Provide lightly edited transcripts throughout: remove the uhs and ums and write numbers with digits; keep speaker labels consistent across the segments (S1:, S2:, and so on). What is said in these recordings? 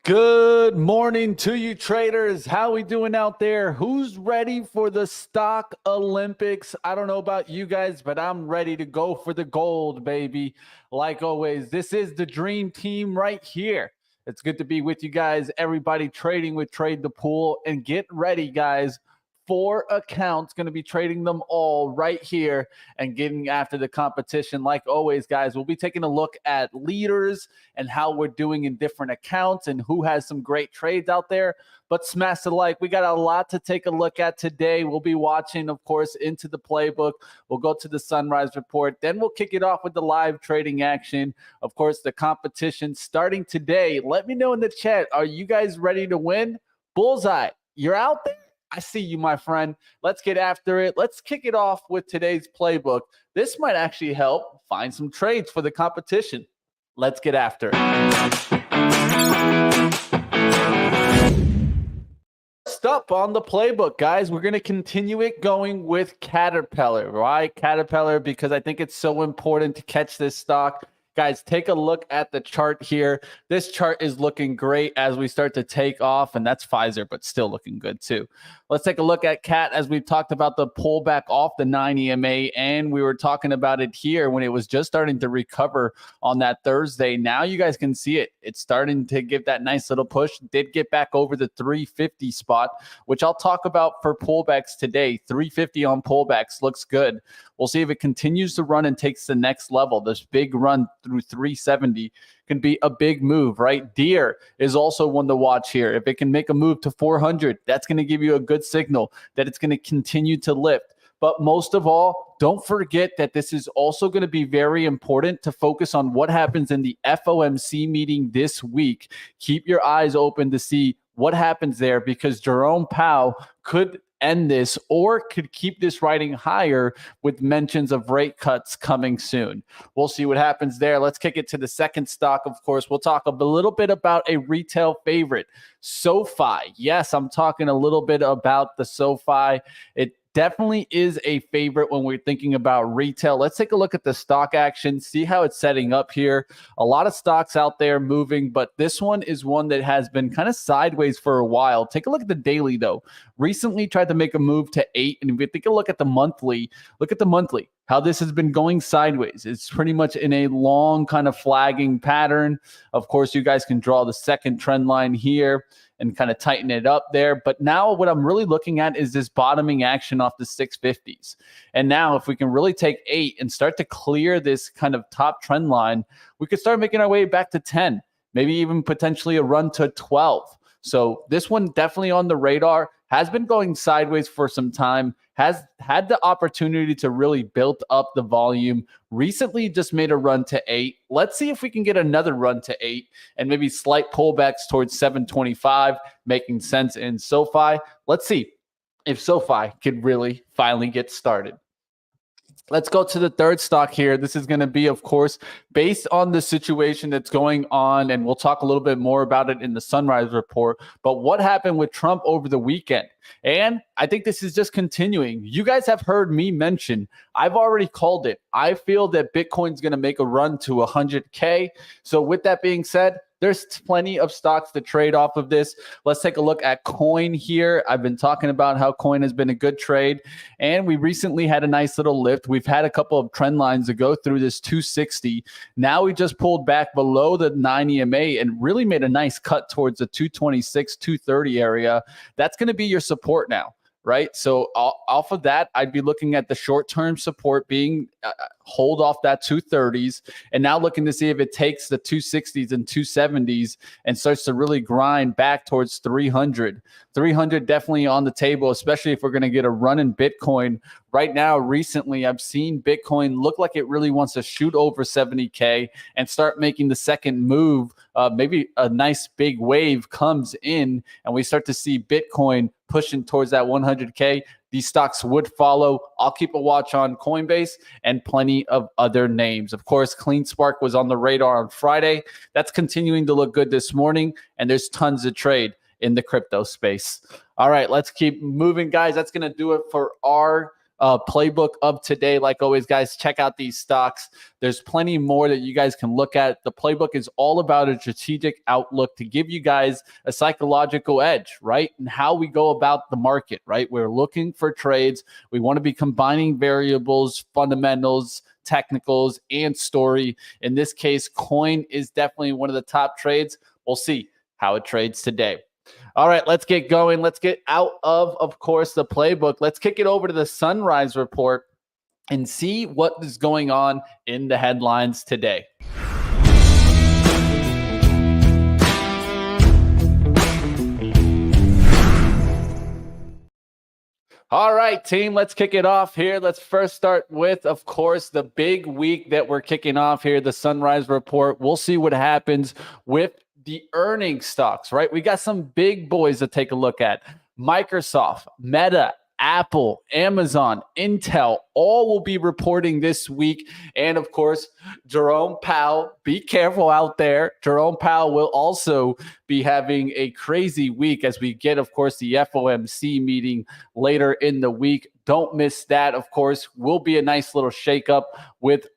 S1: Good morning to you traders. How we doing out there? Who's ready for the stock Olympics? I don't know about you guys, but I'm ready to go for the gold, baby. Like always, this is the dream team right here. It's good to be with you guys. Everybody trading with Trade the Pool, and get ready, guys. 4 accounts, going to be trading them all right here and getting after the competition. Like always, guys, we'll be taking a look at leaders and how we're doing in different accounts and who has some great trades out there. But smash the like. We got a lot to take a look at today. We'll be watching, of course, into the playbook. We'll go to the sunrise report. Then we'll kick it off with the live trading action. Of course, the competition starting today. Let me know in the chat. Are you guys ready to win? Bullseye, you're out there? I see you, my friend. Let's get after it. Let's kick it off with today's playbook. This might actually help find some trades for the competition. Let's get after it. First up on the playbook, guys, we're going to continue it going with Caterpillar, right? Caterpillar, because I think it's so important to catch this stock. Guys, take a look at the chart here. This chart is looking great as we start to take off, and that's Fizer, but still looking good too. Let's take a look at CAT as we've talked about the pullback off the 9 EMA, and we were talking about it here when it was just starting to recover on that Thursday. Now you guys can see it. It's starting to give that nice little push. Did get back over the 350 spot, which I'll talk about for pullbacks today. 350 on pullbacks looks good. We'll see if it continues to run and takes the next level. This big run through 370 can be a big move, right? Deer is also one to watch here. If it can make a move to 400, that's going to give you a good signal that it's going to continue to lift. But most of all, don't forget that this is also going to be very important to focus on what happens in the FOMC meeting this week. Keep your eyes open to see what happens there, because Jerome Powell could end this or could keep this riding higher with mentions of rate cuts coming soon. We'll see what happens there. Let's kick it to the second stock. Of course, we'll talk a little bit about a retail favorite, SoFi. Yes, I'm talking a little bit about the SoFi. It definitely is a favorite when we're thinking about retail. Let's take a look at the stock action, see how it's setting up here. A lot of stocks out there moving, but this one is one that has been kind of sideways for a while. Take a look at the daily, though. Recently tried to make a move to 8, and if you take a look at the monthly, how this has been going sideways. It's pretty much in a long kind of flagging pattern. Of course, you guys can draw the second trend line here and kind of tighten it up there. But now what I'm really looking at is this bottoming action off the 650s. And now if we can really take 8 and start to clear this kind of top trend line, we could start making our way back to 10, maybe even potentially a run to 12. So this one definitely on the radar, has been going sideways for some time, has had the opportunity to really build up the volume. Recently just made a run to 8. Let's see if we can get another run to 8 and maybe slight pullbacks towards 725, making sense in SoFi. Let's see if SoFi could really finally get started. Let's go to the third stock here. This is going to be, of course, based on the situation that's going on, and we'll talk a little bit more about it in the sunrise report. But what happened with Trump over the weekend? And I think this is just continuing. You guys have heard me mention, I've already called it. I feel that Bitcoin's going to make a run to 100K. So with that being said, there's plenty of stocks to trade off of this. Let's take a look at Coin here. I've been talking about how Coin has been a good trade, and we recently had a nice little lift. We've had a couple of trend lines to go through this 260. Now we just pulled back below the 9 EMA and really made a nice cut towards the 226, 230 area. That's going to be your support now, right? So off of that, I'd be looking at the short-term support being hold off that 230s, and now looking to see if it takes the 260s and 270s and starts to really grind back towards 300. 300 definitely on the table, especially if we're going to get a run in Bitcoin. Right now, recently, I've seen Bitcoin look like it really wants to shoot over 70K and start making the second move. Maybe a nice big wave comes in and we start to see Bitcoin pushing towards that 100K. These stocks would follow. I'll keep a watch on Coinbase and plenty of other names. Of course, CleanSpark was on the radar on Friday. That's continuing to look good this morning, and there's tons of trade in the crypto space. All right, let's keep moving, guys. That's going to do it for our playbook of today. Like always, guys, check out these stocks. There's plenty more that you guys can look at. The playbook is all about a strategic outlook to give you guys a psychological edge, right? And how we go about the market, right? We're looking for trades. We want to be combining variables, fundamentals, technicals, and story. In this case, coin is definitely one of the top trades. We'll see how it trades today. All right, let's get going. Let's get out of course, the playbook. Let's kick it over to the Sunrise Report and see what is going on in the headlines today. All right, team, let's kick it off here. Let's first start with, of course, the big week that we're kicking off here, the Sunrise Report. We'll see what happens with the earnings stocks, right? We got some big boys to take a look at. Microsoft, Meta, Apple, Amazon, Intel, all will be reporting this week. And of course, Jerome Powell, be careful out there. Jerome Powell will also be having a crazy week as we get, of course, the FOMC meeting later in the week. Don't miss that, of course. Will be a nice little shakeup with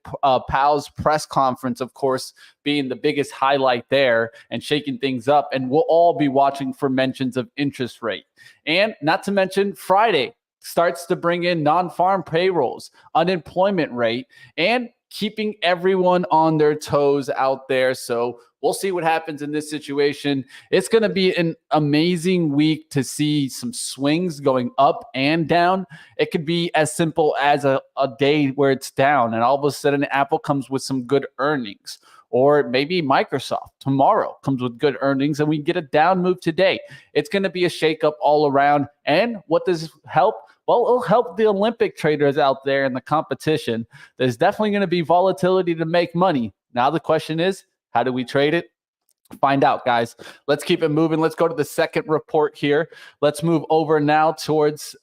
S1: Powell's press conference, of course, being the biggest highlight there and shaking things up. And we'll all be watching for mentions of interest rate. And not to mention Friday starts to bring in non-farm payrolls, unemployment rate, and keeping everyone on their toes out there. So we'll see what happens in this situation. It's going to be an amazing week to see some swings going up and down. It could be as simple as a day where it's down and all of a sudden Apple comes with some good earnings. Or maybe Microsoft tomorrow comes with good earnings and we get a down move today. It's going to be a shakeup all around. And what does help? Well, it'll help the Olympic traders out there in the competition. There's definitely going to be volatility to make money. Now the question is, how do we trade it? Find out, guys. Let's keep it moving. Let's go to the second report here. Let's move over now towards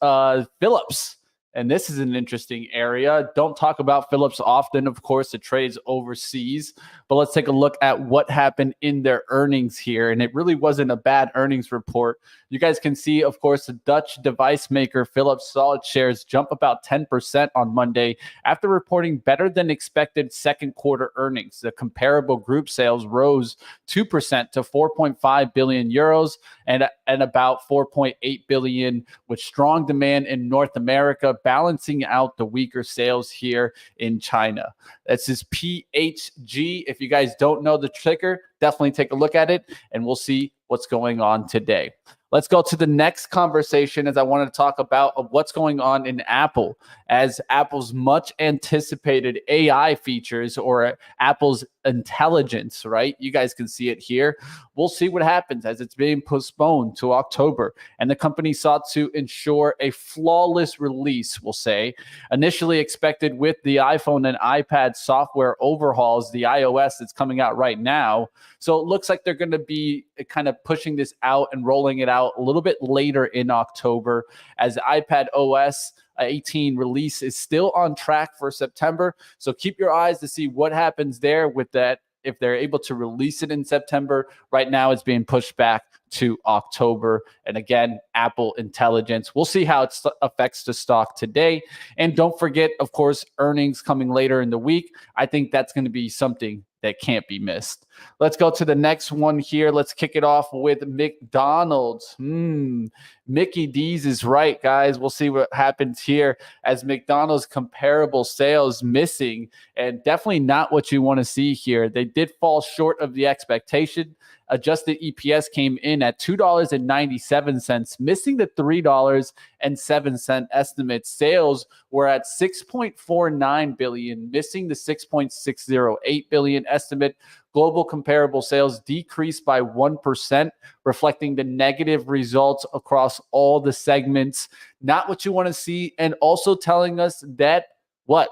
S1: Philips. And this is an interesting area. Don't talk about Philips often. Of course, it trades overseas. But let's take a look at what happened in their earnings here. And it really wasn't a bad earnings report. You guys can see, of course, the Dutch device maker Philips saw its shares jump about 10% on Monday after reporting better than expected second quarter earnings. The comparable group sales rose 2% to 4.5 billion euros and about 4.8 billion, with strong demand in North America balancing out the weaker sales here in China. This is PHG. If you guys don't know the ticker, definitely take a look at it and we'll see what's going on today. Let's go to the next conversation as I want to talk about what's going on in Apple, as Apple's much anticipated AI features or Apple's intelligence, right? You guys can see it here. We'll see what happens as it's being postponed to October. And the company sought to ensure a flawless release, we'll say. Initially expected with the iPhone and iPad software overhauls, the iOS that's coming out right now. So it looks like they're going to be kind of pushing this out and rolling it out a little bit later in October, as iPad OS 18 release is still on track for September. So keep your eyes to see what happens there with that. If they're able to release it in September, right now it's being pushed back to October. And again, Apple Intelligence. We'll see how it affects the stock today. And don't forget, of course, earnings coming later in the week. I think that's going to be something that can't be missed. Let's go to the next one here. Let's kick it off with McDonald's. Mickey D's is right, guys. We'll see what happens here as McDonald's comparable sales missing, and definitely not what you want to see here. They did fall short of the expectation. Adjusted EPS came in at $2.97, missing the $3.07 estimate. Sales were at $6.49 billion, missing the $6.608 billion estimate. Global comparable sales decreased by 1%, reflecting the negative results across all the segments. Not what you want to see, and also telling us that what?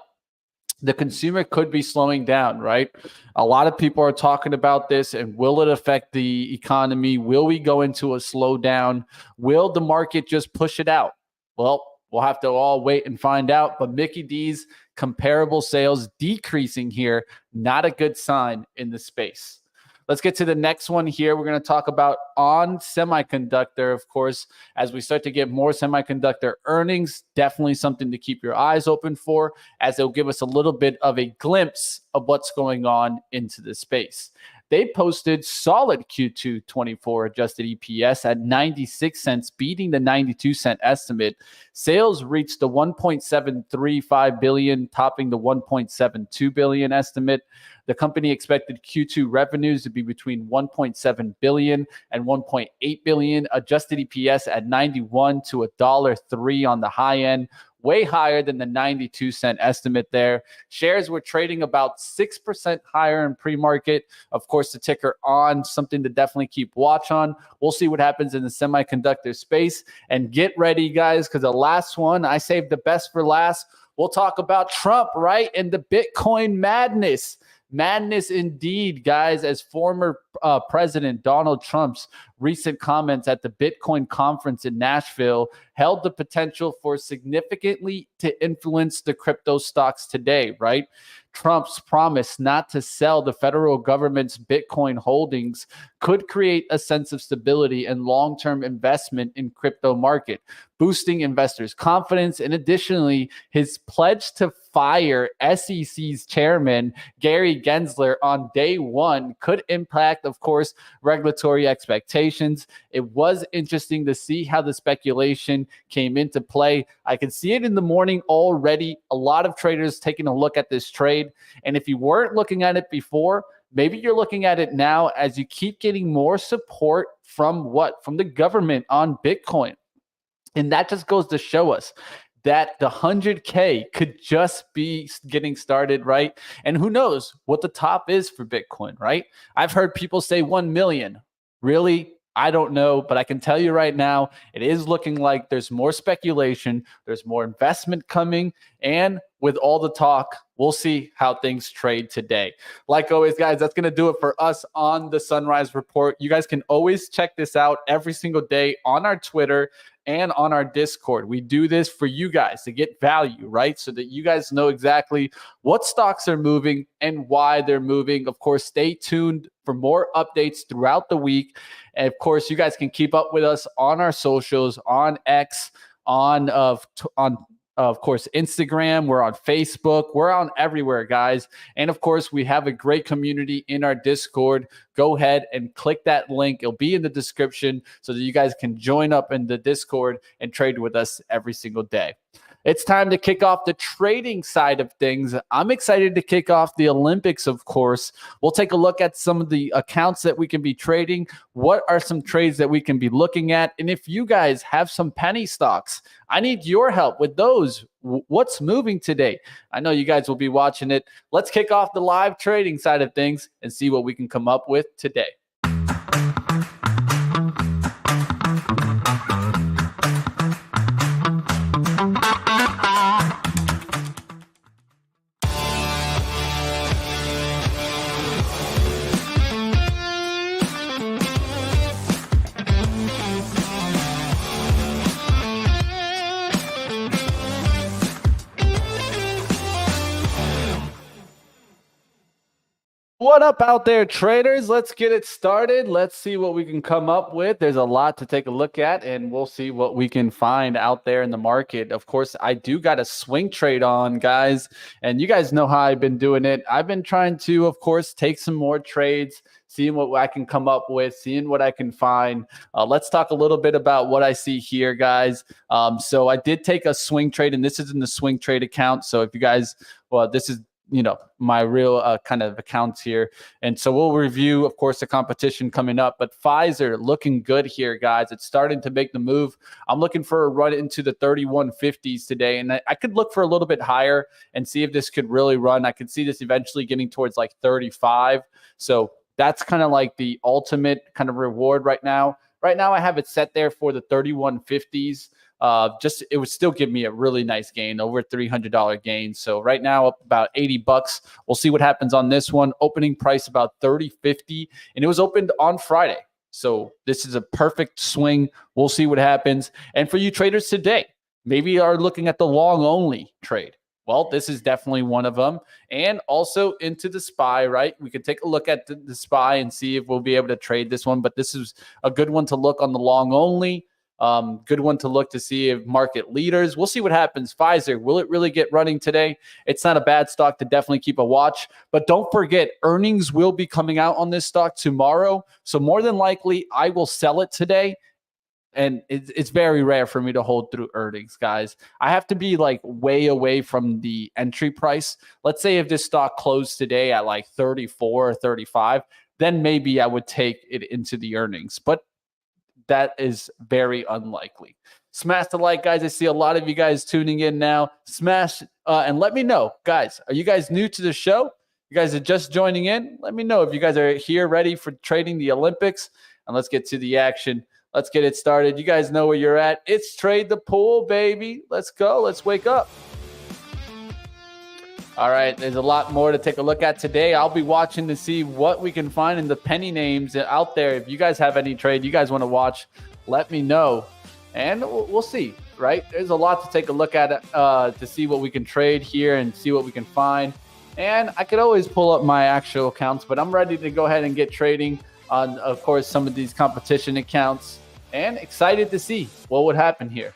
S1: The consumer could be slowing down, right? A lot of people are talking about this, and will it affect the economy? Will we go into a slowdown? Will the market just push it out? Well, we'll have to all wait and find out. But Mickey D's comparable sales decreasing here, not a good sign in the space. Let's get to the next one here. We're going to talk about on semiconductor, of course, as we start to get more semiconductor earnings. Definitely something to keep your eyes open for, as it'll give us a little bit of a glimpse of what's going on into the space. They posted solid Q2 24 adjusted EPS at 96 cents, beating the 92-cent estimate. Sales reached the 1.735 billion, topping the 1.72 billion estimate. The company expected Q2 revenues to be between 1.7 billion and 1.8 billion, adjusted EPS at 91 to $1.03 on the high end, way higher than the 92-cent estimate there. Shares were trading about 6% higher in pre-market. Of course, the ticker on, something to definitely keep watch on. We'll see what happens in the semiconductor space. And get ready, guys, because the last one, I saved the best for last. We'll talk about Trump, right? And the Bitcoin madness. Madness indeed, guys, as former President Donald Trump's recent comments at the Bitcoin conference in Nashville held the potential for significantly to influence the crypto stocks today, right? Trump's promise not to sell the federal government's Bitcoin holdings could create a sense of stability and long-term investment in crypto market, boosting investors' confidence. And additionally, his pledge to fire SEC's chairman, Gary Gensler, on day one could impact, of course, regulatory expectations. It was interesting to see how the speculation came into play. I can see it in the morning already. A lot of traders taking a look at this trade. And if you weren't looking at it before, maybe you're looking at it now as you keep getting more support from what? From the government on Bitcoin. And that just goes to show us that the 100K could just be getting started, right? And who knows what the top is for Bitcoin, right? I've heard people say 1 million. Really? I don't know, but I can tell you right now, it is looking like there's more speculation, there's more investment coming, and with all the talk, we'll see how things trade today. Like always, guys, that's going to do it for us on the Sunrise Report. You guys can always check this out every single day on our Twitter and on our Discord. We do this for you guys to get value, right? So that you guys know exactly what stocks are moving and why they're moving. Of course, stay tuned for more updates throughout the week. And of course, you guys can keep up with us on our socials, on X, on of course, Instagram. We're on Facebook. We're on everywhere, guys. And of course, we have a great community in our Discord. Go ahead and click that link. It'll be in the description so that you guys can join up in the Discord and trade with us every single day. It's time to kick off the trading side of things. I'm excited to kick off the Olympics, of course. We'll take a look at some of the accounts that we can be trading. What are some trades that we can be looking at? And if you guys have some penny stocks, I need your help with those. What's moving today? I know you guys will be watching it. Let's kick off the live trading side of things and see what we can come up with today. What up out there, traders? Let's get it started. Let's see what we can come up with. There's a lot to take a look at, and we'll see what we can find out there in the market. Of course, I do got a swing trade on, guys, and you guys know how I've been doing it. I've been trying to, of course, take some more trades, seeing what I can come up with, seeing what I can find. Let's talk a little bit about what I see here, guys. So I did take a swing trade, and this is in the swing trade account. So if you guys, well, this is my real kind of accounts here. And so we'll review, of course, the competition coming up. But Fizer looking good here, guys. It's starting to make the move. I'm looking for a run into the 3150s today. And I could look for a little bit higher and see if this could really run. I could see this eventually getting towards like 35. So that's kind of like the ultimate kind of reward right now. Right now, I have it set there for the 3150s. It would still give me a really nice gain, over $300 gain. So right now up about $80. We'll see what happens on this one. Opening price about $30.50, and it was opened on Friday. So this is a perfect swing. We'll see what happens. And for you traders today, maybe you are looking at the long only trade. Well, this is definitely one of them. And also into the SPY, right? We could take a look at the SPY and see if we'll be able to trade this one. But this is a good one to look on the long only. Good one to look to see if market leaders. We'll see what happens. Fizer, will it really get running today? It's not a bad stock to definitely keep a watch. But don't forget, earnings will be coming out on this stock tomorrow. So more than likely, I will sell it today. And it's very rare for me to hold through earnings, guys. I have to be like way away from the entry price. Let's say if this stock closed today at like 34 or 35, then maybe I would take it into the earnings. But that is very unlikely. Smash the like, guys. I see a lot of you guys tuning in now. Smash and let me know, guys. Are you guys new to the show? You guys are just joining in? Let me know if you guys are here ready for trading the Olympics. And let's get to the action. Let's get it started. You guys know where you're at. It's Trade the Pool, baby. Let's go. Let's wake up. All right, there's a lot more to take a look at today. I'll be watching to see what we can find in the penny names out there. If you guys have any trade you guys want to watch, let me know. And we'll see, right? There's a lot to take a look at to see what we can trade here and see what we can find. And I could always pull up my actual accounts, but I'm ready to go ahead and get trading on, of course, some of these competition accounts. And excited to see what would happen here.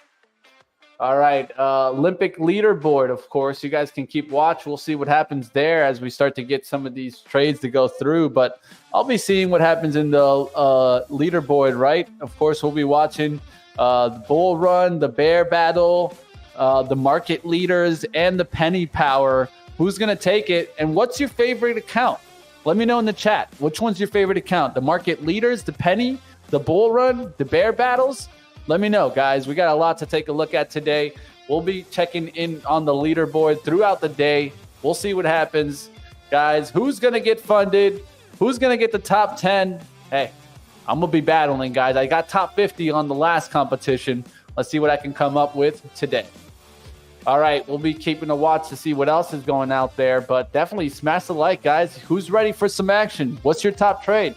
S1: All right, Olympic leaderboard, of course. You guys can keep watch. We'll see what happens there as we start to get some of these trades to go through. But I'll be seeing what happens in the leaderboard, right? Of course, we'll be watching the bull run, the bear battle, the market leaders, and the penny power. Who's going to take it? And what's your favorite account? Let me know in the chat. Which one's your favorite account? The market leaders, the penny, the bull run, the bear battles? Let me know, guys. We got a lot to take a look at today. We'll be checking in on the leaderboard throughout the day. We'll see what happens. Guys, who's going to get funded? Who's going to get the top 10? Hey, I'm going to be battling, guys. I got top 50 on the last competition. Let's see what I can come up with today. All right, we'll be keeping a watch to see what else is going out there. But definitely smash the like, guys. Who's ready for some action? What's your top trade?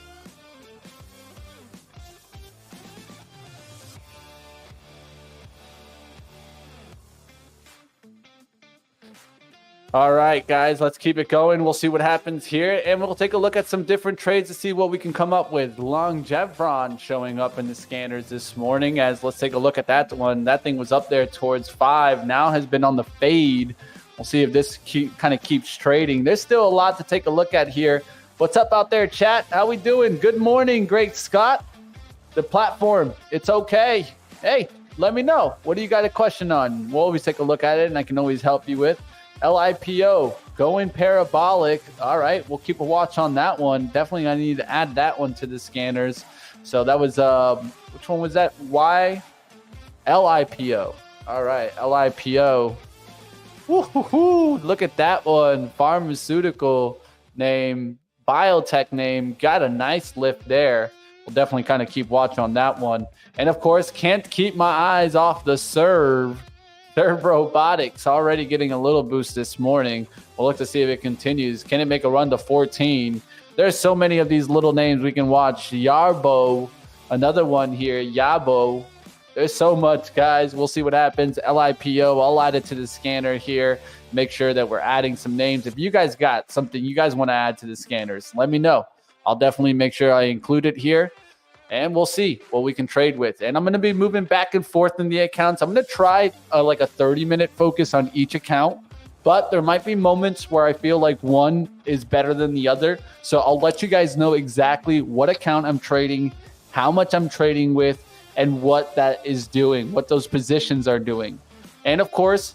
S1: All right, guys, let's keep it going. We'll see what happens here, and we'll take a look at some different trades to see what we can come up with. Longevron showing up in the scanners this morning. As let's take a look at that one. That thing was up there towards 5, now has been on the fade. We'll see if this kind of keeps trading. There's still a lot to take a look at here. What's up out there, chat? How we doing? Good morning, Great Scott. The platform, it's okay. Hey, let me know. What do you got a question on? We'll always take a look at it, and I can always help you with. LIPO, going parabolic. All right, we'll keep a watch on that one. Definitely, I need to add that one to the scanners. So that was, which one was that? LIPO. All right, LIPO. Woo-hoo-hoo. Look at that one. Pharmaceutical name, biotech name. Got a nice lift there. We'll definitely kind of keep watch on that one. And of course, can't keep my eyes off the Serve Robotics, already getting a little boost this morning. We'll look to see if it continues. Can it make a run to 14? There's so many of these little names we can watch. Yarbo, another one here. Yabo. There's so much, guys. We'll see what happens. LIPO, I'll add it to the scanner here. Make sure that we're adding some names. If you guys got something you guys want to add to the scanners, let me know. I'll definitely make sure I include it here. And we'll see what we can trade with. And I'm going to be moving back and forth in the accounts. I'm going to try like a 30-minute focus on each account. But there might be moments where I feel like one is better than the other. So I'll let you guys know exactly what account I'm trading, how much I'm trading with, and what that is doing, what those positions are doing. And of course,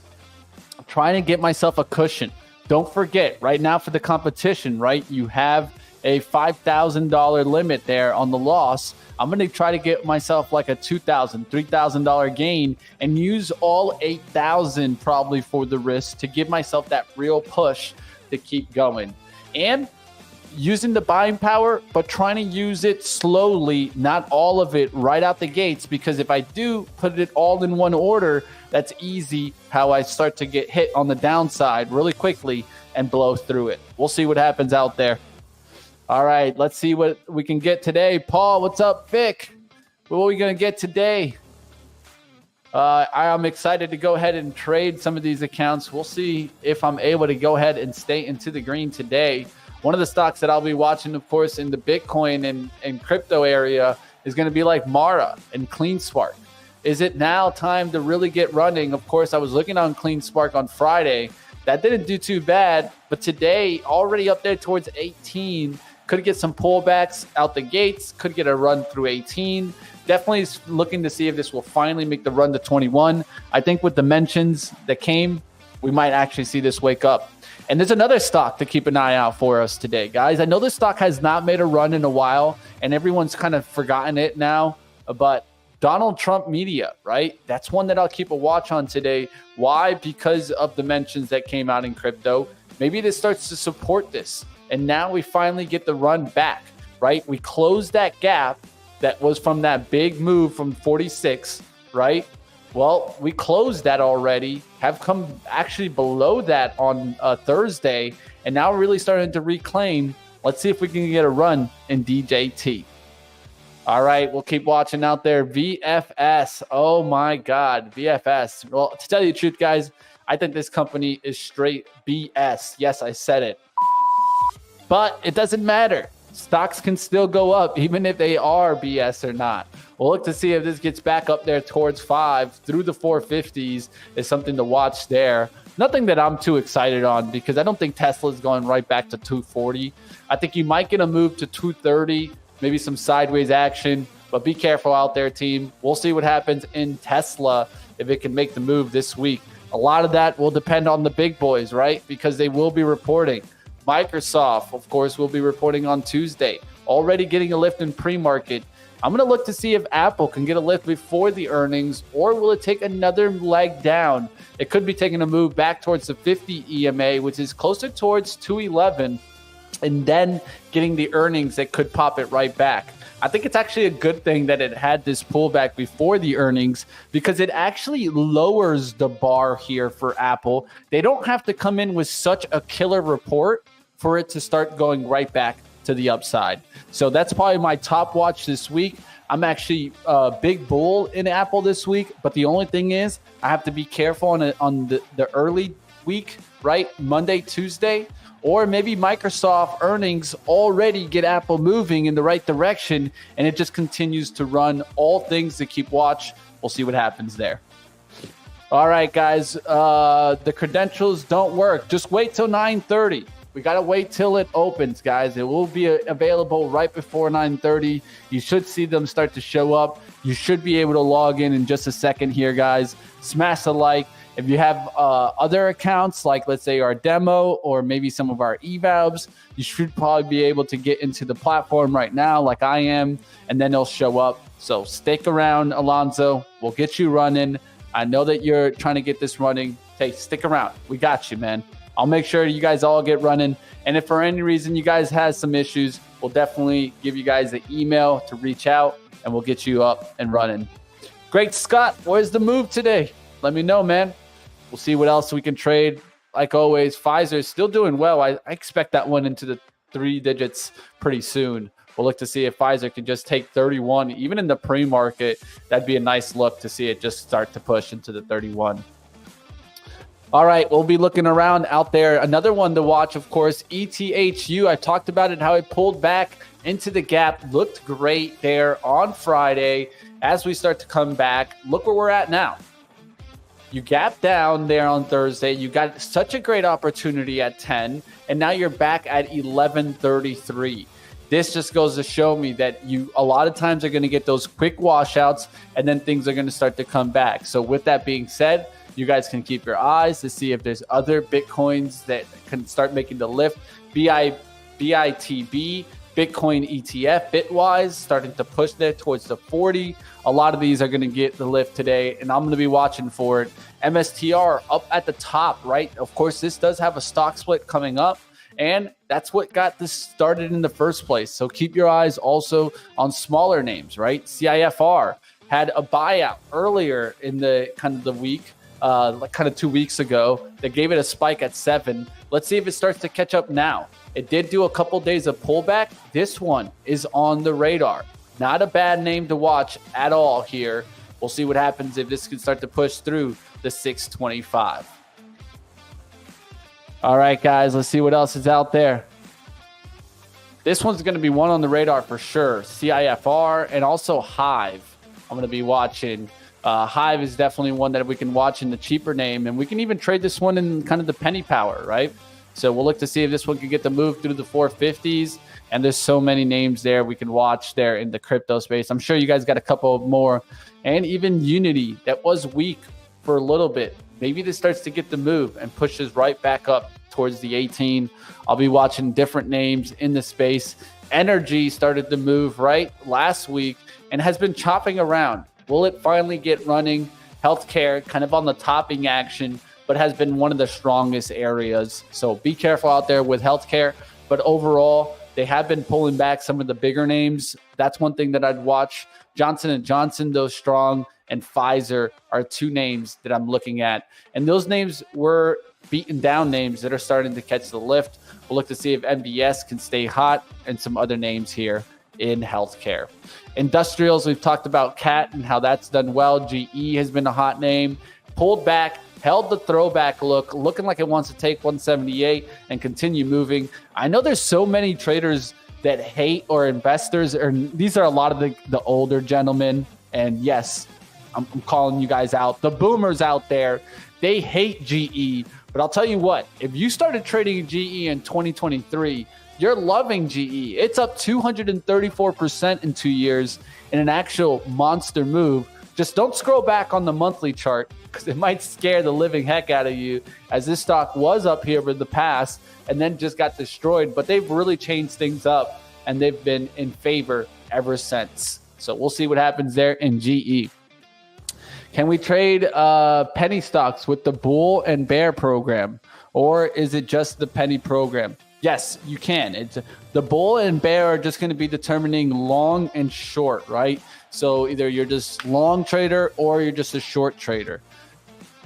S1: I'm trying to get myself a cushion. Don't forget, right now for the competition, right, you have a $5,000 limit there on the loss. I'm going to try to get myself like a $2,000, $3,000 gain and use all $8,000 probably for the risk to give myself that real push to keep going. And using the buying power, but trying to use it slowly, not all of it right out the gates, because if I do put it all in one order, that's easy how I start to get hit on the downside really quickly and blow through it. We'll see what happens out there. All right, let's see what we can get today. Paul, what's up, Vic? What are we going to get today? I'm excited to go ahead and trade some of these accounts. We'll see if I'm able to go ahead and stay into the green today. One of the stocks that I'll be watching, of course, in the Bitcoin and crypto area is going to be like Mara and CleanSpark. Is it now time to really get running? Of course, I was looking on CleanSpark on Friday. That didn't do too bad, but today already up there towards 18. Could get some pullbacks out the gates. Could get a run through 18. Definitely looking to see if this will finally make the run to 21. I think with the mentions that came, we might actually see this wake up. And there's another stock to keep an eye out for us today, guys. I know this stock has not made a run in a while, and everyone's kind of forgotten it now, but Donald Trump Media, right? That's one that I'll keep a watch on today. Why? Because of the mentions that came out in crypto. Maybe this starts to support this. And now we finally get the run back, right? We closed that gap that was from that big move from 46, right? Well, we closed that already, have come actually below that on Thursday, and now we're really starting to reclaim. Let's see if we can get a run in DJT. All right, we'll keep watching out there. VFS. Oh my God, VFS. Well, to tell you the truth, guys, I think this company is straight BS. Yes, I said it. But it doesn't matter. Stocks can still go up, even if they are BS or not. We'll look to see if this gets back up there towards 5 through the 450s is something to watch there. Nothing that I'm too excited on because I don't think Tesla is going right back to 240. I think you might get a move to 230, maybe some sideways action, but be careful out there, team. We'll see what happens in Tesla if it can make the move this week. A lot of that will depend on the big boys, right? Because they will be reporting. Microsoft, of course, will be reporting on Tuesday, already getting a lift in pre-market. I'm going to look to see if Apple can get a lift before the earnings, or will it take another leg down? It could be taking a move back towards the 50 EMA, which is closer towards 211, and then getting the earnings that could pop it right back. I think it's actually a good thing that it had this pullback before the earnings because it actually lowers the bar here for Apple. They don't have to come in with such a killer report for it to start going right back to the upside. So that's probably my top watch this week. I'm actually a big bull in Apple this week, but the only thing is I have to be careful on the early week, right? Monday, Tuesday, or maybe Microsoft earnings already get Apple moving in the right direction and it just continues to run. All things to keep watch. We'll see what happens there. All right, guys, the credentials don't work. Just wait till 9:30. We got to wait till it opens, guys. It will be available right before 9:30. You should see them start to show up. You should be able to log in just a second here, guys. Smash the like. If you have other accounts, like let's say our demo or maybe some of our evals, you should probably be able to get into the platform right now like I am, and then it'll show up. So stick around, Alonzo. We'll get you running. I know that you're trying to get this running. Hey, stick around. We got you, man. I'll make sure you guys all get running. And if for any reason you guys have some issues, we'll definitely give you guys the email to reach out and we'll get you up and running. Great Scott, where's the move today? Let me know, man. We'll see what else we can trade. Like always, Fizer is still doing well. I expect that one into the 3 digits pretty soon. We'll look to see if Fizer can just take 31. Even in the pre-market, that'd be a nice look to see it just start to push into the 31. All right, we'll be looking around out there. Another one to watch, of course, ETHU. I talked about it, how it pulled back into the gap. Looked great there on Friday. As we start to come back, look where we're at now. You gapped down there on Thursday. You got such a great opportunity at 10, and now you're back at 1133. This just goes to show me that you a lot of times are going to get those quick washouts, and then things are going to start to come back. So with that being said, you guys can keep your eyes to see if there's other Bitcoins that can start making the lift. BITB, Bitcoin ETF, Bitwise, starting to push there towards the 40. A lot of these are going to get the lift today, and I'm going to be watching for it. MSTR up at the top, right? Of course, this does have a stock split coming up, and that's what got this started in the first place. So keep your eyes also on smaller names, right? CIFR had a buyout earlier in the kind of the week. Like kind of 2 weeks ago, that gave it a spike at 7. Let's see if it starts to catch up now. It did do a couple days of pullback. This one is on the radar. Not a bad name to watch at all here. We'll see what happens if this can start to push through the 625. All right, guys, let's see what else is out there. This one's going to be one on the radar for sure. CIFR and also Hive. I'm going to be watching. Hive is definitely one that we can watch in the cheaper name, and we can even trade this one in kind of the penny power, right? So we'll look to see if this one can get the move through the 450s. And there's so many names there we can watch there in the crypto space. I'm sure you guys got a couple more. And even Unity, that was weak for a little bit. Maybe this starts to get the move and pushes right back up towards the 18. I'll be watching different names in the space. Energy started to move right last week and has been chopping around. Will it finally get running? Healthcare kind of on the topping action, but has been one of the strongest areas. So be careful out there with healthcare. But overall, they have been pulling back some of the bigger names. That's one thing that I'd watch. Johnson & Johnson, though strong, and Fizer are two names that I'm looking at. And those names were beaten down names that are starting to catch the lift. We'll look to see if MBS can stay hot and some other names here in healthcare. Industrials, we've talked about CAT and how that's done well. GE has been a hot name. Pulled back, held the throwback look, looking like it wants to take 178 and continue moving. I know there's so many traders that hate, or investors, or these are a lot of the older gentlemen. And yes, I'm calling you guys out. The boomers out there, they hate GE. But I'll tell you what, if you started trading GE in 2023, you're loving GE. It's up 234% in 2 years in an actual monster move. Just don't scroll back on the monthly chart because it might scare the living heck out of you, as this stock was up here in the past and then just got destroyed. But they've really changed things up and they've been in favor ever since. So we'll see what happens there in GE. Can we trade penny stocks with the bull and bear program, or is it just the penny program? Yes, you can. It's the bull and bear are just going to be determining long and short, right? So either you're just long trader or you're just a short trader.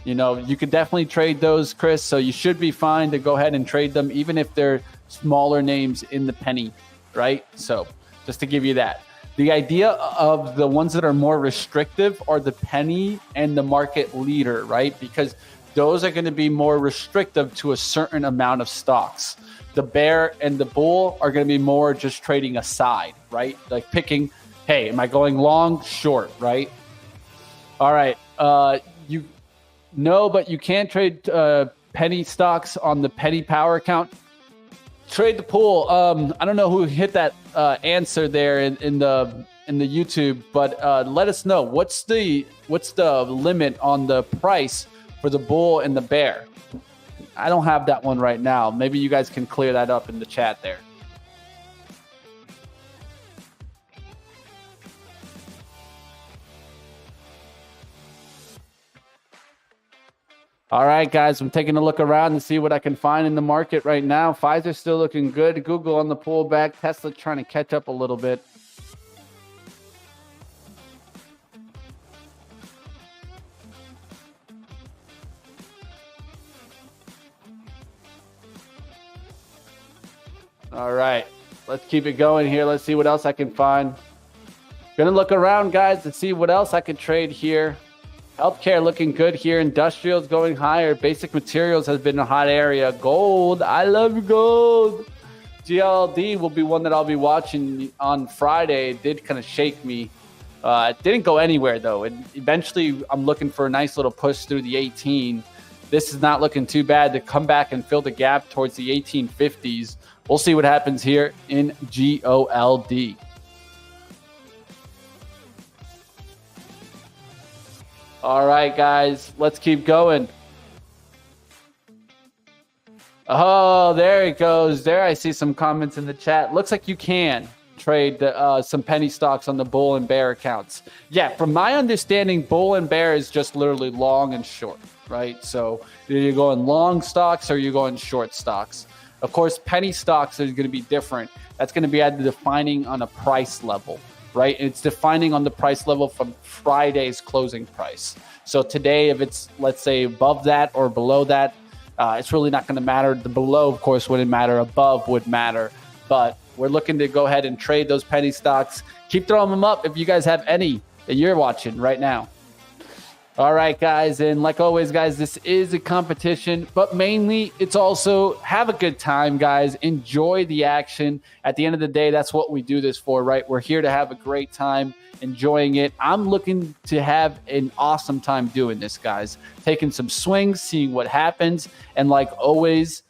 S1: You know, you could definitely trade those, Chris. So you should be fine to go ahead and trade them, even if they're smaller names in the penny, right? So just to give you that. The idea of the ones that are more restrictive are the penny and the market leader, right? Because those are going to be more restrictive to a certain amount of stocks. The bear and the bull are going to be more just trading a side, right? Like picking, hey, am I going long, short, right? All right. But you can't trade penny stocks on the penny power account. Trade the pool. I don't know who hit that answer there in the YouTube, but let us know what's the limit on the price for the bull and the bear. I don't have that one right now. Maybe you guys can clear that up in the chat there. All right, guys, I'm taking a look around to see what I can find in the market right now. Pfizer's still looking good. Google on the pullback. Tesla trying to catch up a little bit. All right, let's keep it going here. Let's see what else I can find. Gonna look around, guys, to see what else I can trade here. Healthcare looking good here. Industrials going higher. Basic materials has been a hot area. Gold, I love gold. GLD will be one that I'll be watching on Friday. It did kind of shake me. It didn't go anywhere, though. And eventually, I'm looking for a nice little push through the 18. This is not looking too bad to come back and fill the gap towards the 1850s. We'll see what happens here in GOLD. All right, guys, let's keep going. Oh, there it goes. There I see some comments in the chat. Looks like you can trade some penny stocks on the bull and bear accounts. Yeah, from my understanding, bull and bear is just literally long and short, right? So either you're going long stocks or you're going short stocks. Of course, penny stocks is going to be different. That's going to be defining on a price level, right? It's defining on the price level from Friday's closing price. So today, if it's, let's say, above that or below that, it's really not going to matter. The below, of course, wouldn't matter. Above would matter. But we're looking to go ahead and trade those penny stocks. Keep throwing them up if you guys have any that you're watching right now. All right, guys. And like always, guys, this is a competition, but mainly it's also have a good time, guys. Enjoy the action. At the end of the day, that's what we do this for, right? We're here to have a great time, enjoying it. I'm looking to have an awesome time doing this, guys. Taking some swings, seeing what happens. And like always,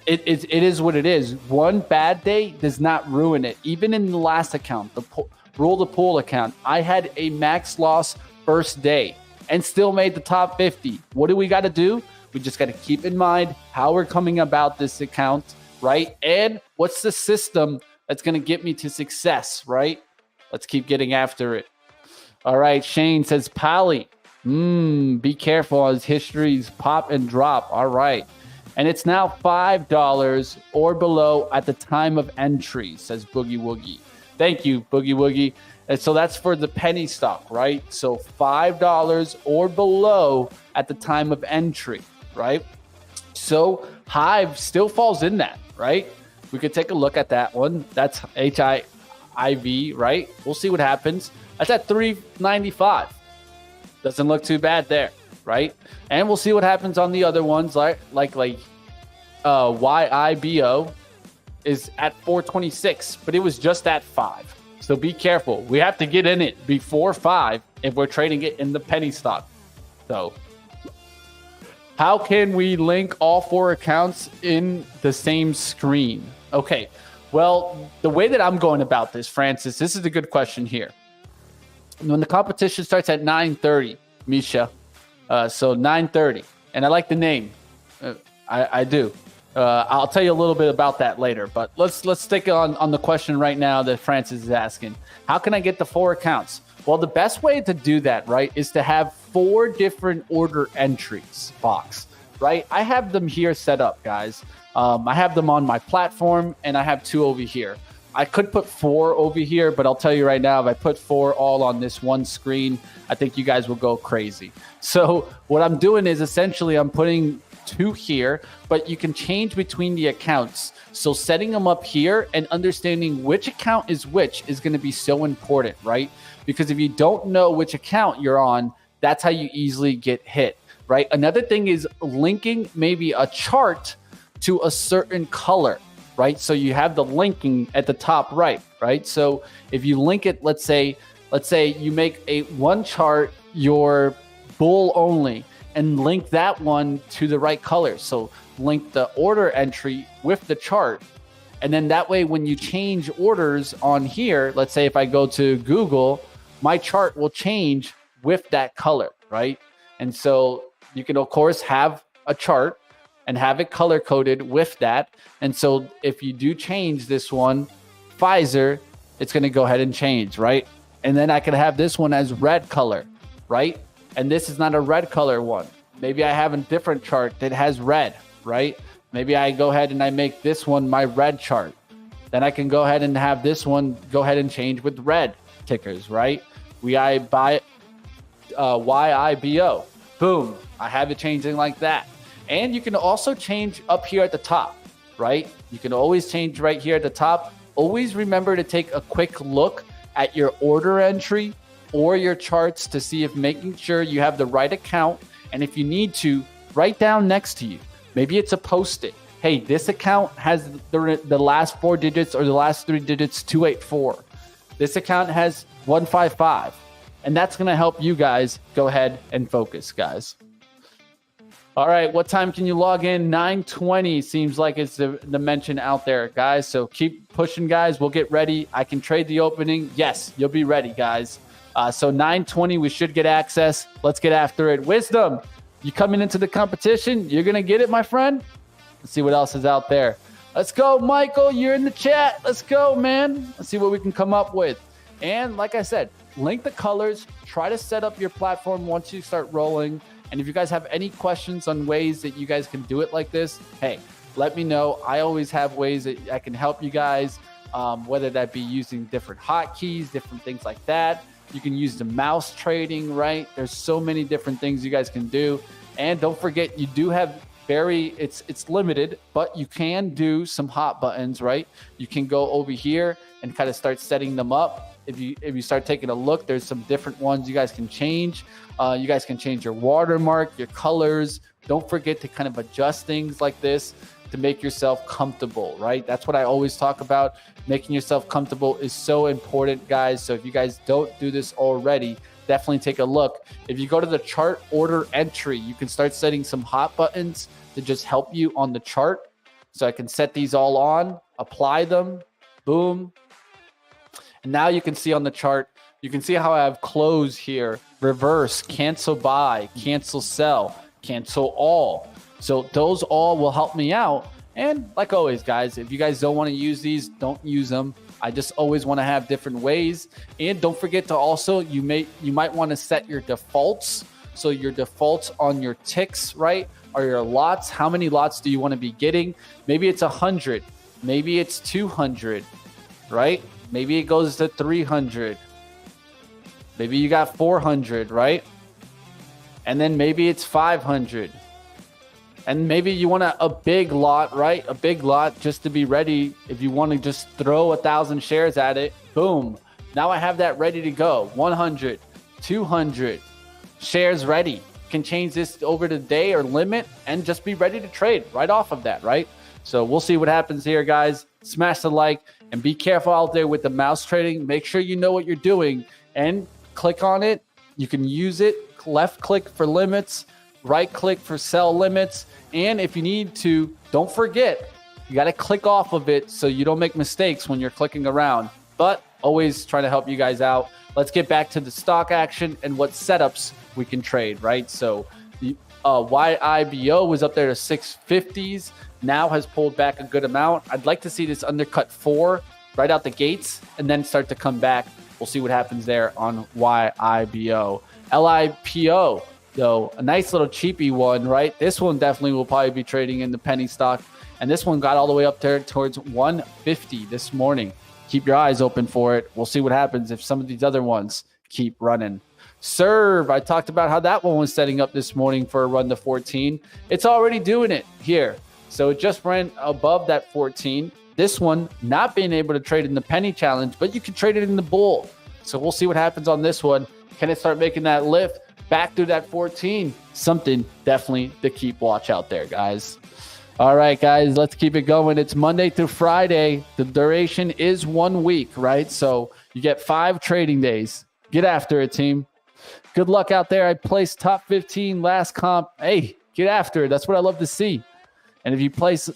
S1: it is what it is. One bad day does not ruin it. Even in the last account, the Rule the Pool account, I had a max loss first day and still made the top 50. What do we got to do? We just got to keep in mind how we're coming about this account, right? And what's the system that's going to get me to success, right? Let's keep getting after it. All right, Shane says, Pally, be careful as histories pop and drop. All right. And it's now $5 or below at the time of entry, says Boogie Woogie. Thank you, Boogie Woogie. And so that's for the penny stock, right? So $5 or below at the time of entry, right? So Hive still falls in that, right? We could take a look at that one. That's HIIV, right? We'll see what happens. That's at $3.95. Doesn't look too bad there, right? And we'll see what happens on the other ones, like YIBO is at $4.26, but it was just at $5. So be careful. We have to get in it before 5 if we're trading it in the penny stock. So how can we link all 4 accounts in the same screen? Okay, well, the way that I'm going about this, Francis, this is a good question here. When the competition starts at 9:30, Misha, so 9:30, and I like the name. I do. I'll tell you a little bit about that later, but let's stick on the question right now that Francis is asking. How can I get the 4 accounts? Well, the best way to do that, right, is to have 4 different order entries box, right? I have them here set up, guys. I have them on my platform, and I have 2 over here. I could put 4 over here, but I'll tell you right now, if I put 4 all on this one screen, I think you guys will go crazy. So what I'm doing is essentially I'm putting 2 here, but you can change between the accounts. So setting them up here and understanding which account is which is going to be so important, right? Because if you don't know which account you're on, that's how you easily get hit, right? Another thing is linking maybe a chart to a certain color, right? So you have the linking at the top right, right? So if you link it, let's say you make one chart your bull only, and link that one to the right color. So link the order entry with the chart. And then that way, when you change orders on here, let's say if I go to Google, my chart will change with that color, right? And so you can, of course, have a chart and have it color coded with that. And so if you do change this one, Fizer, it's going to go ahead and change, right? And then I can have this one as red color, right? And this is not a red color one. Maybe I have a different chart that has red, right? Maybe I go ahead and I make this one my red chart. Then I can go ahead and have this one go ahead and change with red tickers, right? YIBO. Boom. I have it changing like that. And you can also change up here at the top, right? You can always change right here at the top. Always remember to take a quick look at your order entry or your charts to see if making sure you have the right account. And if you need to, write down next to you. Maybe it's a post-it. Hey, this account has the last 4 digits or the last 3 digits 284. This account has 155. And that's going to help you guys go ahead and focus, guys. All right, what time can you log in? 9:20 seems like it's the mention out there, guys. So keep pushing, guys. We'll get ready. I can trade the opening. Yes, you'll be ready, guys. So 9:20, we should get access. Let's get after it. Wisdom, you coming into the competition? You're going to get it, my friend? Let's see what else is out there. Let's go, Michael. You're in the chat. Let's go, man. Let's see what we can come up with. And like I said, link the colors. Try to set up your platform once you start rolling. And if you guys have any questions on ways that you guys can do it like this, hey, let me know. I always have ways that I can help you guys, whether that be using different hotkeys, different things like that. You can use the mouse trading, right? There's so many different things you guys can do. And don't forget, you do have it's limited, but you can do some hot buttons, right? You can go over here and kind of start setting them up. If you start taking a look, there's some different ones you guys can change. You guys can change your watermark, your colors. Don't forget to kind of adjust things like this to make yourself comfortable, right? That's what I always talk about. Making yourself comfortable is so important, guys. So if you guys don't do this already, definitely take a look. If you go to the chart order entry, you can start setting some hot buttons to just help you on the chart. So I can set these all on, apply them, boom. And now you can see on the chart, you can see how I have close here, reverse, cancel buy, cancel sell, cancel all. So those all will help me out. And like always, guys, if you guys don't want to use these, don't use them. I just always want to have different ways. And don't forget to also, you might want to set your defaults. So your defaults on your ticks, right, are your lots. How many lots do you want to be getting? Maybe it's 100. Maybe it's 200, right? Maybe it goes to 300. Maybe you got 400, right? And then maybe it's 500. And maybe you want a big lot, right? A big lot just to be ready. If you want to just throw 1,000 shares at it, boom. Now I have that ready to go. 100, 200 shares ready. Can change this over to day or limit and just be ready to trade right off of that, right? So we'll see what happens here, guys. Smash the like and be careful out there with the mouse trading. Make sure you know what you're doing and click on it. You can use it. Left click for limits, right click for sell limits. And if you need to, don't forget, you got to click off of it so you don't make mistakes when you're clicking around. But always trying to help you guys out. Let's get back to the stock action and what setups we can trade, right? So the YIBO was up there to 650s, now has pulled back a good amount. I'd like to see this undercut 4 right out the gates and then start to come back. We'll see what happens there on YIBO. LIPO, though, a nice little cheapy one, right? This one definitely will probably be trading in the penny stock. And this one got all the way up there towards 150 this morning. Keep your eyes open for it. We'll see what happens if some of these other ones keep running. Serve, I talked about how that one was setting up this morning for a run to 14. It's already doing it here. So it just ran above that 14. This one not being able to trade in the penny challenge, but you can trade it in the bull. So we'll see what happens on this one. Can it start making that lift back through that 14? Something definitely to keep watch out there, guys. All right, guys, let's keep it going. It's Monday through Friday. The duration is 1 week, right? So you get 5 trading days. Get after it, team. Good luck out there. I placed top 15 last comp. Hey, get after it. That's what I love to see. And if you place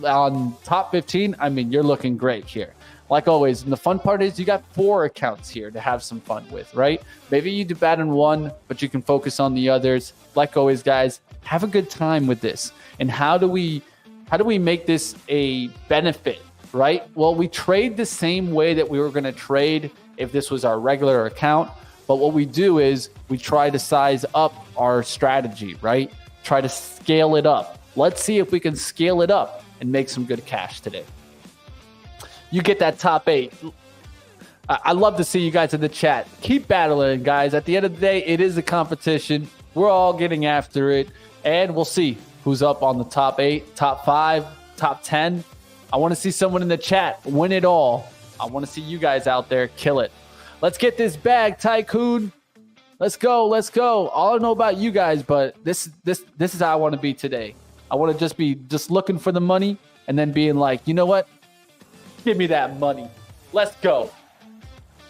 S1: on top 15, I mean, you're looking great here. Like always, and the fun part is you got 4 accounts here to have some fun with, right? Maybe you do bad in one, but you can focus on the others. Like always, guys, have a good time with this. And how do we make this a benefit, right? Well, we trade the same way that we were going to trade if this was our regular account. But what we do is we try to size up our strategy, right? Try to scale it up. Let's see if we can scale it up and make some good cash today. You get that top 8. I love to see you guys in the chat. Keep battling, guys. At the end of the day, it is a competition. We're all getting after it. And we'll see who's up on the top 8, top 5, top 10. I want to see someone in the chat win it all. I want to see you guys out there kill it. Let's get this bag, Tycoon. Let's go. Let's go. I don't know about you guys, but this is how I want to be today. I want to just be looking for the money and then being like, you know what? Give me that money. Let's go.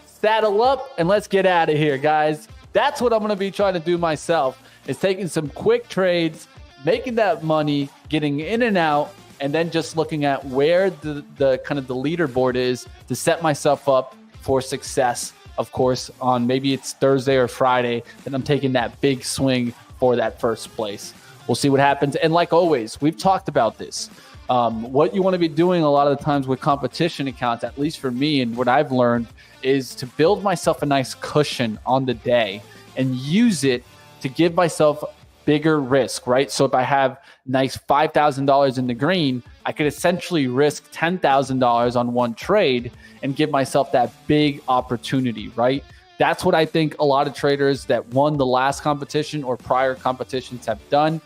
S1: Saddle up and let's get out of here, guys. That's what I'm going to be trying to do myself, is taking some quick trades, making that money, getting in and out, and then just looking at where the kind of the leaderboard is to set myself up for success. Of course, on maybe it's Thursday or Friday, and I'm taking that big swing for that first place. We'll see what happens. And like always, we've talked about this. What you want to be doing a lot of the times with competition accounts, at least for me, and what I've learned, is to build myself a nice cushion on the day and use it to give myself bigger risk, right? So if I have nice $5,000 in the green, I could essentially risk $10,000 on one trade and give myself that big opportunity, right? That's what I think a lot of traders that won the last competition or prior competitions have done.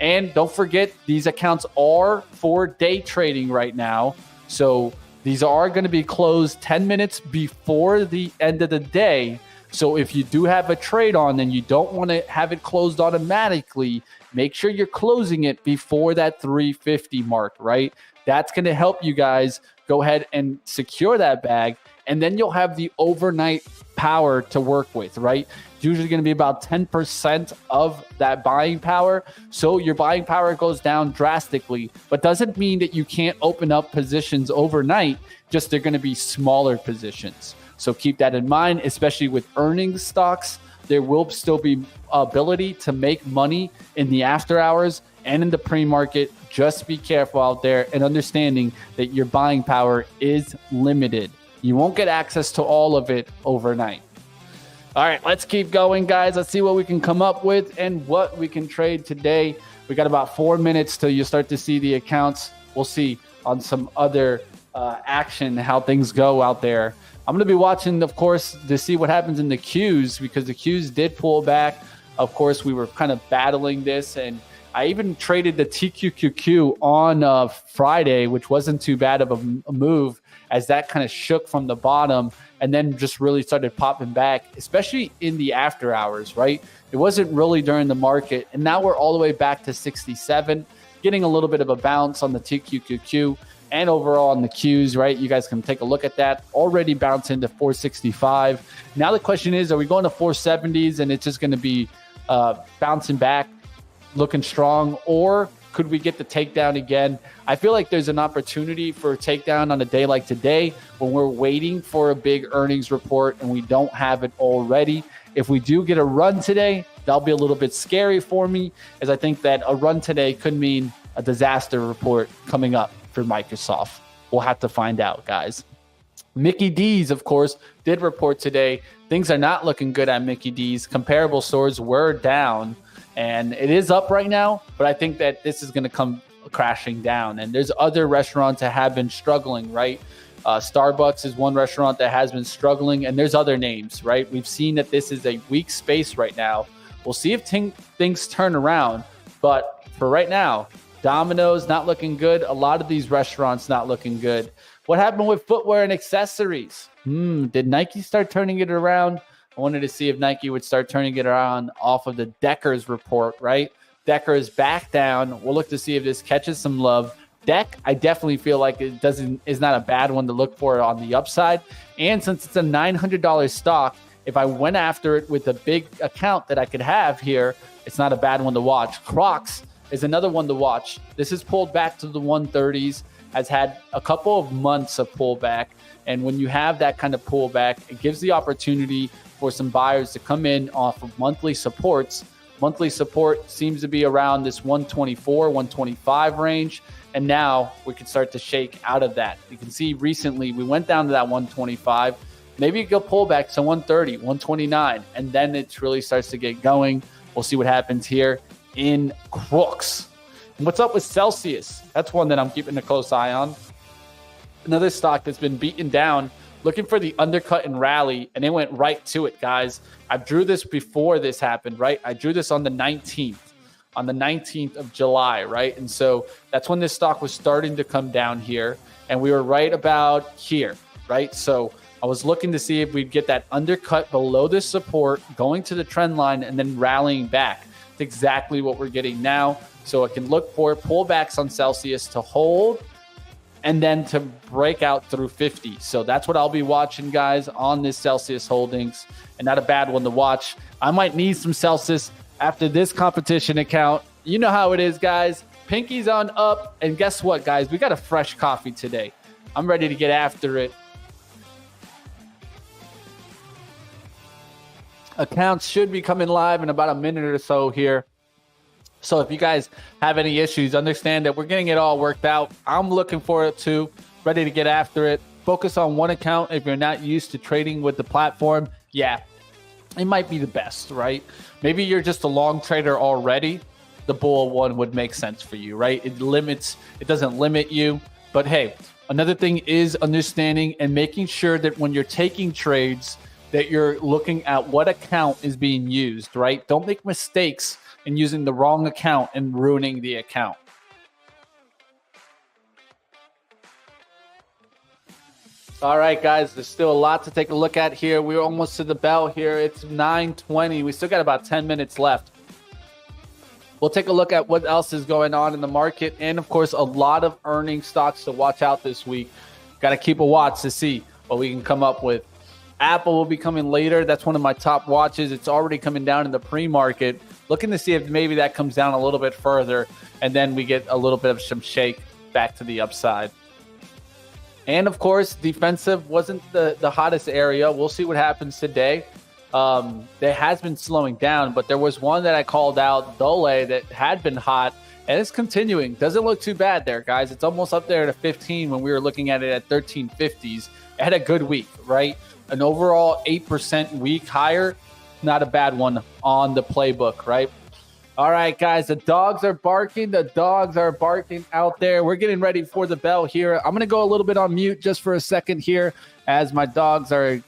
S1: And don't forget, these accounts are for day trading right now. So These are going to be closed 10 minutes before the end of the day. So if you do have a trade on and you don't want to have it closed automatically, make sure you're closing it before that 350 mark, right? That's going to help you guys go ahead and secure that bag. And then you'll have the overnight power to work with, right? It's usually going to be about 10% of that buying power. So your buying power goes down drastically, but doesn't mean that you can't open up positions overnight. Just they're going to be smaller positions. So keep that in mind, especially with earnings stocks. There will still be ability to make money in the after hours and in the pre-market. Just be careful out there and understanding that your buying power is limited. You won't get access to all of it overnight. All right, let's keep going, guys. Let's see what we can come up with and what we can trade today. We got about 4 minutes till you start to see the accounts. We'll see on some other action how things go out there. I'm going to be watching, of course, to see what happens in the Qs, because the Qs did pull back. Of course, we were kind of battling this, and I even traded the TQQQ on Friday, which wasn't too bad of a move, as that kind of shook from the bottom and then just really started popping back, especially in the after hours, right? It wasn't really during the market. And now we're all the way back to 67, getting a little bit of a bounce on the TQQQ and overall on the Qs, right? You guys can take a look at that. Already bouncing to 465. Now the question is, are we going to 470s and it's just going to be bouncing back, looking strong, or could we get the takedown again? I feel like there's an opportunity for a takedown on a day like today when we're waiting for a big earnings report and we don't have it already. If we do get a run today, that'll be a little bit scary for me, as I think that a run today could mean a disaster report coming up for Microsoft. We'll have to find out, guys. Mickey D's, of course, did report today. Things are not looking good at Mickey D's. Comparable stores were down. And it is up right now, but I think that this is going to come crashing down. And there's other restaurants that have been struggling, right? Starbucks is one restaurant that has been struggling, and there's other names, right? We've seen that this is a weak space right now. We'll see if things turn around. But for right now, Domino's not looking good. A lot of these restaurants not looking good. What happened with footwear and accessories? Did Nike start turning it around? I wanted to see if Nike would start turning it around off of the Deckers report, right? Decker is back down. We'll look to see if this catches some love. Deck, I definitely feel like it is not a bad one to look for on the upside. And since it's a $900 stock, if I went after it with a big account that I could have here, it's not a bad one to watch. Crocs is another one to watch. This is pulled back to the 130s, has had a couple of months of pullback. And when you have that kind of pullback, it gives the opportunity for some buyers to come in off of monthly supports. Monthly support seems to be around this 124, 125 range. And now we can start to shake out of that. You can see recently we went down to that 125. Maybe you go pull back to 130, 129, and then it really starts to get going. We'll see what happens here in Crooks. And what's up with Celsius? That's one that I'm keeping a close eye on. Another stock that's been beaten down, looking for the undercut and rally, and it went right to it, guys. I drew this before this happened, right? I drew this on the 19th of July, right? And so that's when this stock was starting to come down here, and we were right about here, right? So I was looking to see if we'd get that undercut below this support, going to the trend line, and then rallying back. It's exactly what we're getting now. So I can look for pullbacks on Celsius to hold, and then to break out through 50. So that's what I'll be watching, guys, on this Celsius Holdings, and not a bad one to watch. I might need some Celsius after this competition account. You know how it is, guys. Pinky's on up, and guess what, guys? We got a fresh coffee today. I'm ready to get after it. Accounts should be coming live in about a minute or so here. So if you guys have any issues, understand that we're getting it all worked out. I'm looking for it too, ready to get after it. Focus on one account if you're not used to trading with the platform. Yeah, it might be the best, right? Maybe you're just a long trader already. The bull one would make sense for you, right? It doesn't limit you. But hey, another thing is understanding and making sure that when you're taking trades, that you're looking at what account is being used, right? Don't make mistakes in using the wrong account and ruining the account. All right, guys, there's still a lot to take a look at here. We're almost to the bell here. It's 9:20. We still got about 10 minutes left. We'll take a look at what else is going on in the market. And, of course, a lot of earning stocks to watch out this week. Got to keep a watch to see what we can come up with. Apple will be coming later. That's one of my top watches. It's already coming down in the pre-market. Looking to see if maybe that comes down a little bit further, and then we get a little bit of some shake back to the upside. And, of course, defensive wasn't the hottest area. We'll see what happens today. It has been slowing down, but there was one that I called out, Dole, that had been hot, and it's continuing. Doesn't look too bad there, guys. It's almost up there to 15 when we were looking at it at 1350s. It had a good week, right? An overall 8% week higher. Not a bad one on the playbook, right? All right, guys, the dogs are barking. The dogs are barking out there. We're getting ready for the bell here. I'm going to go a little bit on mute just for a second here as my dogs are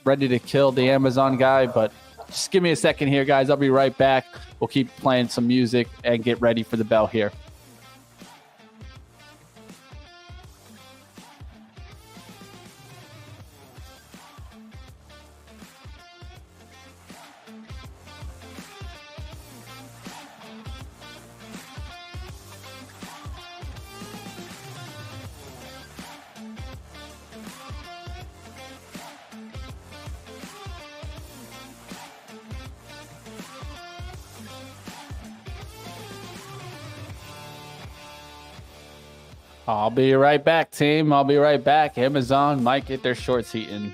S1: ready to kill the Amazon guy. But just give me a second here, guys. I'll be right back. We'll keep playing some music and get ready for the bell here. I'll be right back, team. I'll be right back. Amazon might get their shorts eaten.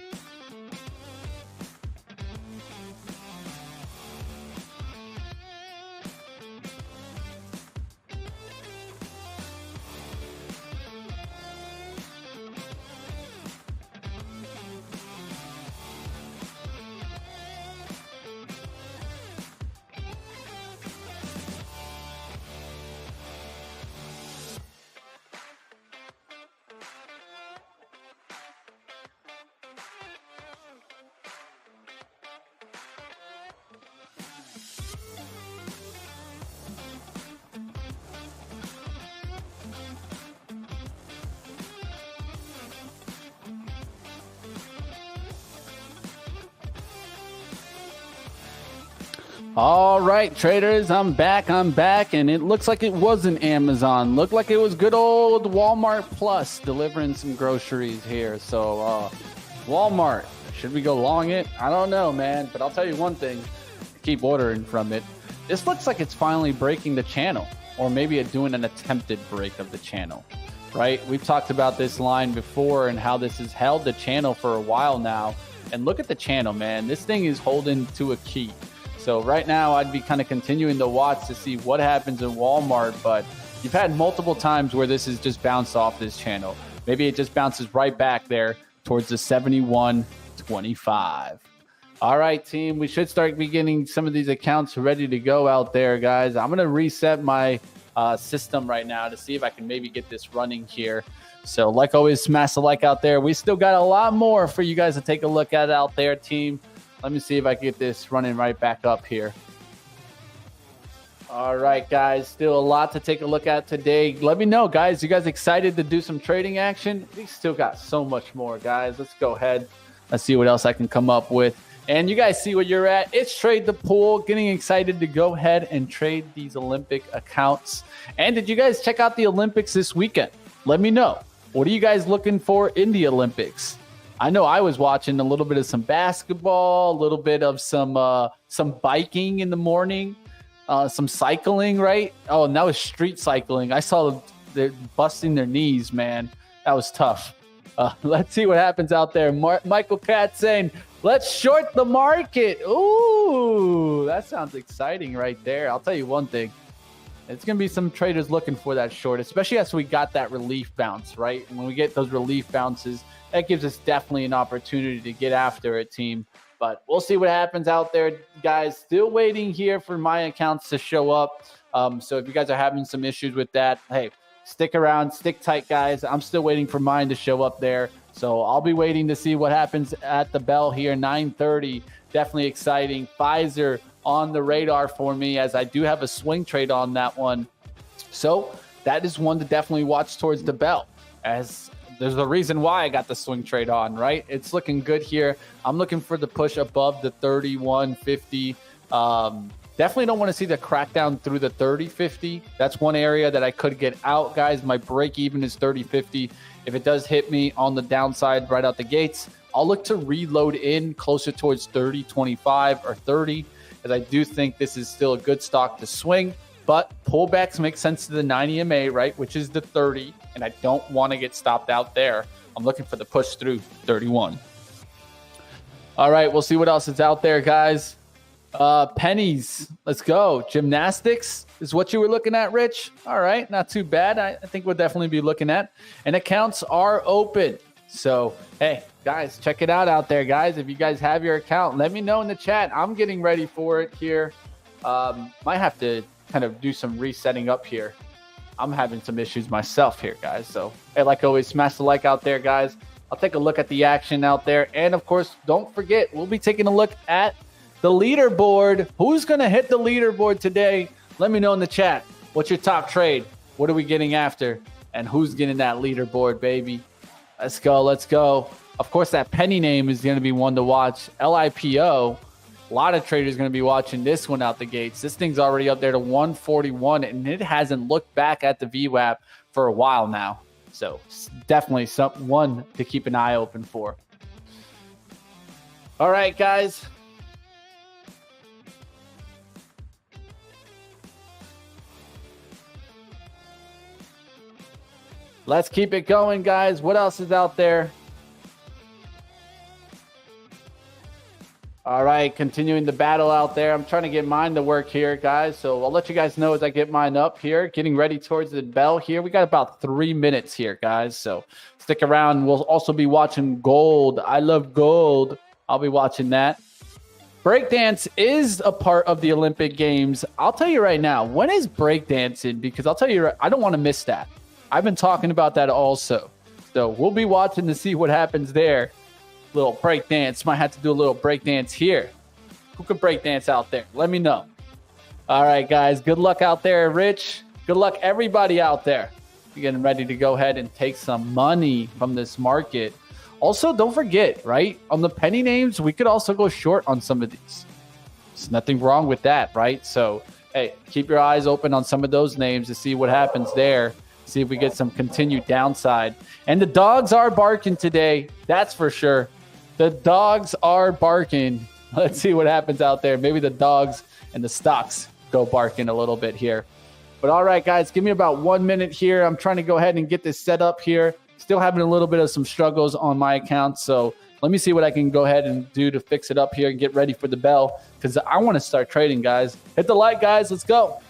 S1: All right, traders, I'm back, and it looks like it wasn't Amazon. Looked like it was good old Walmart Plus delivering some groceries here. So, Walmart, should we go long it? I don't know, man, but I'll tell you one thing, keep ordering from it. This looks like it's finally breaking the channel, or maybe it's doing an attempted break of the channel, right? We've talked about this line before and how this has held the channel for a while now. And look at the channel, man. This thing is holding to a key. So right now, I'd be kind of continuing to watch to see what happens in Walmart, but you've had multiple times where this has just bounced off this channel. Maybe it just bounces right back there towards the 71.25. All right, team, we should start getting some of these accounts ready to go out there, guys. I'm going to reset my system right now to see if I can maybe get this running here. So like always, smash the like out there. We still got a lot more for you guys to take a look at out there, team. Let me see if I can get this running right back up here. All right, guys, still a lot to take a look at today. Let me know, guys. You guys excited to do some trading action? We still got so much more, guys. Let's go ahead. Let's see what else I can come up with. And you guys see where you're at. It's Trade the Pool. Getting excited to go ahead and trade these Olympic accounts. And did you guys check out the Olympics this weekend? Let me know. What are you guys looking for in the Olympics? I know I was watching a little bit of some basketball, a little bit of some biking in the morning, some cycling, right? Oh, and that was street cycling. I saw them busting their knees, man. That was tough. Let's see what happens out there. Michael Katz saying, let's short the market. Ooh, that sounds exciting right there. I'll tell you one thing. It's going to be some traders looking for that short, especially as we got that relief bounce, right? And when we get those relief bounces, that gives us definitely an opportunity to get after it, team. But we'll see what happens out there, guys. Still waiting here for my accounts to show up. So if you guys are having some issues with that, hey, stick around, stick tight, guys. I'm still waiting for mine to show up there. So I'll be waiting to see what happens at the bell here, 9:30. Definitely exciting. Fizer on the radar for me, as I do have a swing trade on that one. So that is one to definitely watch towards the bell, as there's a reason why I got the swing trade on, right? It's looking good here. I'm looking for the push above the 31.50. Definitely don't want to see the crackdown through the 30.50. That's one area that I could get out, guys. My break even is 30.50. If it does hit me on the downside right out the gates, I'll look to reload in closer towards 30.25 or 30, as I do think this is still a good stock to swing. But pullbacks make sense to the 90 MA, right, which is the 30, and I don't want to get stopped out there. I'm looking for the push through 31. All right, we'll see what else is out there, guys. Pennies, let's go. Gymnastics is what you were looking at, Rich. All right, not too bad. I think we'll definitely be looking at. And accounts are open. So, hey, guys, check it out there, guys. If you guys have your account, let me know in the chat. I'm getting ready for it here. Might have to kind of do some resetting up here. I'm having some issues myself here, guys. So, hey, like always, smash the like out there, guys. I'll take a look at the action out there. And, of course, don't forget, we'll be taking a look at the leaderboard. Who's going to hit the leaderboard today? Let me know in the chat. What's your top trade? What are we getting after? And who's getting that leaderboard, baby? Let's go. Let's go. Of course, that penny name is going to be one to watch. LIPO. A lot of traders going to be watching this one out the gates. This thing's already up there to 141, and it hasn't looked back at the VWAP for a while now. So definitely one to keep an eye open for. All right, guys. Let's keep it going, guys. What else is out there? All right, continuing the battle out there. I'm trying to get mine to work here, guys. So I'll let you guys know as I get mine up here. Getting ready towards the bell here. We got about 3 minutes here, guys. So stick around. We'll also be watching gold. I love gold. I'll be watching that. Breakdance is a part of the Olympic Games. I'll tell you right now, when is breakdancing? Because I'll tell you, I don't want to miss that. I've been talking about that also. So we'll be watching to see what happens there. Little break dance. Might have to do a little break dance here. Who can break dance out there? Let me know. All right, guys. Good luck out there, Rich. Good luck, everybody out there. You're getting ready to go ahead and take some money from this market. Also, don't forget, right? On the penny names, we could also go short on some of these. There's nothing wrong with that, right? So, hey, keep your eyes open on some of those names to see what happens there. See if we get some continued downside. And the dogs are barking today. That's for sure. The dogs are barking. Let's see what happens out there. Maybe the dogs and the stocks go barking a little bit here. But all right, guys, give me about 1 minute here. I'm trying to go ahead and get this set up here. Still having a little bit of some struggles on my account. So let me see what I can go ahead and do to fix it up here and get ready for the bell, because I want to start trading, guys. Hit the like, guys. Let's go.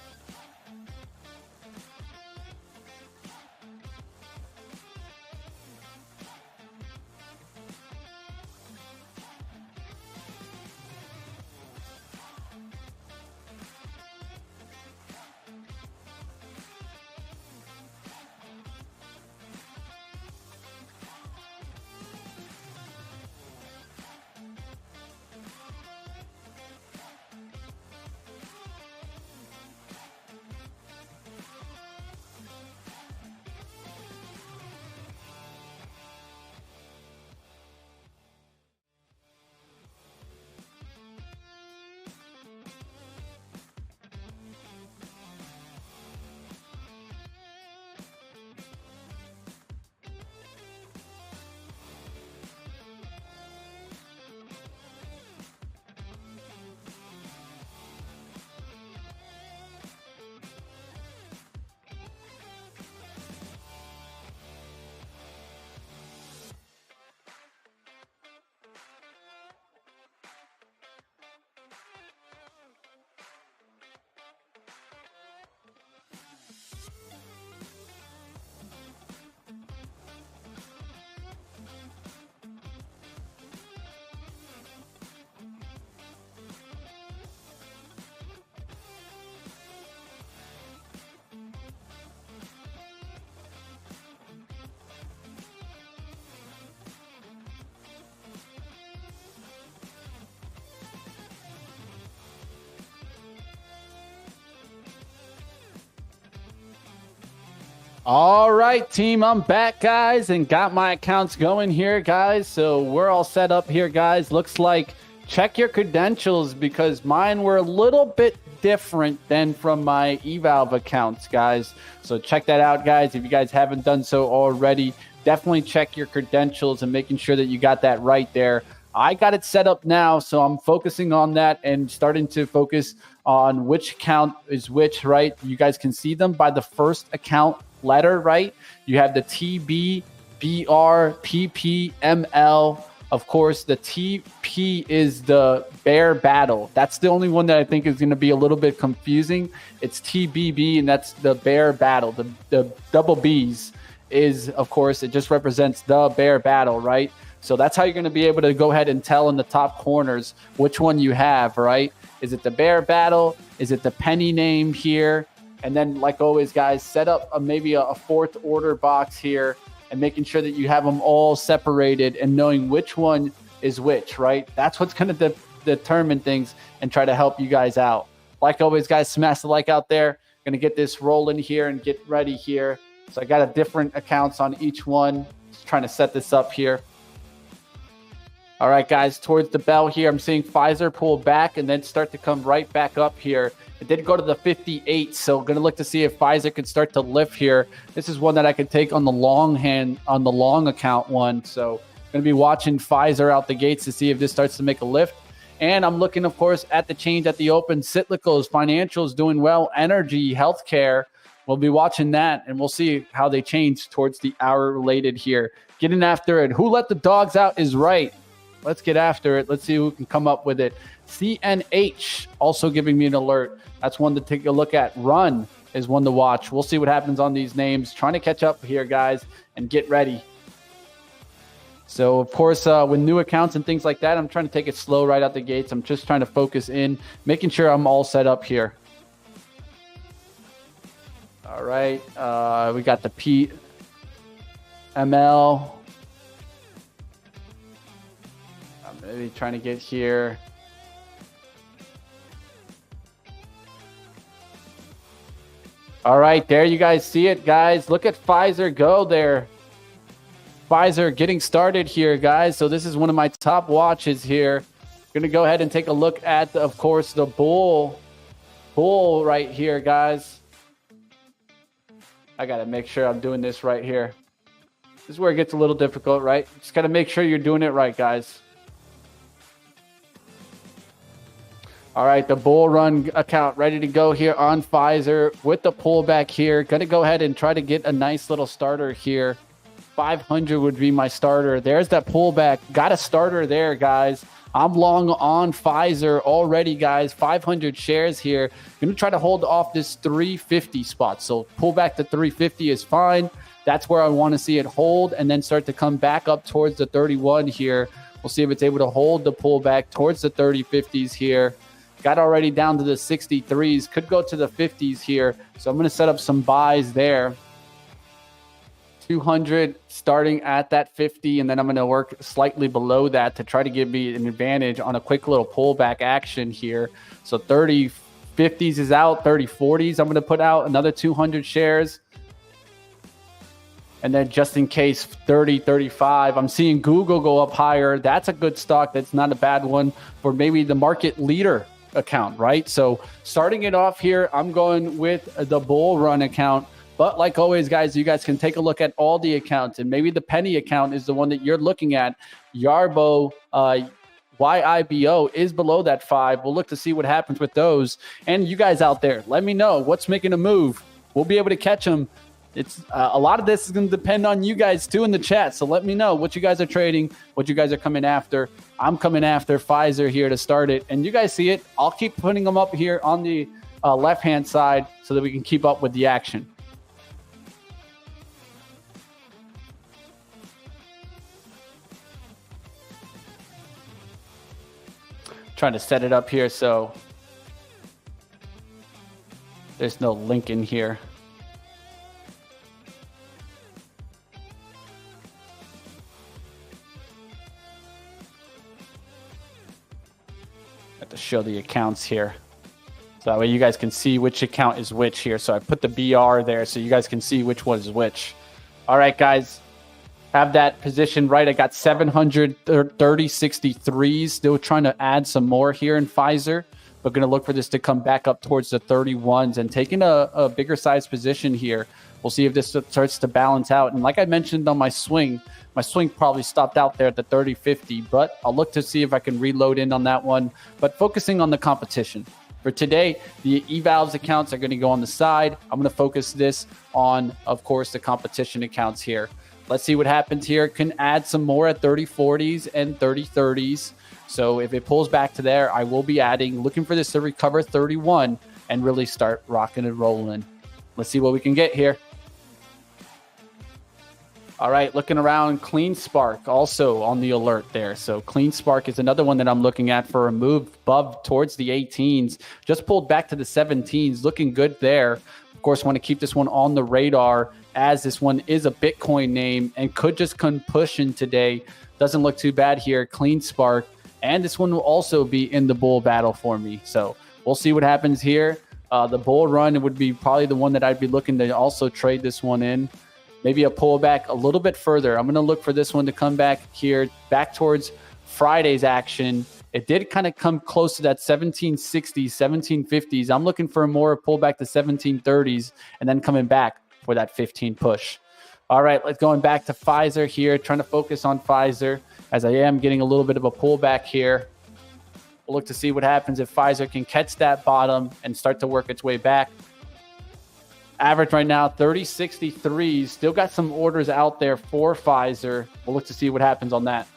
S1: All right, team, I'm back, guys, and got my accounts going here, guys. So we're all set up here, guys. Looks like check your credentials because mine were a little bit different than from my eValve accounts, guys. So check that out, guys. If you guys haven't done so already, definitely check your credentials and making sure that you got that right there. I got it set up now, so I'm focusing on that and starting to focus on which account is which, right? You guys can see them by the first account letter, right? You have the TB, BR, PP, ML. Of course, the TP is the bear battle. That's the only one that I think is going to be a little bit confusing. It's TBB, and that's the bear battle. The double B's is, of course, it just represents the bear battle, right? So that's how you're going to be able to go ahead and tell in the top corners which one you have, right? Is it the bear battle? Is it the penny name here? And then, like always, guys, set up maybe a fourth order box here and making sure that you have them all separated and knowing which one is which, right? That's what's going to determine things and try to help you guys out. Like always, guys, smash the like out there. Going to get this rolling here and get ready here. So I got a different accounts on each one. Just trying to set this up here. All right, guys, towards the bell here, I'm seeing Fizer pull back and then start to come right back up here. It did go to the 58, so going to look to see if Fizer can start to lift here. This is one that I could take on the long hand, on the long account one. So going to be watching Fizer out the gates to see if this starts to make a lift. And I'm looking, of course, at the change at the open. Cyclicals, financials doing well, energy, healthcare. We'll be watching that, and we'll see how they change towards the hour related here. Getting after it. Who let the dogs out is right. Let's get after it. Let's see who can come up with it. CNH also giving me an alert. That's one to take a look at. Run is one to watch. We'll see what happens on these names. Trying to catch up here, guys, and get ready. So, of course, with new accounts and things like that, I'm trying to take it slow right out the gates. I'm just trying to focus in, making sure I'm all set up here. All right. We got the PML. Maybe trying to get here. All right, there you guys see it, guys. Look at Fizer go there. Fizer getting started here, guys. So this is one of my top watches here. Going to go ahead and take a look at, of course, the bull right here, guys. I got to make sure I'm doing this right here. This is where it gets a little difficult, right? Just got to make sure you're doing it right, guys. All right, the bull run account ready to go here on Fizer with the pullback here. Going to go ahead and try to get a nice little starter here. 500 would be my starter. There's that pullback. Got a starter there, guys. I'm long on Fizer already, guys. 500 shares here. Going to try to hold off this 350 spot. So pull back to 350 is fine. That's where I want to see it hold and then start to come back up towards the 31 here. We'll see if it's able to hold the pullback towards the 30-50s here. Got already down to the 63s. Could go to the 50s here. So I'm going to set up some buys there. 200 starting at that 50, and then I'm going to work slightly below that to try to give me an advantage on a quick little pullback action here. So 30 50s is out, 30 40s I'm going to put out another 200 shares. And then just in case 30 35, I'm seeing Google go up higher. That's a good stock. That's not a bad one for maybe the market leader account, right? So starting it off here, I'm going with the bull run account. But like always, guys, you guys can take a look at all the accounts, and maybe the penny account is the one that you're looking at. Yarbo, YIBO is below that 5. We'll look to see what happens with those. And you guys out there, let me know what's making a move. We'll be able to catch them. It's a lot of this is going to depend on you guys too in the chat. So let me know what you guys are trading, what you guys are coming after. I'm coming after Fizer here to start it, and you guys see it. I'll keep putting them up here on the left-hand side so that we can keep up with the action. Trying to set it up here so there's no link in here. Have to show the accounts here. So that way you guys can see which account is which here. So I put the BR there so you guys can see which one is which. All right, guys. Have that position right. I got 763s. Still trying to add some more here in Fizer. But going to look for this to come back up towards the 31s and taking a bigger size position here. We'll see if this starts to balance out. And like I mentioned on my swing probably stopped out there at the 30-50. But I'll look to see if I can reload in on that one. But focusing on the competition. For today, the eValves accounts are going to go on the side. I'm going to focus this on, of course, the competition accounts here. Let's see what happens here. Can add some more at 30-40s and 30-30s. So if it pulls back to there, I will be adding, looking for this to recover 31 and really start rocking and rolling. Let's see what we can get here. All right, looking around, Clean Spark also on the alert there. So Clean Spark is another one that I'm looking at for a move above towards the 18s. Just pulled back to the 17s, looking good there. Of course, want to keep this one on the radar as this one is a Bitcoin name and could just come pushing today. Doesn't look too bad here, Clean Spark. And this one will also be in the bull battle for me. So we'll see what happens here. The bull run would be probably the one that I'd be looking to also trade this one in. Maybe a pullback a little bit further. I'm going to look for this one to come back here, back towards Friday's action. It did kind of come close to that 1760s, 1750s. I'm looking for a more pullback to 1730s and then coming back for that 15 push. All right, let's going back to Fizer here, trying to focus on Fizer as I am getting a little bit of a pullback here. We'll look to see what happens if Fizer can catch that bottom and start to work its way back. Average right now, 30.63s. Still got some orders out there for Fizer. We'll look to see what happens on that.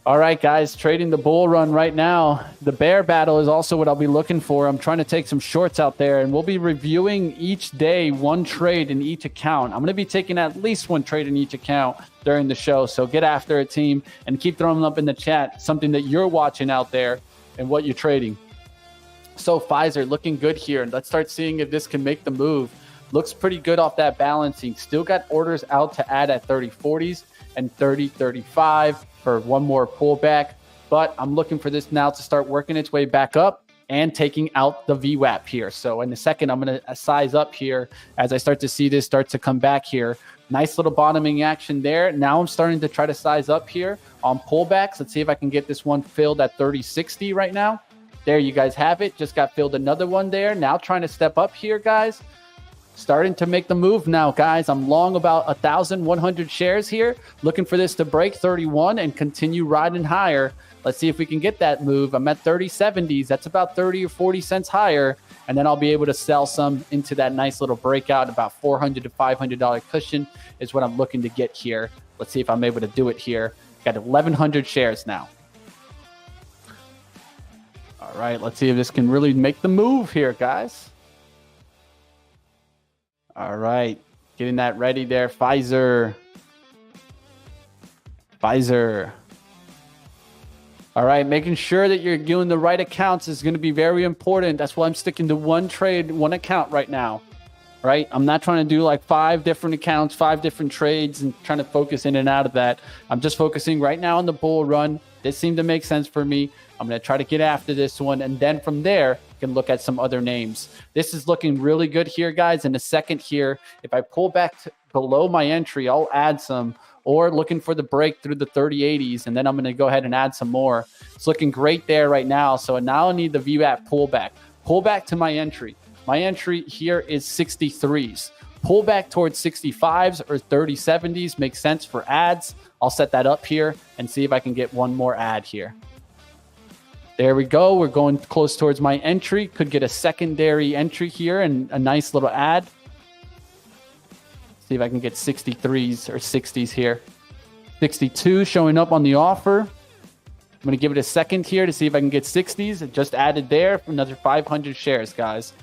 S1: All right, guys, trading the bull run right now. The bear battle is also what I'll be looking for. I'm trying to take some shorts out there, and we'll be reviewing each day one trade in each account. I'm going to be taking at least one trade in each account during the show. So get after it, team, and keep throwing them up in the chat, something that you're watching out there and what you're trading. So Fizer looking good here. Let's start seeing if this can make the move. Looks pretty good off that balancing. Still got orders out to add at 30-40s and 30-35 for one more pullback. But I'm looking for this now to start working its way back up and taking out the VWAP here. So in a second, I'm going to size up here as I start to see this start to come back here. Nice little bottoming action there. Now I'm starting to try to size up here on pullbacks. Let's see if I can get this one filled at 30-60 right now. There you guys have it. Just got filled another one there. Now trying to step up here, guys. Starting to make the move now, guys. I'm long about 1,100 shares here. Looking for this to break 31 and continue riding higher. Let's see if we can get that move. I'm at 30.70s. That's about 30 or 40 cents higher. And then I'll be able to sell some into that nice little breakout. About $400 to $500 cushion is what I'm looking to get here. Let's see if I'm able to do it here. Got 1,100 shares now. All right, let's see if this can really make the move here, guys. All right, getting that ready there. Fizer. All right, making sure that you're doing the right accounts is going to be very important. That's why I'm sticking to one trade, one account right now. Right? I'm not trying to do like 5 different accounts, 5 different trades and trying to focus in and out of that. I'm just focusing right now on the bull run. This seemed to make sense for me. I'm going to try to get after this one. And then from there, can look at some other names. This is looking really good here, guys. In a second here, if I pull back below my entry, I'll add some, or looking for the break through the 30-80s. And then I'm going to go ahead and add some more. It's looking great there right now. So now I need the VWAP pullback. Pullback to my entry. My entry here is 63s. Pull back towards 65s or 30-70s makes sense for ads. I'll set that up here and see if I can get one more ad here. There we go. We're going close towards my entry. Could get a secondary entry here and a nice little ad. See if I can get 63s or 60s here. 62 showing up on the offer. I'm going to give it a second here to see if I can get 60s. It just added there for another 500 shares, guys.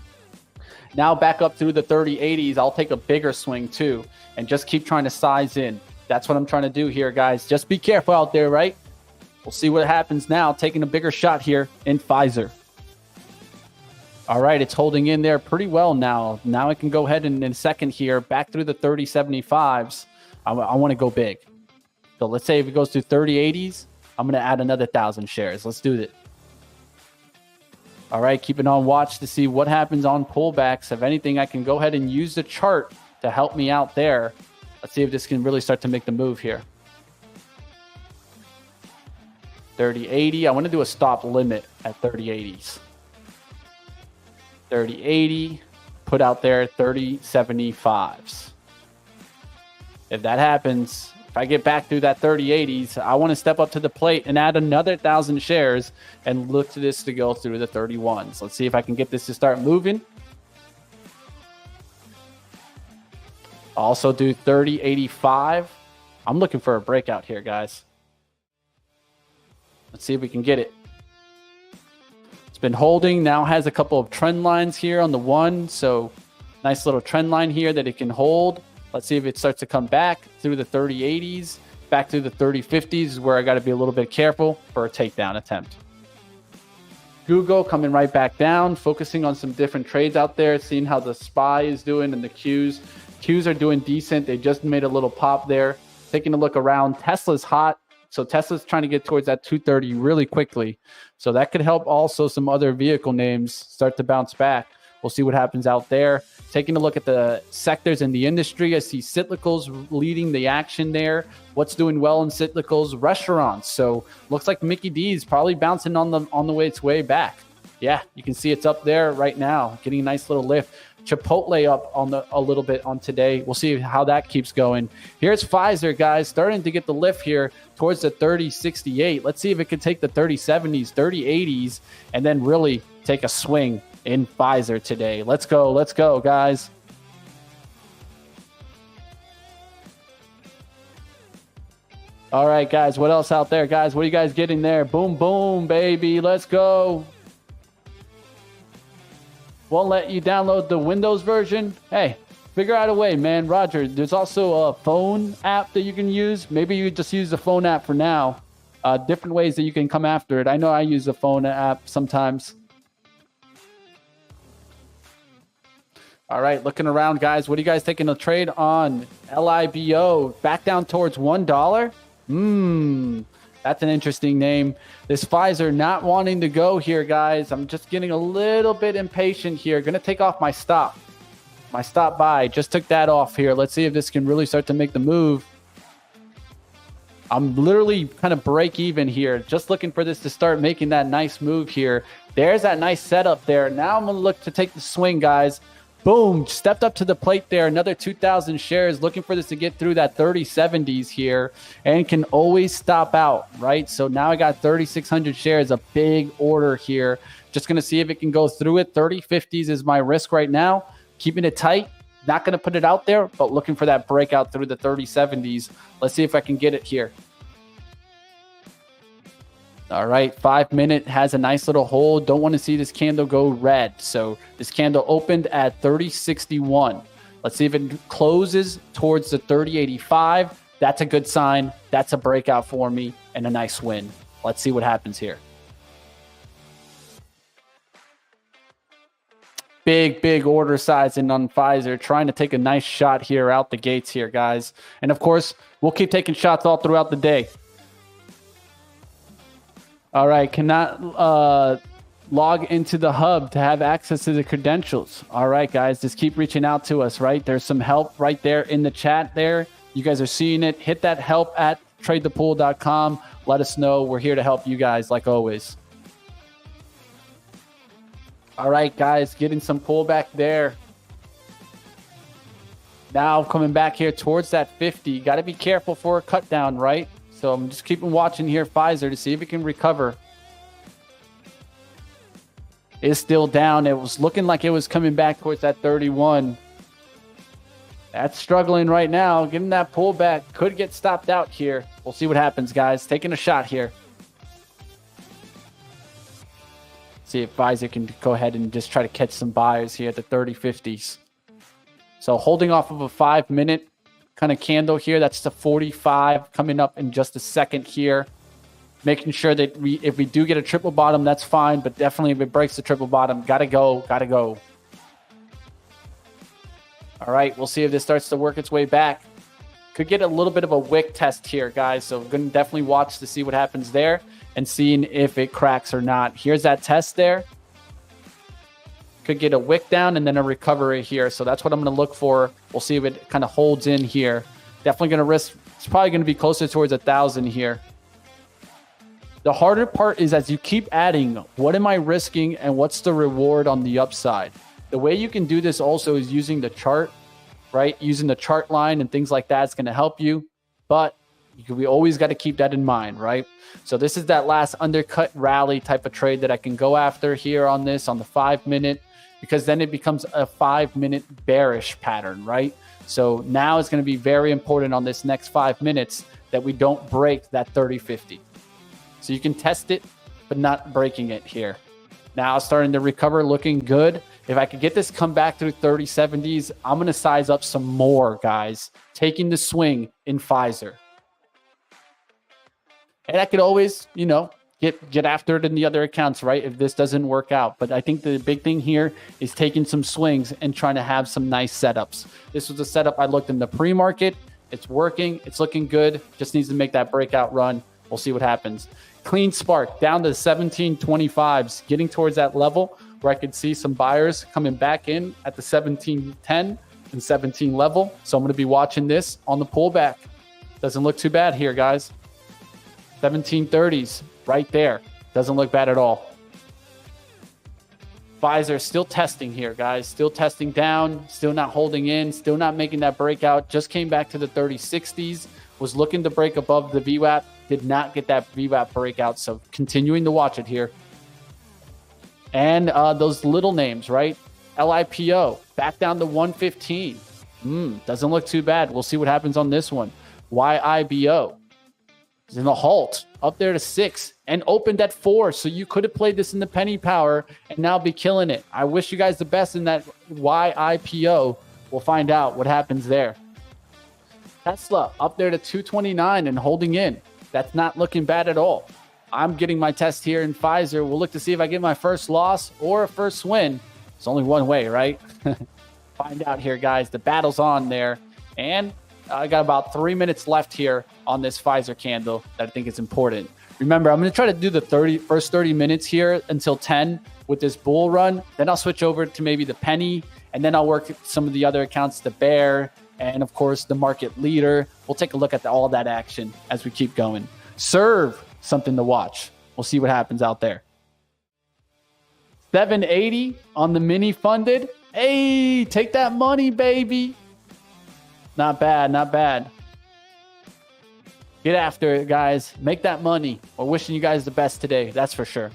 S1: Now back up through the 30-80s. I'll take a bigger swing too and just keep trying to size in. That's what I'm trying to do here, guys. Just be careful out there, right? We'll see what happens now. Taking a bigger shot here in Fizer. All right, it's holding in there pretty well now. Now I can go ahead and in a second here, back through the 30-75s. I want to go big. So let's say if it goes to 30-80s, I'm going to add another 1,000 shares. Let's do it. All right, keeping on watch to see what happens on pullbacks. If anything, I can go ahead and use the chart to help me out there. Let's see if this can really start to make the move here. 30.80. I want to do a stop limit at 30.80s. 30.80. Put out there 30.75s. If that happens, if I get back through that 30.80s, I want to step up to the plate and add another 1,000 shares and look to this to go through the 31s. Let's see if I can get this to start moving. Also do 30.85. I'm looking for a breakout here, guys. Let's see if we can get it. It's been holding, now has a couple of trend lines here on the one. So nice little trend line here that it can hold. Let's see if it starts to come back through the 30.80s, back through the 30.50s, where I got to be a little bit careful for a takedown attempt. Google coming right back down, focusing on some different trades out there, seeing how the SPY is doing and the Qs. Qs are doing decent. They just made a little pop there. Taking a look around, Tesla's hot. So Tesla's trying to get towards that 230 really quickly. So that could help also some other vehicle names start to bounce back. We'll see what happens out there. Taking a look at the sectors in the industry, I see cyclicals leading the action there. What's doing well in cyclicals? Restaurants. So looks like Mickey D's probably bouncing on the way its way back. Yeah, you can see it's up there right now, getting a nice little lift. Chipotle up on a little bit on today. We'll see how that keeps going. Here's Fizer, guys, starting to get the lift here towards the 30.68. Let's see if it can take the 30.70s, 30.80s, and then really take a swing in Fizer today. Let's go, guys. All right, guys, what else out there, guys? What are you guys getting there? Boom, boom, baby. Let's go. Won't let you download the Windows version? Hey, figure out a way, man. Roger, there's also a phone app that you can use. Maybe you just use the phone app for now. Different ways that you can come after it. I know I use the phone app sometimes. All right, looking around, guys. What are you guys taking a trade on? LIBO back down towards $1. That's an interesting name. This Fizer not wanting to go here, guys. I'm just getting a little bit impatient here. Going to take off my stop. My stop buy. Just took that off here. Let's see if this can really start to make the move. I'm literally kind of break even here. Just looking for this to start making that nice move here. There's that nice setup there. Now I'm going to look to take the swing, guys. Boom, stepped up to the plate there. Another 2,000 shares, looking for this to get through that 30.70s here and can always stop out, right? So now I got 3,600 shares, a big order here. Just going to see if it can go through it. 30.50s is my risk right now. Keeping it tight. Not going to put it out there, but looking for that breakout through the 30.70s. Let's see if I can get it here. All right, 5 minute has a nice little hold. Don't want to see this candle go red. So this candle opened at 30.61. Let's see if it closes towards the 30.85. That's a good sign. That's a breakout for me and a nice win. Let's see what happens here. Big order size in on Fizer, trying to take a nice shot here out the gates here, guys. And of course, we'll keep taking shots all throughout the day. All right, cannot log into the hub to have access to the credentials. All right, guys, just keep reaching out to us, right? There's some help right there in the chat there. You guys are seeing it. Hit that help at tradethepool.com. Let us know. We're here to help you guys like always. All right, guys, getting some pullback there. Now coming back here towards that 50. Got to be careful for a cut down, right? So I'm just keeping watching here, Fizer, to see if it can recover. It's still down. It was looking like it was coming back towards that 31. That's struggling right now. Getting that pullback. Could get stopped out here. We'll see what happens, guys. Taking a shot here. See if Fizer can go ahead and just try to catch some buyers here at the 30.50s. So holding off of a 5 minute kind of candle here. That's the 45 coming up in just a second here. Making sure that if we do get a triple bottom, that's fine. But definitely if it breaks the triple bottom, gotta go. All right, we'll see if this starts to work its way back. Could get a little bit of a wick test here, guys. So we're going to definitely watch to see what happens there and seeing if it cracks or not. Here's that test there. could get a wick down and then a recovery here. So that's what I'm going to look for. We'll see if it kind of holds in here. Definitely going to risk. It's probably going to be closer towards 1,000 here. The harder part is as you keep adding, what am I risking and what's the reward on the upside? The way you can do this also is using the chart, right? Using the chart line and things like that is going to help you. But we always got to keep that in mind, right? So this is that last undercut rally type of trade that I can go after here on this, on the 5 minute, because then it becomes a 5 minute bearish pattern, right? So now it's going to be very important on this next 5 minutes that we don't break that 30-50. So you can test it, but not breaking it here. Now starting to recover, looking good. If I could get this come back through 30-70s, I'm going to size up some more, guys. Taking the swing in Fizer. And I could always, you know, get after it in the other accounts, right? If this doesn't work out. But I think the big thing here is taking some swings and trying to have some nice setups. This was a setup I looked in the pre-market. It's working. It's looking good. Just needs to make that breakout run. We'll see what happens. Clean spark down to 1725s, getting towards that level where I could see some buyers coming back in at the 1710 and 17 level. So I'm going to be watching this on the pullback. Doesn't look too bad here, guys. 1730s right there. Doesn't look bad at all. Fizer still testing here, guys. Still testing down, still not holding in, still not making that breakout. Just came back to the 3060s. Was looking to break above the VWAP. Did not get that VWAP breakout. So continuing to watch it here. And those little names, right? LIPO back down to 115. Doesn't look too bad. We'll see what happens on this one. YIBO is in the halt up there to 6 and opened at 4. So you could have played this in the penny power and now be killing it. I wish you guys the best in that YIPO. We'll find out what happens there. Tesla up there to 229 and holding in. That's not looking bad at all. I'm getting my test here in Fizer. We'll look to see if I get my first loss or a first win. It's only one way, right? Find out here, guys. The battle's on there. And I got about 3 minutes left here on this Fizer candle that I think is important. Remember, I'm going to try to do the first 30 minutes here until 10 with this bull run. Then I'll switch over to maybe the penny. And then I'll work some of the other accounts, the bear, and of course, the market leader. We'll take a look at all that action as we keep going. Serve, something to watch. We'll see what happens out there. 780 on the mini funded. Hey, take that money, baby. Not bad, not bad. Get after it, guys. Make that money. We're wishing you guys the best today. That's for sure.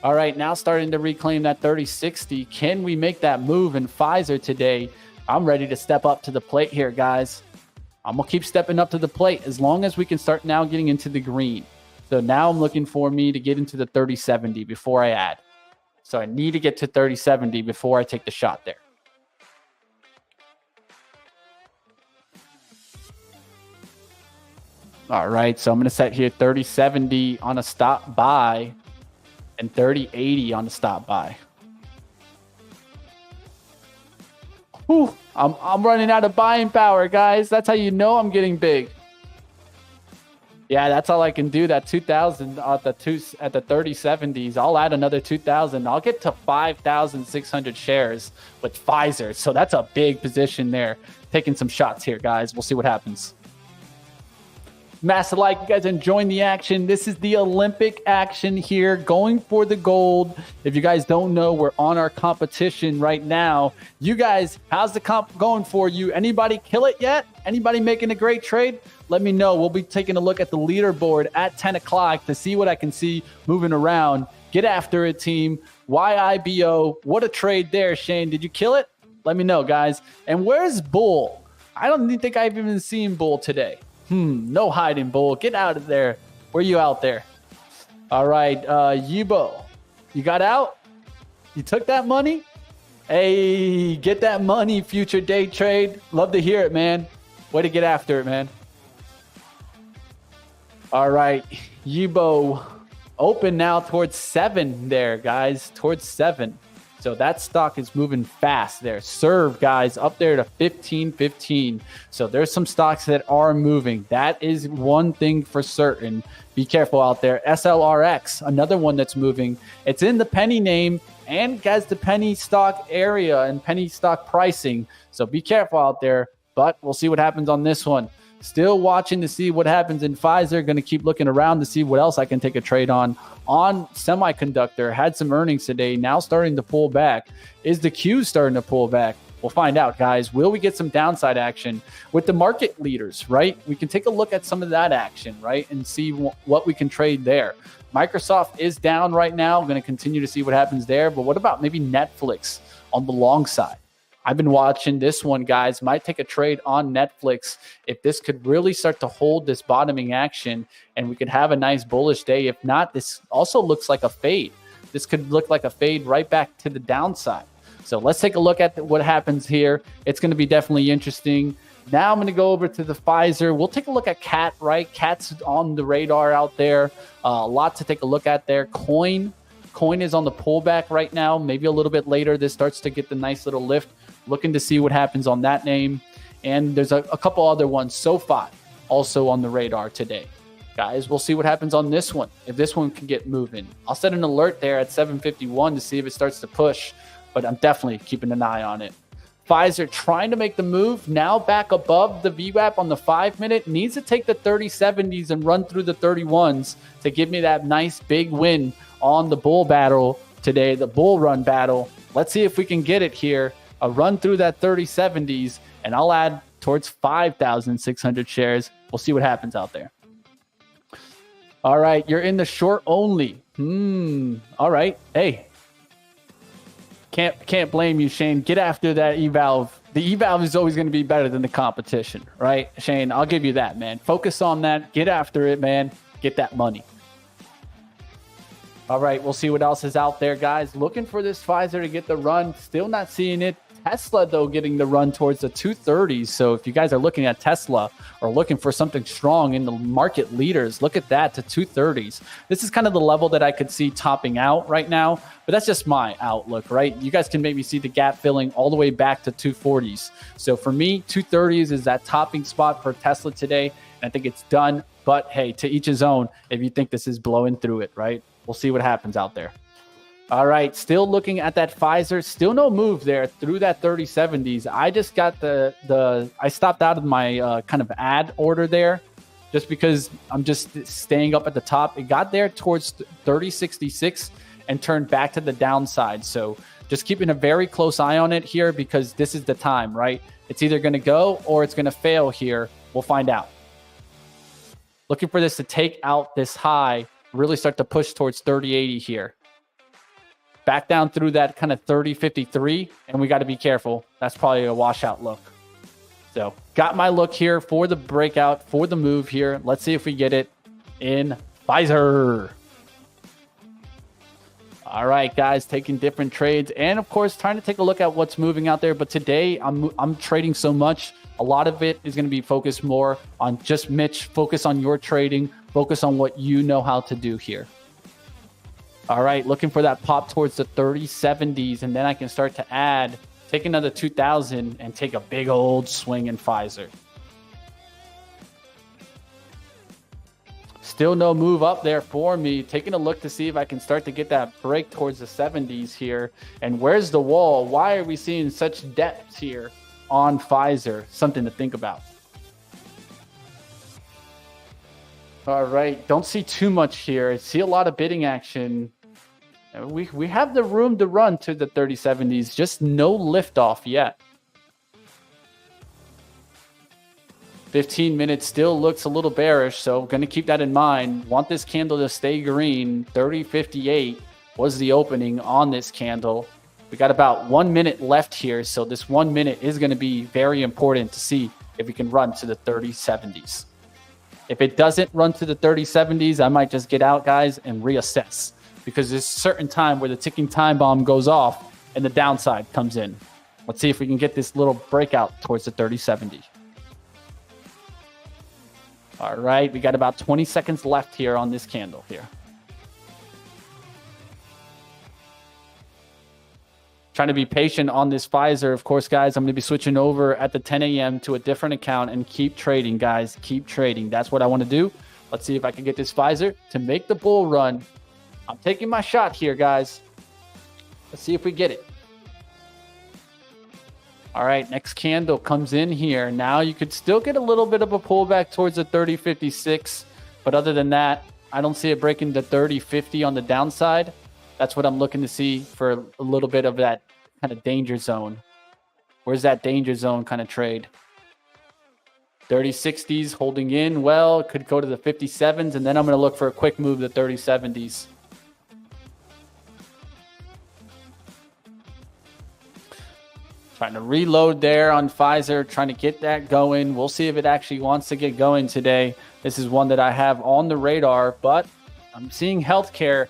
S1: All right, now starting to reclaim that 3060. Can we make that move in Fizer today? I'm ready to step up to the plate here, guys. I'm going to keep stepping up to the plate as long as we can start now getting into the green. So now I'm looking for me to get into the 3070 before I add. So I need to get to 3070 before I take the shot there. All right, so I'm going to set here 3070 on a stop buy and 3080 on the stop buy. Whew, I'm running out of buying power, guys. That's how you know I'm getting big. Yeah, that's all I can do. That 2,000 at the 3070s. I'll add another 2,000. I'll get to 5,600 shares with Fizer. So that's a big position there. Taking some shots here, guys. We'll see what happens. Massive like, you guys enjoying the action. This is the Olympic action here, going for the gold. If you guys don't know, we're on our competition right now. You guys, how's the comp going for you? Anybody kill it yet? Anybody making a great trade? Let me know. We'll be taking a look at the leaderboard at 10 o'clock to see what I can see moving around. Get after it, team. YIBO. What a trade there, Shane. Did you kill it? Let me know, guys. And where's Bull? I don't even think I've even seen Bull today. No hiding, Bull. Get out of there. Where you out there? All right, Yibo. You got out? You took that money? Hey, get that money, future day trade. Love to hear it, man. Way to get after it, man. All right, Yibo. Open now towards 7 there, guys. Towards 7. So that stock is moving fast there. Serve, guys, up there to 15.15. So there's some stocks that are moving. That is one thing for certain. Be careful out there. SLRX, another one that's moving. It's in the penny name and, guys, the penny stock area and penny stock pricing. So be careful out there. But we'll see what happens on this one. Still watching to see what happens in Fizer. Going to keep looking around to see what else I can take a trade on. On semiconductor, had some earnings today, now starting to pull back. Is the Q starting to pull back? We'll find out, guys. Will we get some downside action with the market leaders, right? We can take a look at some of that action, right, and see what we can trade there. Microsoft is down right now. I'm going to continue to see what happens there. But what about maybe Netflix on the long side? I've been watching this one, guys. Might take a trade on Netflix if this could really start to hold this bottoming action and we could have a nice bullish day. If not, this also looks like a fade. This could look like a fade right back to the downside. So let's take a look at what happens here. It's going to be definitely interesting. Now I'm going to go over to the Fizer. We'll take a look at CAT, right? CAT's on the radar out there. A lot to take a look at there. Coin is on the pullback right now. Maybe a little bit later, this starts to get the nice little lift. Looking to see what happens on that name. And there's a couple other ones. SoFi also on the radar today. Guys, we'll see what happens on this one. If this one can get moving. I'll set an alert there at 7:51 to see if it starts to push. But I'm definitely keeping an eye on it. Fizer trying to make the move. Now back above the VWAP on the 5-minute. Needs to take the 30/70s and run through the 31s to give me that nice big win on the bull battle today. The bull run battle. Let's see if we can get it here. A run through that 30/70s, and I'll add towards 5,600 shares. We'll see what happens out there. All right, you're in the short only. All right. Hey, can't blame you, Shane. Get after that E-valve. The E-valve is always going to be better than the competition, right, Shane? I'll give you that, man. Focus on that. Get after it, man. Get that money. All right, we'll see what else is out there, guys. Looking for this Fizer to get the run. Still not seeing it. Tesla, though, getting the run towards the 230s. So if you guys are looking at Tesla or looking for something strong in the market leaders, look at that to 230s. This is kind of the level that I could see topping out right now, but that's just my outlook, right? You guys can maybe see the gap filling all the way back to 240s. So for me, 230s is that topping spot for Tesla today, and I think it's done. But hey, to each his own if you think this is blowing through it, right? We'll see what happens out there. All right, still looking at that Fizer. Still no move there through that 30/70s. I just got I stopped out of my kind of ad order there just because I'm just staying up at the top. It got there towards 30/66 and turned back to the downside. So just keeping a very close eye on it here because this is the time, right? It's either going to go or it's going to fail here. We'll find out. Looking for this to take out this high, really start to push towards 30/80 here. Back down through that kind of 30/53, and we got to be careful. That's probably a washout look. So got my look here for the breakout, for the move here. Let's see if we get it in Fizer. All right, guys, taking different trades and, of course, trying to take a look at what's moving out there. But today I'm trading so much. A lot of it is going to be focused more on just Mitch. Focus on your trading. Focus on what you know how to do here. All right, looking for that pop towards the 30/70s, and then I can start to add, take another 2,000, and take a big old swing in Fizer. Still no move up there for me. Taking a look to see if I can start to get that break towards the 70s here. And where's the wall? Why are we seeing such depth here on Fizer? Something to think about. All right, don't see too much here. I see a lot of bidding action. We have the room to run to the 30/70s, just no liftoff yet. 15 minutes still looks a little bearish, so going to keep that in mind. Want this candle to stay green. 30/58 was the opening on this candle. We got about 1 minute left here, so this 1 minute is going to be very important to see if we can run to the 30/70s. If it doesn't run to the 30/70s, I might just get out, guys, and reassess because there's a certain time where the ticking time bomb goes off and the downside comes in. Let's see if we can get this little breakout towards the 30/70. All right, we got about 20 seconds left here on this candle here. trying to be patient on this Fizer. Of course, guys, I'm going to be switching over at the 10 a.m. to a different account and keep trading, guys. Keep trading. That's what I want to do. Let's see if I can get this Fizer to make the bull run. I'm taking my shot here, guys. Let's see if we get it. All right, next candle comes in here. Now you could still get a little bit of a pullback towards the 30.56. But other than that, I don't see it breaking the 30.50 on the downside. That's what I'm looking to see for a little bit of that kind of danger zone. Where's that danger zone kind of trade? 30.60s holding in well. Could go to the 57s, and then I'm going to look for a quick move to 30.70s. Trying to reload there on Fizer, trying to get that going. We'll see if it actually wants to get going today. This is one that I have on the radar, but I'm seeing healthcare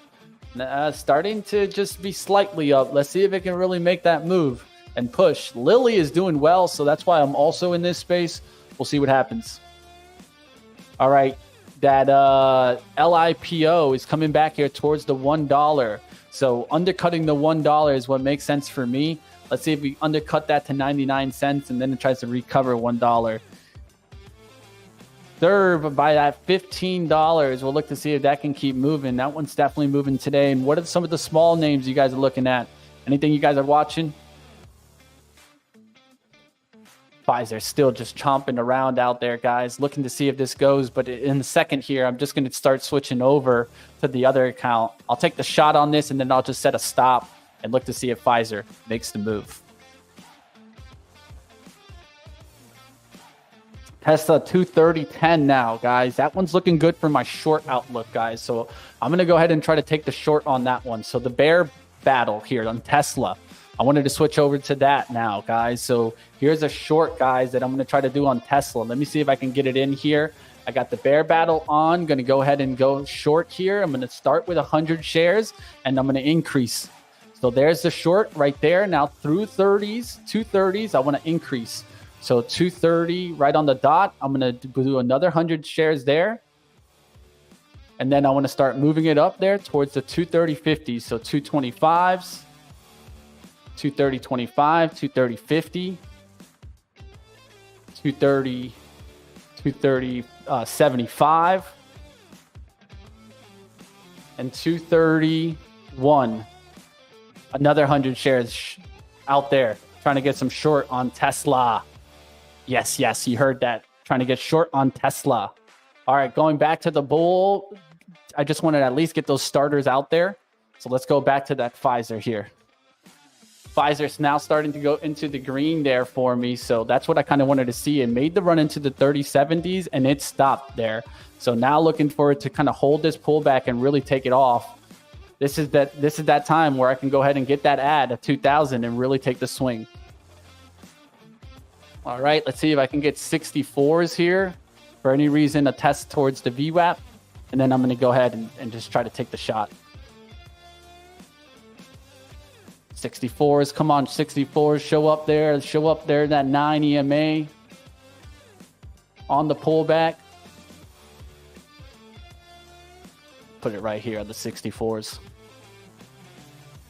S1: starting to just be slightly up. Let's see if it can really make that move and push. Lilly is doing well, so that's why I'm also in this space. We'll see what happens. All right, that LIPO is coming back here towards the $1. So undercutting the $1 is what makes sense for me. Let's see if we undercut that to 99 cents and then it tries to recover $1. Third, by that $15, we'll look to see if that can keep moving. That one's definitely moving today. And what are some of the small names you guys are looking at? Anything you guys are watching? Fizer still just chomping around out there, guys. Looking to see if this goes. But in the second here, I'm just going to start switching over to the other account. I'll take the shot on this and then I'll just set a stop and look to see if Fizer makes the move. Tesla 230.10 now, guys. That one's looking good for my short outlook, guys. So I'm going to go ahead and try to take the short on that one. So the bear battle here on Tesla, I wanted to switch over to that now, guys. So here's a short, guys, that I'm going to try to do on Tesla. Let me see if I can get it in here. I got the bear battle on. Going to go ahead and go short here. I'm going to start with 100 shares, and I'm going to increase. So there's the short right there. Now through 30s, 230s, I want to increase. So 230 right on the dot. I'm going to do another 100 shares there. And then I want to start moving it up there towards the 230.50. So 225s, 230.25, 230.50, 230, 230.75, and 231. Another 100 shares out there trying to get some short on Tesla. Yes, you heard that. Trying to get short on Tesla. All right, going back to the bull. I just wanted to at least get those starters out there. So let's go back to that Fizer here. Fizer's now starting to go into the green there for me. So that's what I kind of wanted to see. It made the run into the 30.70s and it stopped there. So now looking for it to kind of hold this pullback and really take it off. This is that time where I can go ahead and get that ad at 2,000 and really take the swing. All right, let's see if I can get 64s here. For any reason, a test towards the VWAP. And then I'm going to go ahead and just try to take the shot. 64s, come on, 64s, show up there, that 9 EMA on the pullback. Put it right here on the 64s.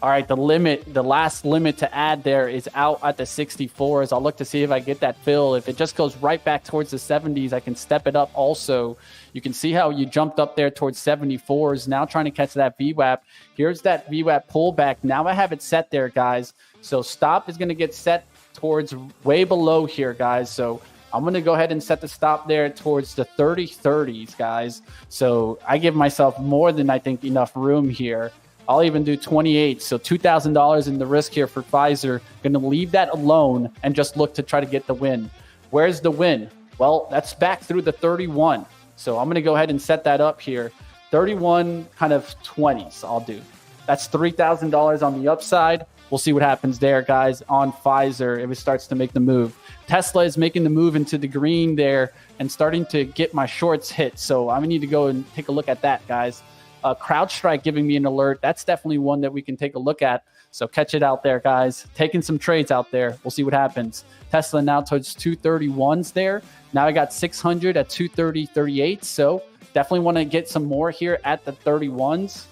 S1: All right, the last limit to add there is out at the 64s. I'll look to see if I get that fill. If it just goes right back towards the 70s, I can step it up also. You can see how you jumped up there towards 74s. Now trying to catch that VWAP. Here's that VWAP pullback. Now I have it set there, guys. So stop is going to get set towards way below here, guys. So I'm going to go ahead and set the stop there towards the 30.30s, guys. So I give myself more than I think enough room here. I'll even do 28. So $2,000 in the risk here for Fizer. Going to leave that alone and just look to try to get the win. Where's the win? Well, that's back through the 31. So I'm going to go ahead and set that up here. 31 kind of 20s I'll do. That's $3,000 on the upside. We'll see what happens there, guys, on Fizer if it starts to make the move. Tesla is making the move into the green there and starting to get my shorts hit. So I'm going to need to go and take a look at that, guys. CrowdStrike giving me an alert. That's definitely one that we can take a look at. So catch it out there, guys. Taking some trades out there. We'll see what happens. Tesla now towards 231s there. Now I got 600 at 230.38. So definitely want to get some more here at the 31s.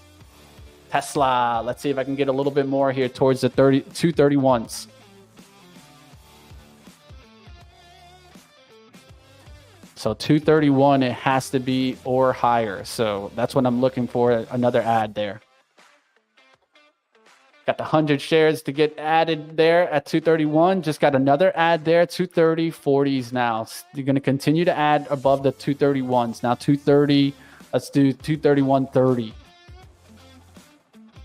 S1: Tesla. Let's see if I can get a little bit more here towards the 231s. So 231, it has to be or higher. So that's what I'm looking for, another add there. Got the 100 shares to get added there at 231. Just got another add there, 230, 40s now. You're going to continue to add above the 231s. Now 230, let's do 231.30.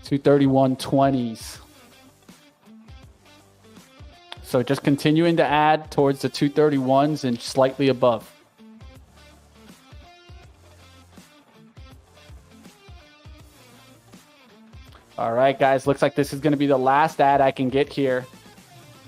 S1: 231.20s. So just continuing to add towards the 231s and slightly above. All right, guys, looks like this is going to be the last ad I can get here.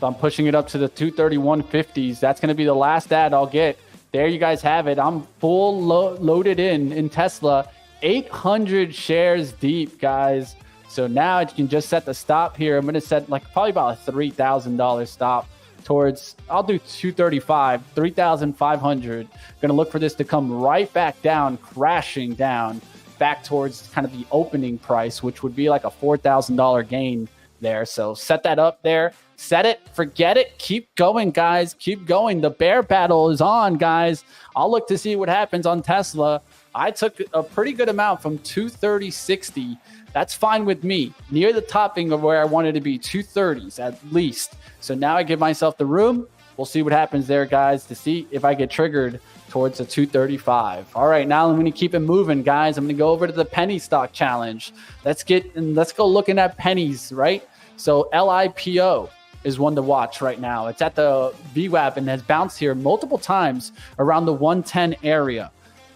S1: So I'm pushing it up to the 231.50s. That's going to be the last ad I'll get. There you guys have it. I'm full loaded in Tesla, 800 shares deep, guys. So now you can just set the stop here. I'm going to set like probably about a $3,000 stop towards, I'll do 235, 3,500. Going to look for this to come right back down, crashing down back towards kind of the opening price, which would be like a $4,000 gain there. So set that up there, set it, forget it, keep going, guys, keep going. The bear battle is on, guys. I'll look to see what happens on Tesla. I took a pretty good amount from 230.60. That's fine with me, near the topping of where I wanted to be, 230s at least. So now I give myself the room. We'll see what happens there, guys, to see if I get triggered towards the 235. All right, now I'm going to keep it moving, guys. I'm going to go over to the penny stock challenge. Let's go looking at pennies, right? So LIPO is one to watch right now. It's at the VWAP and has bounced here multiple times around the 110 area.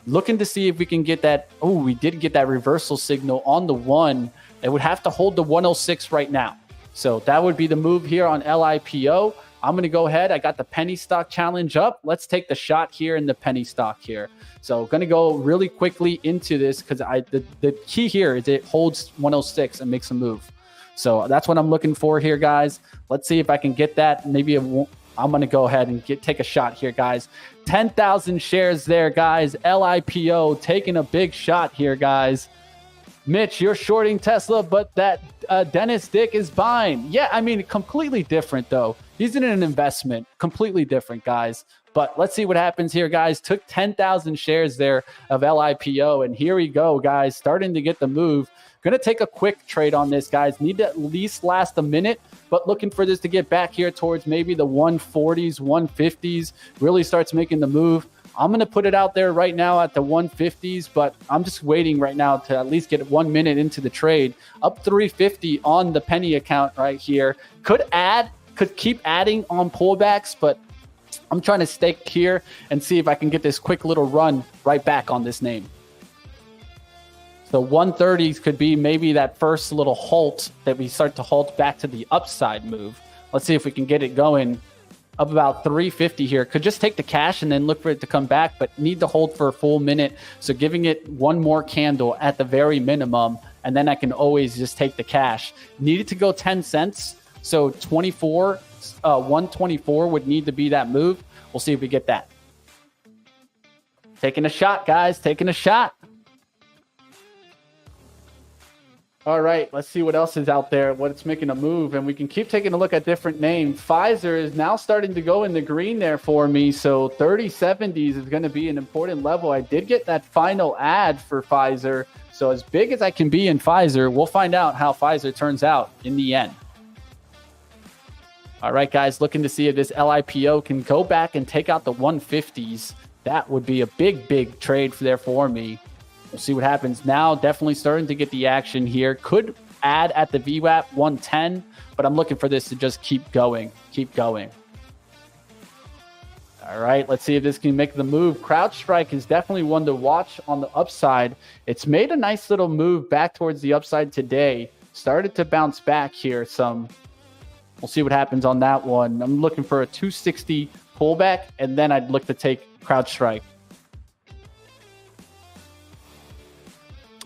S1: Looking to see if we can get that. Oh, we did get that reversal signal on the one. It would have to hold the 106 right now. So that would be the move here on LIPO. I'm going to go ahead. I got the penny stock challenge up. Let's take the shot here in the penny stock here. So going to go really quickly into this because the key here is it holds 106 and makes a move. So that's what I'm looking for here, guys. Let's see if I can get that. Maybe I'm going to go ahead and take a shot here, guys. 10,000 shares there, guys. LIPO taking a big shot here, guys. Mitch, you're shorting Tesla, but that Dennis Dick is buying. Yeah, I mean, completely different, though. He's in an investment. Completely different, guys. But let's see what happens here, guys. Took 10,000 shares there of LIPO, and here we go, guys. Starting to get the move. Going to take a quick trade on this, guys. Need to at least last a minute, but looking for this to get back here towards maybe the 140s, 150s. Really starts making the move. I'm going to put it out there right now at the 150s, but I'm just waiting right now to at least get 1 minute into the trade. Up 350 on the penny account right here. Could keep adding on pullbacks, but I'm trying to stake here and see if I can get this quick little run right back on this name. So 130s could be maybe that first little halt that we start to halt back to the upside move. Let's see if we can get it going. Up about 350 here. Could just take the cash and then look for it to come back, but need to hold for a full minute. So giving it one more candle at the very minimum, and then I can always just take the cash. Needed to go 10 cents. So 124 would need to be that move. We'll see if we get that. Taking a shot, guys. Taking a shot. All right, let's see what else is out there, what's making a move, and we can keep taking a look at different names. Fizer is now starting to go in the green there for me, so 3070s is going to be an important level. I did get that final ad for Fizer, so as big as I can be in Fizer, we'll find out how Fizer turns out in the end. All right, guys, looking to see if this LIPO can go back and take out the 150s. That would be a big trade there for me. We'll see what happens now. Definitely starting to get the action here. Could add at the VWAP 110, but I'm looking for this to just keep going. Keep going. All right, let's see if this can make the move. CrowdStrike is definitely one to watch on the upside. It's made a nice little move back towards the upside today. Started to bounce back here some. We'll see what happens on that one. I'm looking for a 260 pullback, and then I'd look to take CrowdStrike.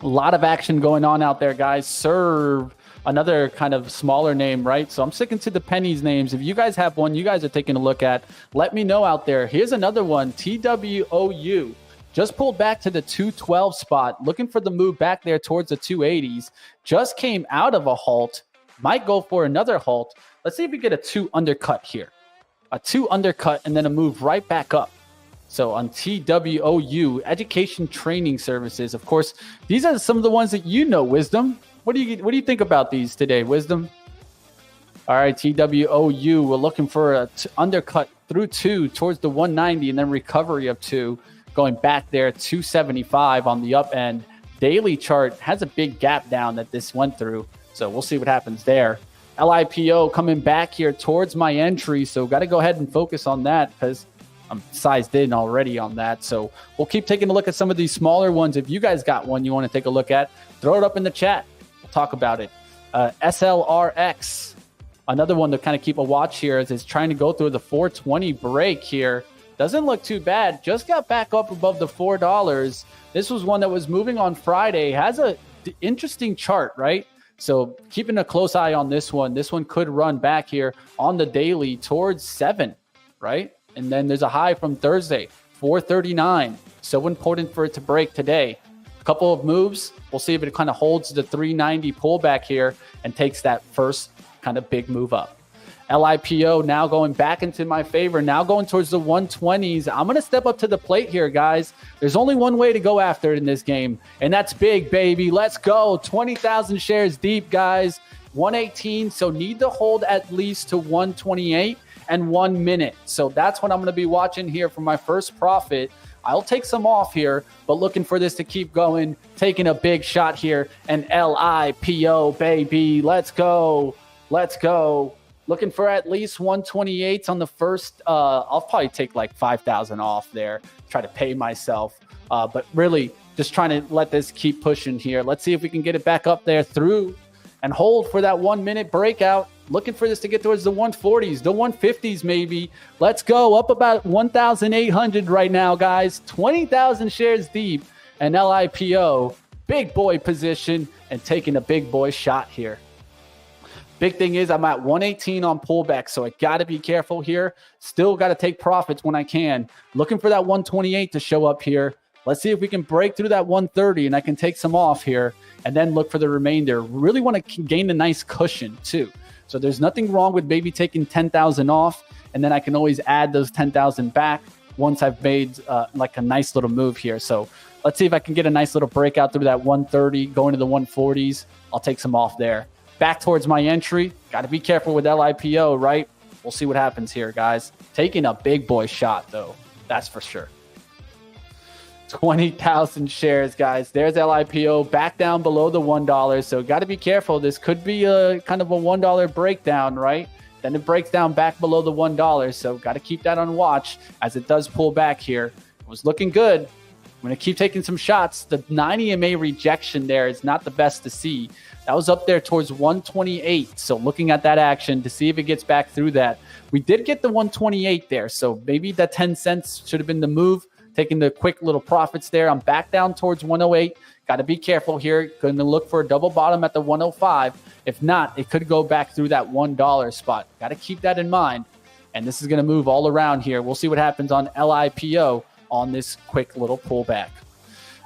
S1: A lot of action going on out there, guys. Serve, another kind of smaller name, right? So I'm sticking to the pennies names. If you guys have one you guys are taking a look at, let me know out there. Here's another one, TWOU. just pulled back to the 212 spot, looking for the move back there towards the 280s. Just came out of a halt, might go for another halt. Let's see if we get a 2 undercut here. A 2 undercut and then a move right back up. So on TWOU, Education Training Services, of course, these are some of the ones that you know, Wisdom. What do you think about these today, Wisdom? All right, TWOU, we're looking for a undercut through 2 towards the 190 and then recovery of 2, going back there 275 on the up end. Daily chart has a big gap down that this went through, so we'll see what happens there. LIPO coming back here towards my entry, so got to go ahead and focus on that because I'm sized in already on that. So we'll keep taking a look at some of these smaller ones. If you guys got one you want to take a look at, throw it up in the chat. We'll talk about it. SLRX, another one to kind of keep a watch here as it's trying to go through the 420 break here. Doesn't look too bad. Just got back up above the $4. This was one that was moving on Friday. Has a interesting chart, right? So keeping a close eye on this one. This one could run back here on the daily towards 7, right? And then there's a high from Thursday, 439. So important for it to break today. A couple of moves. We'll see if it kind of holds the 390 pullback here and takes that first kind of big move up. LIPO now going back into my favor, now going towards the 120s. I'm going to step up to the plate here, guys. There's only one way to go after it in this game, and that's big, baby. Let's go. 20,000 shares deep, guys. 118, so need to hold at least to 128 and 1 minute. So that's what I'm going to be watching here for my first profit. I'll take some off here, but looking for this to keep going, taking a big shot here, and LIPO, baby. Let's go. Let's go. Looking for at least 128 on the first. I'll probably take like 5,000 off there, try to pay myself. But really just trying to let this keep pushing here. Let's see if we can get it back up there through and hold for that 1 minute breakout. Looking for this to get towards the 140s, the 150s maybe. Let's go. Up about 1,800 right now, guys. 20,000 shares deep. And LIPO, big boy position and taking a big boy shot here. Big thing is I'm at 118 on pullback, so I got to be careful here. Still got to take profits when I can. Looking for that 128 to show up here. Let's see if we can break through that 130 and I can take some off here and then look for the remainder. Really want to gain a nice cushion too. So there's nothing wrong with maybe taking 10,000 off, and then I can always add those 10,000 back once I've made like a nice little move here. So let's see if I can get a nice little breakout through that 130, going to the 140s. I'll take some off there. Back towards my entry. Got to be careful with LIPO, right? We'll see what happens here, guys. Taking a big boy shot, though. That's for sure. 20,000 shares, guys. There's LIPO back down below the $1. So got to be careful. This could be a kind of a $1 breakdown, right? Then it breaks down back below the $1. So got to keep that on watch as it does pull back here. It was looking good. I'm going to keep taking some shots. The 9 EMA rejection there is not the best to see. That was up there towards 128. So looking at that action to see if it gets back through that. We did get the 128 there. So maybe that 10 cents should have been the move. Taking the quick little profits there. I'm back down towards 108. Got to be careful here. Going to look for a double bottom at the 105. If not, it could go back through that $1 spot. Got to keep that in mind. And this is going to move all around here. We'll see what happens on LIPO on this quick little pullback.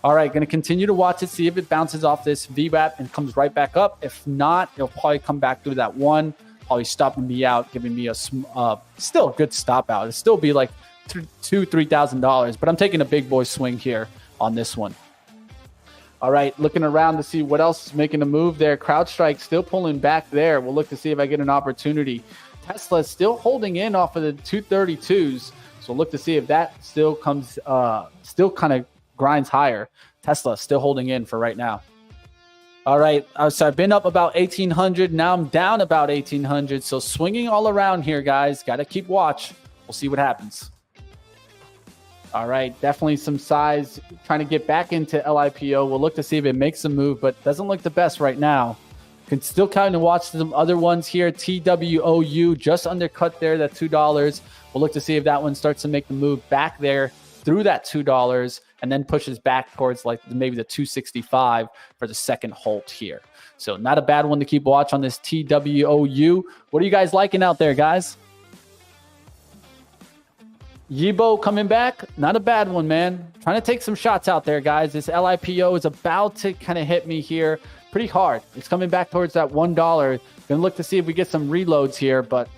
S1: All right, going to continue to watch it, see if it bounces off this VWAP and comes right back up. If not, it'll probably come back through that one, probably stopping me out, giving me a still a good stop out. It'll still be like $2,000-$3,000, but I'm taking a big boy swing here on this one. All right, looking around to see what else is making a move there. CrowdStrike still pulling back there. We'll look to see if I get an opportunity. Tesla still holding in off of the 232s. So look to see if that still comes, still kind of grinds higher. Tesla still holding in for right now. All right, so I've been up about 1,800. Now I'm down about 1,800. So swinging all around here, guys. Got to keep watch. We'll see what happens. All right, definitely some size. Trying to get back into LIPO. We'll look to see if it makes a move, but doesn't look the best right now. Can still kind of watch some other ones here. TWOU just undercut there, that $2. We'll look to see if that one starts to make the move back there through that $2 and then pushes back towards like maybe the 265 for the second halt here. So not a bad one to keep watch on this TWOU. What are you guys liking out there, guys? Yibo coming back. Not a bad one, man. Trying to take some shots out there, guys. This LIPO is about to kind of hit me here pretty hard. It's coming back towards that $1. Gonna look to see if we get some reloads here, but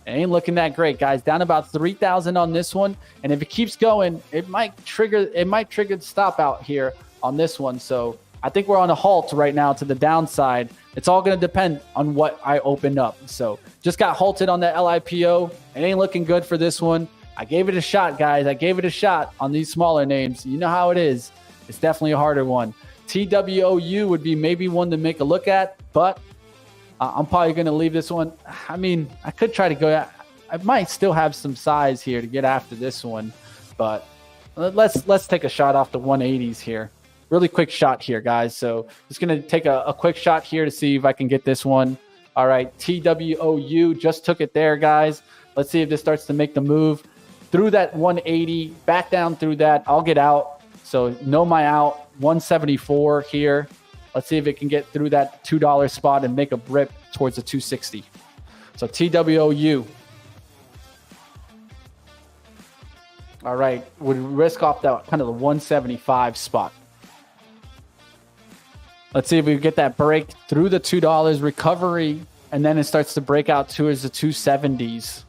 S1: it ain't looking that great, guys. Down about 3,000 on this one, and if it keeps going, it might trigger the stop out here on this one. So I think we're on a halt right now to the downside. It's all going to depend on what I open up. So just got halted on that LIPO. It ain't looking good for this one. I gave it a shot, guys. I gave it a shot on these smaller names. You know how it is. It's definitely a harder one. TWOU would be maybe one to make a look at, but I'm probably going to leave this one. I mean, I could try to go. I might still have some size here to get after this one, but let's take a shot off the 180s here. Really quick shot here, guys. So just going to take a quick shot here to see if I can get this one. All right, TWOU just took it there, guys. Let's see if this starts to make the move through that 180, back down through that. I'll get out. So know my out, 174 here. Let's see if it can get through that $2 spot and make a rip towards the 260. So TWOU. All right, would risk off that kind of the 175 spot. Let's see if we get that break through the $2 recovery, and then it starts to break out towards the 270s.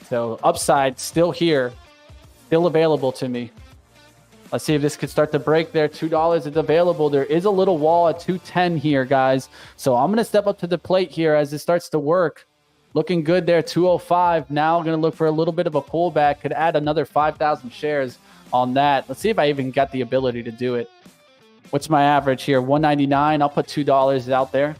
S1: So upside still here, still available to me. Let's see if this could start to break there. $2 is available. There is a little wall at 210 here, guys. So I'm going to step up to the plate here as it starts to work. Looking good there, 205. Now I'm going to look for a little bit of a pullback. Could add another 5,000 shares on that. Let's see if I even got the ability to do it. What's my average here? 199. I'll put $2 out there.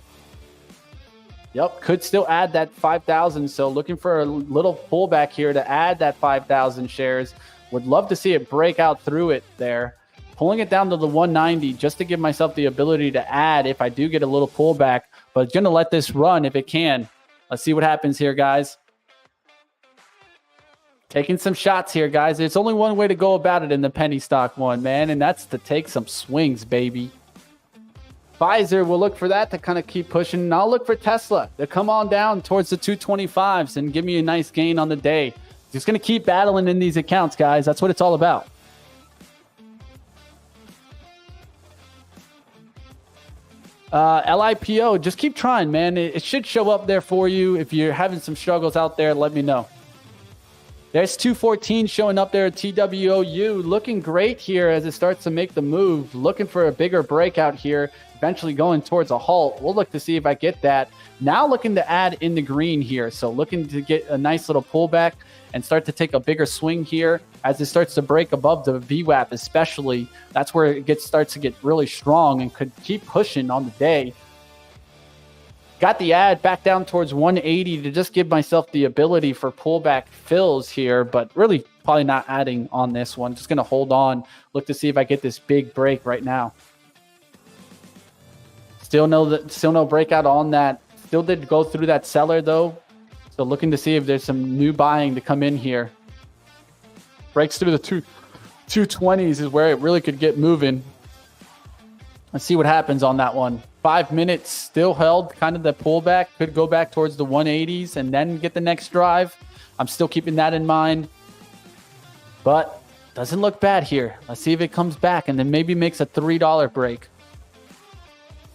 S1: Yep, could still add that 5,000. So looking for a little pullback here to add that 5,000 shares. Would love to see it break out through it there. Pulling it down to the 190 just to give myself the ability to add if I do get a little pullback. But going to let this run if it can. Let's see what happens here, guys. Taking some shots here, guys. There's only one way to go about it in the penny stock one, man, and that's to take some swings, baby. Fizer will look for that to kind of keep pushing, and I'll look for Tesla to come on down towards the 225s and give me a nice gain on the day. Just going to keep battling in these accounts, guys. That's what it's all about. LIPO, just keep trying, man. It should show up there for you. If you're having some struggles out there, let me know. There's 214 showing up there at TWOU. Looking great here as it starts to make the move. Looking for a bigger breakout here. Eventually going towards a halt. We'll look to see if I get that. Now looking to add in the green here. So looking to get a nice little pullback and start to take a bigger swing here as it starts to break above the VWAP especially. That's where it starts to get really strong and could keep pushing on the day. Got the ad back down towards 180 to just give myself the ability for pullback fills here, but really probably not adding on this one. Just going to hold on, look to see if I get this big break right now. Still no breakout on that. Still did go through that seller though. So looking to see if there's some new buying to come in here. Breaks through the 220s is where it really could get moving. Let's see what happens on that one. 5 minutes still held, kind of the pullback. Could go back towards the 180s and then get the next drive. I'm still keeping that in mind. But doesn't look bad here. Let's see if it comes back and then maybe makes a $3 break.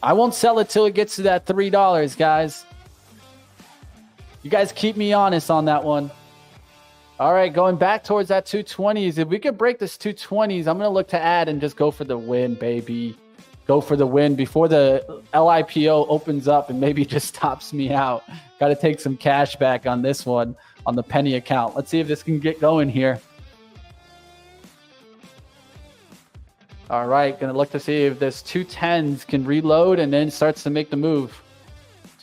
S1: I won't sell it till it gets to that $3, guys. You guys keep me honest on that one. All right, going back towards that 220s. If we could break this 220s, I'm going to look to add and just go for the win, baby. Go for the win before the LIPO opens up and maybe just stops me out. Got to take some cash back on this one on the penny account. Let's see if this can get going here. All right, going to look to see if this 210s can reload and then starts to make the move.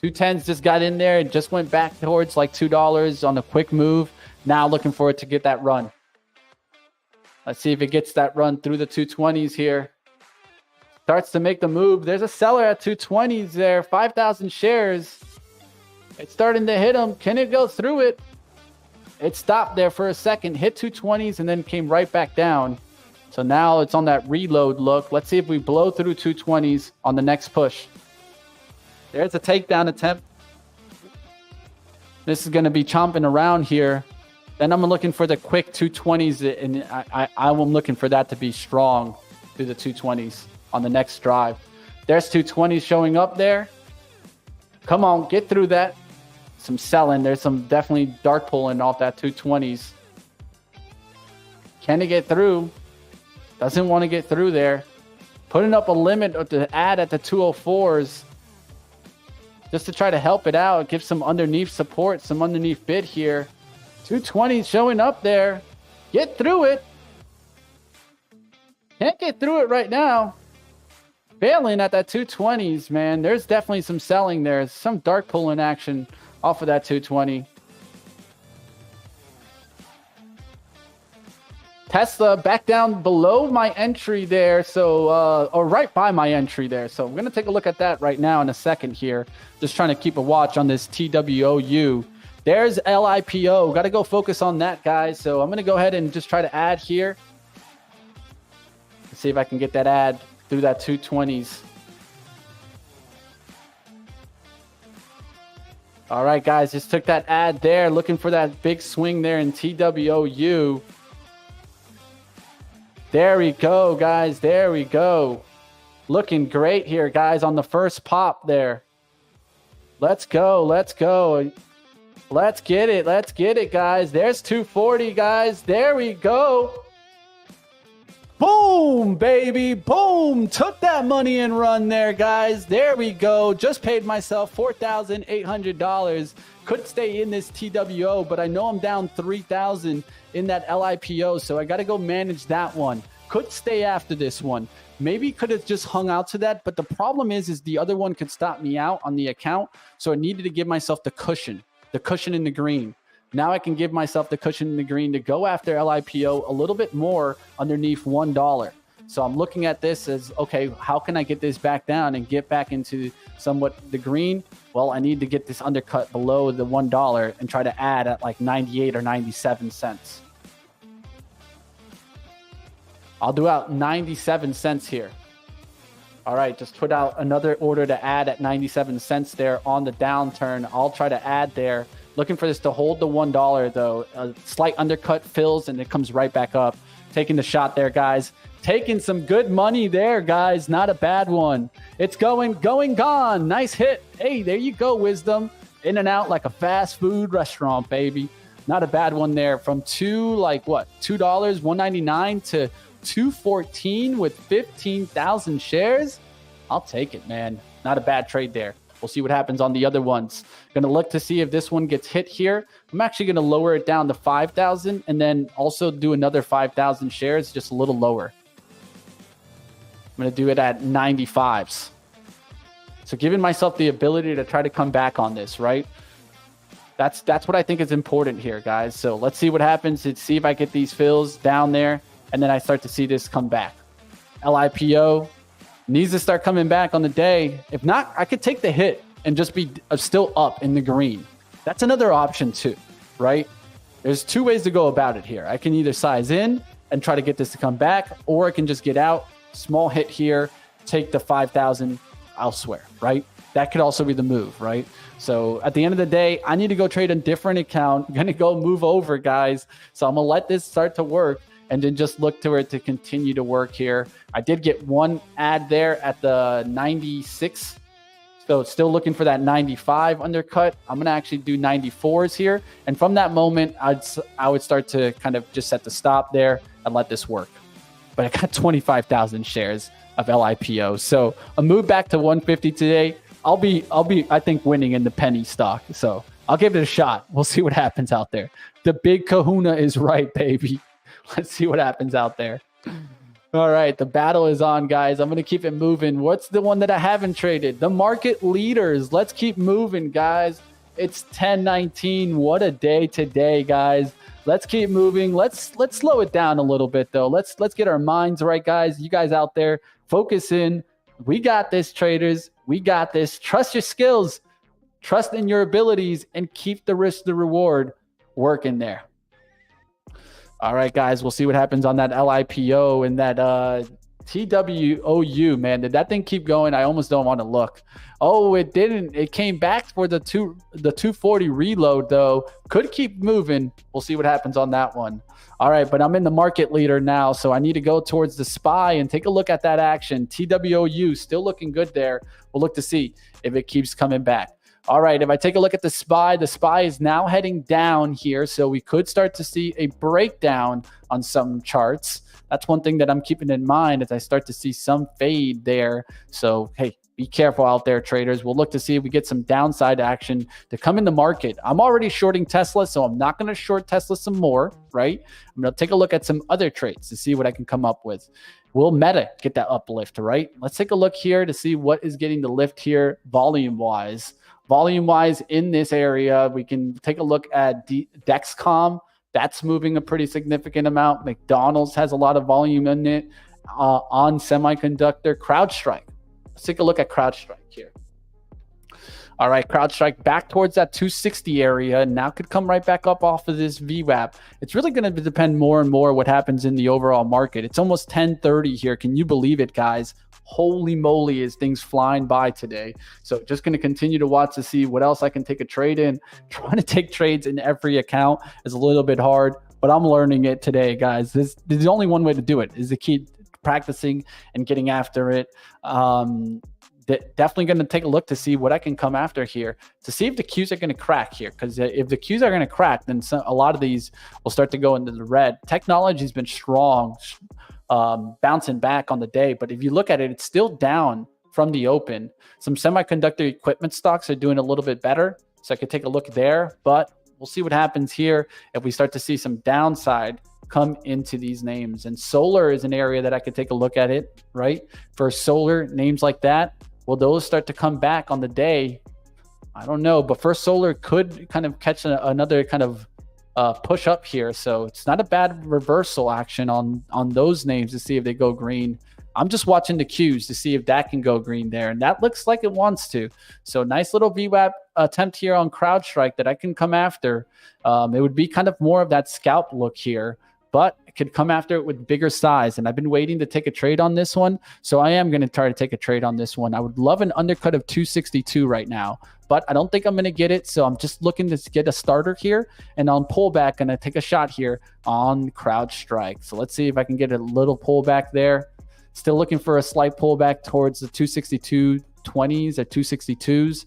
S1: 210s just got in there and just went back towards like $2 on a quick move. Now looking for it to get that run. Let's see if it gets that run through the 220s here. Starts to make the move. There's a seller at 220s there. 5,000 shares. It's starting to hit him. Can it go through it? It stopped there for a second. Hit 220s and then came right back down. So now it's on that reload look. Let's see if we blow through 220s on the next push. There's a takedown attempt. This is going to be chomping around here. Then I'm looking for the quick 220s, and I'm looking for that to be strong through the 220s on the next drive. There's 220s showing up there. Come on, get through that. Some selling. There's some definitely dark pulling off that 220s. Can it get through? Doesn't want to get through there. Putting up a limit to add at the 204s just to try to help it out. Give some underneath support, some underneath bid here. 220 showing up there. Get through it. Can't get through it right now. Failing at that 220s, man. There's definitely some selling there. Some dark pulling action off of that 220. Tesla back down below my entry there. So, or right by my entry there. So I'm going to take a look at that right now in a second here. Just trying to keep a watch on this TWOU. There's LIPO. Got to go focus on that, guys. So I'm going to go ahead and just try to add here. Let's see if I can get that add through that 220s. All right, guys. Just took that add there. Looking for that big swing there in TWOU. There we go, guys. There we go. Looking great here, guys, on the first pop there. Let's go. Let's go. Let's get it. Let's get it, guys. There's 240, guys. There we go. Boom, baby. Boom. Took that money and run there, guys. There we go. Just paid myself $4,800. Could stay in this TWO, but I know I'm down 3,000 in that LIPO, so I got to go manage that one. Could stay after this one. Maybe could have just hung out to that, but the problem is the other one could stop me out on the account, so I needed to give myself the cushion in the green. Now I can give myself the cushion in the green to go after LIPO a little bit more underneath $1. So I'm looking at this as, okay, how can I get this back down and get back into somewhat the green? Well, I need to get this undercut below the $1 and try to add at like 98 or 97 cents. I'll do out 97 cents here. All right, just put out another order to add at 97 cents there on the downturn. I'll try to add there. Looking for this to hold the $1 though. A slight undercut fills and it comes right back up. Taking the shot there, guys. Taking some good money there, guys. Not a bad one. It's going, gone. Nice hit. Hey, there you go, Wisdom. In and out like a fast food restaurant, baby. Not a bad one there. From $2, $1.99 to $2.14 with 15,000 shares. I'll take it, man. Not a bad trade there. We'll see what happens on the other ones. Going to look to see if this one gets hit here. I'm actually going to lower it down to 5,000 and then also do another 5,000 shares, just a little lower. I'm going to do it at 95s. So giving myself the ability to try to come back on this, right? That's what I think is important here, guys. So let's see what happens. Let's see if I get these fills down there, and then I start to see this come back. LIPO needs to start coming back on the day. If not, I could take the hit and just be still up in the green. That's another option too, right? There's two ways to go about it here. I can either size in and try to get this to come back, or I can just get out, small hit here, take the 5,000 elsewhere, right? That could also be the move, right? So at the end of the day, I need to go trade a different account. I'm going to go move over, guys. So I'm going to let this start to work and then just look to it to continue to work here. I did get one ad there at the 96. So still looking for that 95 undercut. I'm going to actually do 94s here. And from that moment, I would start to kind of just set the stop there and let this work. But I got 25,000 shares of LIPO. So a move back to 150 today. I'll be, I think, winning in the penny stock. So I'll give it a shot. We'll see what happens out there. The big kahuna is right, baby. Let's see what happens out there. All right, the battle is on, guys. I'm going to keep it moving. What's the one that I haven't traded? The market leaders. Let's keep moving, guys. It's 10:19. What a day today, guys. Let's keep moving. Let's slow it down a little bit, though. Let's get our minds right, guys. You guys out there, focus in. We got this, traders. We got this. Trust your skills. Trust in your abilities and keep the risk to reward working there. All right, guys, we'll see what happens on that LIPO and that TWOU, man, did that thing keep going? I almost don't want to look. Oh, it didn't. It came back for the 240 reload, though. Could keep moving. We'll see what happens on that one. All right, but I'm in the market leader now, so I need to go towards the SPY and take a look at that action. TWOU still looking good there. We'll look to see if it keeps coming back. All right, if I take a look at the SPY is now heading down here, so we could start to see a breakdown on some charts. That's one thing that I'm keeping in mind as I start to see some fade there. So, hey, be careful out there, traders. We'll look to see if we get some downside action to come in the market. I'm already shorting Tesla, so I'm not going to short Tesla some more, right? I'm going to take a look at some other trades to see what I can come up with. Will Meta get that uplift, right? Let's take a look here to see what is getting the lift here volume-wise. Volume-wise in this area, we can take a look at Dexcom. That's moving a pretty significant amount. McDonald's has a lot of volume in it. On semiconductor, CrowdStrike. Let's take a look at CrowdStrike here. All right, CrowdStrike back towards that 260 area. Now could come right back up off of this VWAP. It's really going to depend more and more what happens in the overall market. It's almost 10:30 here. Can you believe it, guys? Holy moly, is things flying by today. So just going to continue to watch to see what else I can take a trade in. Trying to take trades in every account is a little bit hard, but I'm learning it today, guys. This is only one way to do it, is to keep practicing and getting after it. Definitely going to take a look to see what I can come after here to see if the Qs are going to crack here. Because if the Qs are going to crack, then a lot of these will start to go into the red. Technology's been strong, bouncing back on the day. But if you look at it, it's still down from the open. Some semiconductor equipment stocks are doing a little bit better. So I could take a look there. But we'll see what happens here if we start to see some downside come into these names. And solar is an area that I could take a look at it, right? For solar, names like that, will those start to come back on the day? I don't know, but First Solar could kind of catch another kind of push up here. So it's not a bad reversal action on those names to see if they go green. I'm just watching the Qs to see if that can go green there. And that looks like it wants to. So nice little VWAP attempt here on CrowdStrike that I can come after. It would be kind of more of that scalp look here, but I could come after it with bigger size. And I've been waiting to take a trade on this one. So I am going to try to take a trade on this one. I would love an undercut of 262 right now, but I don't think I'm going to get it. So I'm just looking to get a starter here, and on pullback, and I take a shot here on CrowdStrike. So let's see if I can get a little pullback there. Still looking for a slight pullback towards the 262.20s or 262s.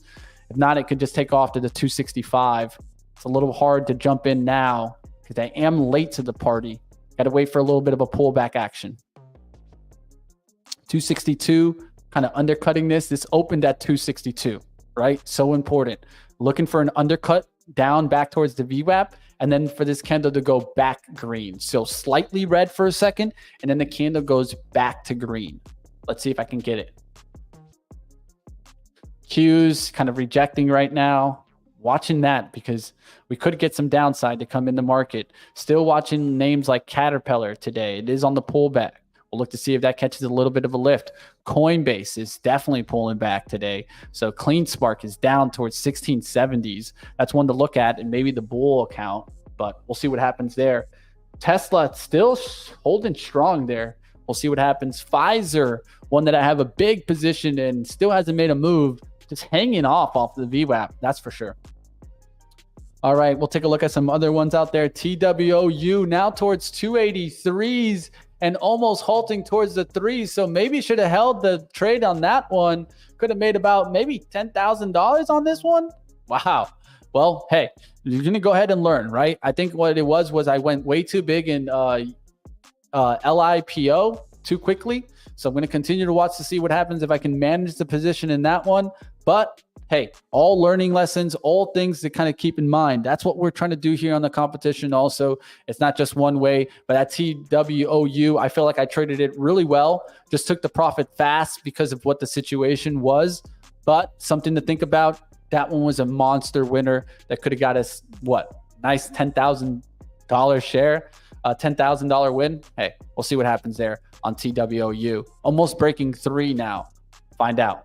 S1: If not, it could just take off to the 265. It's a little hard to jump in now because I am late to the party. Got to wait for a little bit of a pullback action. 262, kind of undercutting this. This opened at 262, right? So important. Looking for an undercut down back towards the VWAP, and then for this candle to go back green. So slightly red for a second, and then the candle goes back to green. Let's see if I can get it. Qs kind of rejecting right now. Watching that because we could get some downside to come in the market. Still watching names like Caterpillar today. It is on the pullback. We'll look to see if that catches a little bit of a lift. Coinbase is definitely pulling back today. So CleanSpark is down towards 1670s. That's one to look at, and maybe the bull account, but we'll see what happens there. Tesla still holding strong there. We'll see what happens. Fizer, one that I have a big position in, still hasn't made a move. Just hanging off the VWAP, that's for sure. All right, we'll take a look at some other ones out there. TWOU now towards 283s and almost halting towards the 3s. So maybe should have held the trade on that one. Could have made about maybe $10,000 on this one. Wow. Well, hey, you're going to go ahead and learn, right? I think what it was I went way too big in LIPO too quickly. So I'm going to continue to watch to see what happens if I can manage the position in that one. But hey, all learning lessons, all things to kind of keep in mind. That's what we're trying to do here on the competition also. It's not just one way, but at TWOU, I feel like I traded it really well. Just took the profit fast because of what the situation was. But something to think about, that one was a monster winner that could have got us, what, nice $10,000 share, a $10,000 win. Hey, we'll see what happens there on TWOU. Almost breaking 3 now. Find out.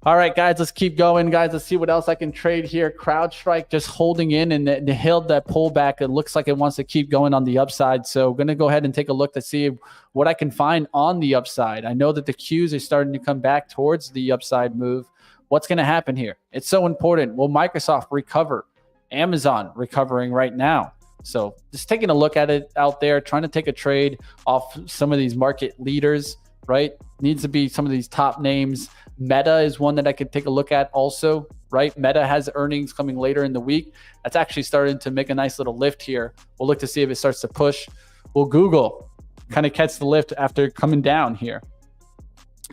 S1: All right, guys, let's keep going, guys. Let's see what else I can trade here. CrowdStrike just holding in and they held that pullback. It looks like it wants to keep going on the upside. So I'm going to go ahead and take a look to see what I can find on the upside. I know that the Qs are starting to come back towards the upside move. What's going to happen here? It's so important. Will Microsoft recover? Amazon recovering right now. So just taking a look at it out there, trying to take a trade off some of these market leaders, right? Needs to be some of these top names. Meta is one that I could take a look at also, right? Meta has earnings coming later in the week. That's actually starting to make a nice little lift here. We'll look to see if it starts to push. Will Google kind of catch the lift after coming down here?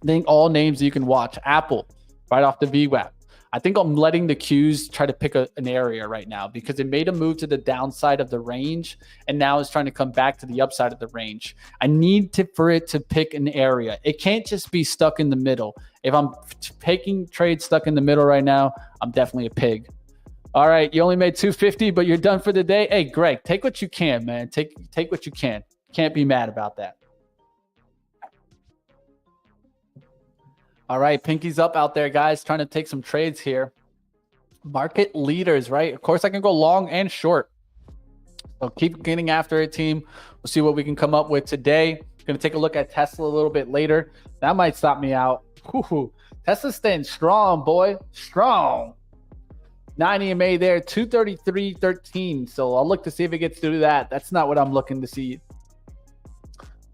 S1: I think all names you can watch. Apple, right off the VWAP. I think I'm letting the Qs try to pick an area right now because it made a move to the downside of the range and now it's trying to come back to the upside of the range. I need for it to pick an area. It can't just be stuck in the middle. If I'm taking trades stuck in the middle right now, I'm definitely a pig. All right, you only made 250, but you're done for the day. Hey, Greg, take what you can, man. Take what you can. Can't be mad about that. All right, pinkies up out there, guys, trying to take some trades here. Market leaders, right? Of course, I can go long and short. So keep getting after it, team. We'll see what we can come up with today. Going to take a look at Tesla a little bit later. That might stop me out. Woo-hoo. Tesla's staying strong, boy. Strong. 9 EMA there, 233.13. So I'll look to see if it gets through that. That's not what I'm looking to see.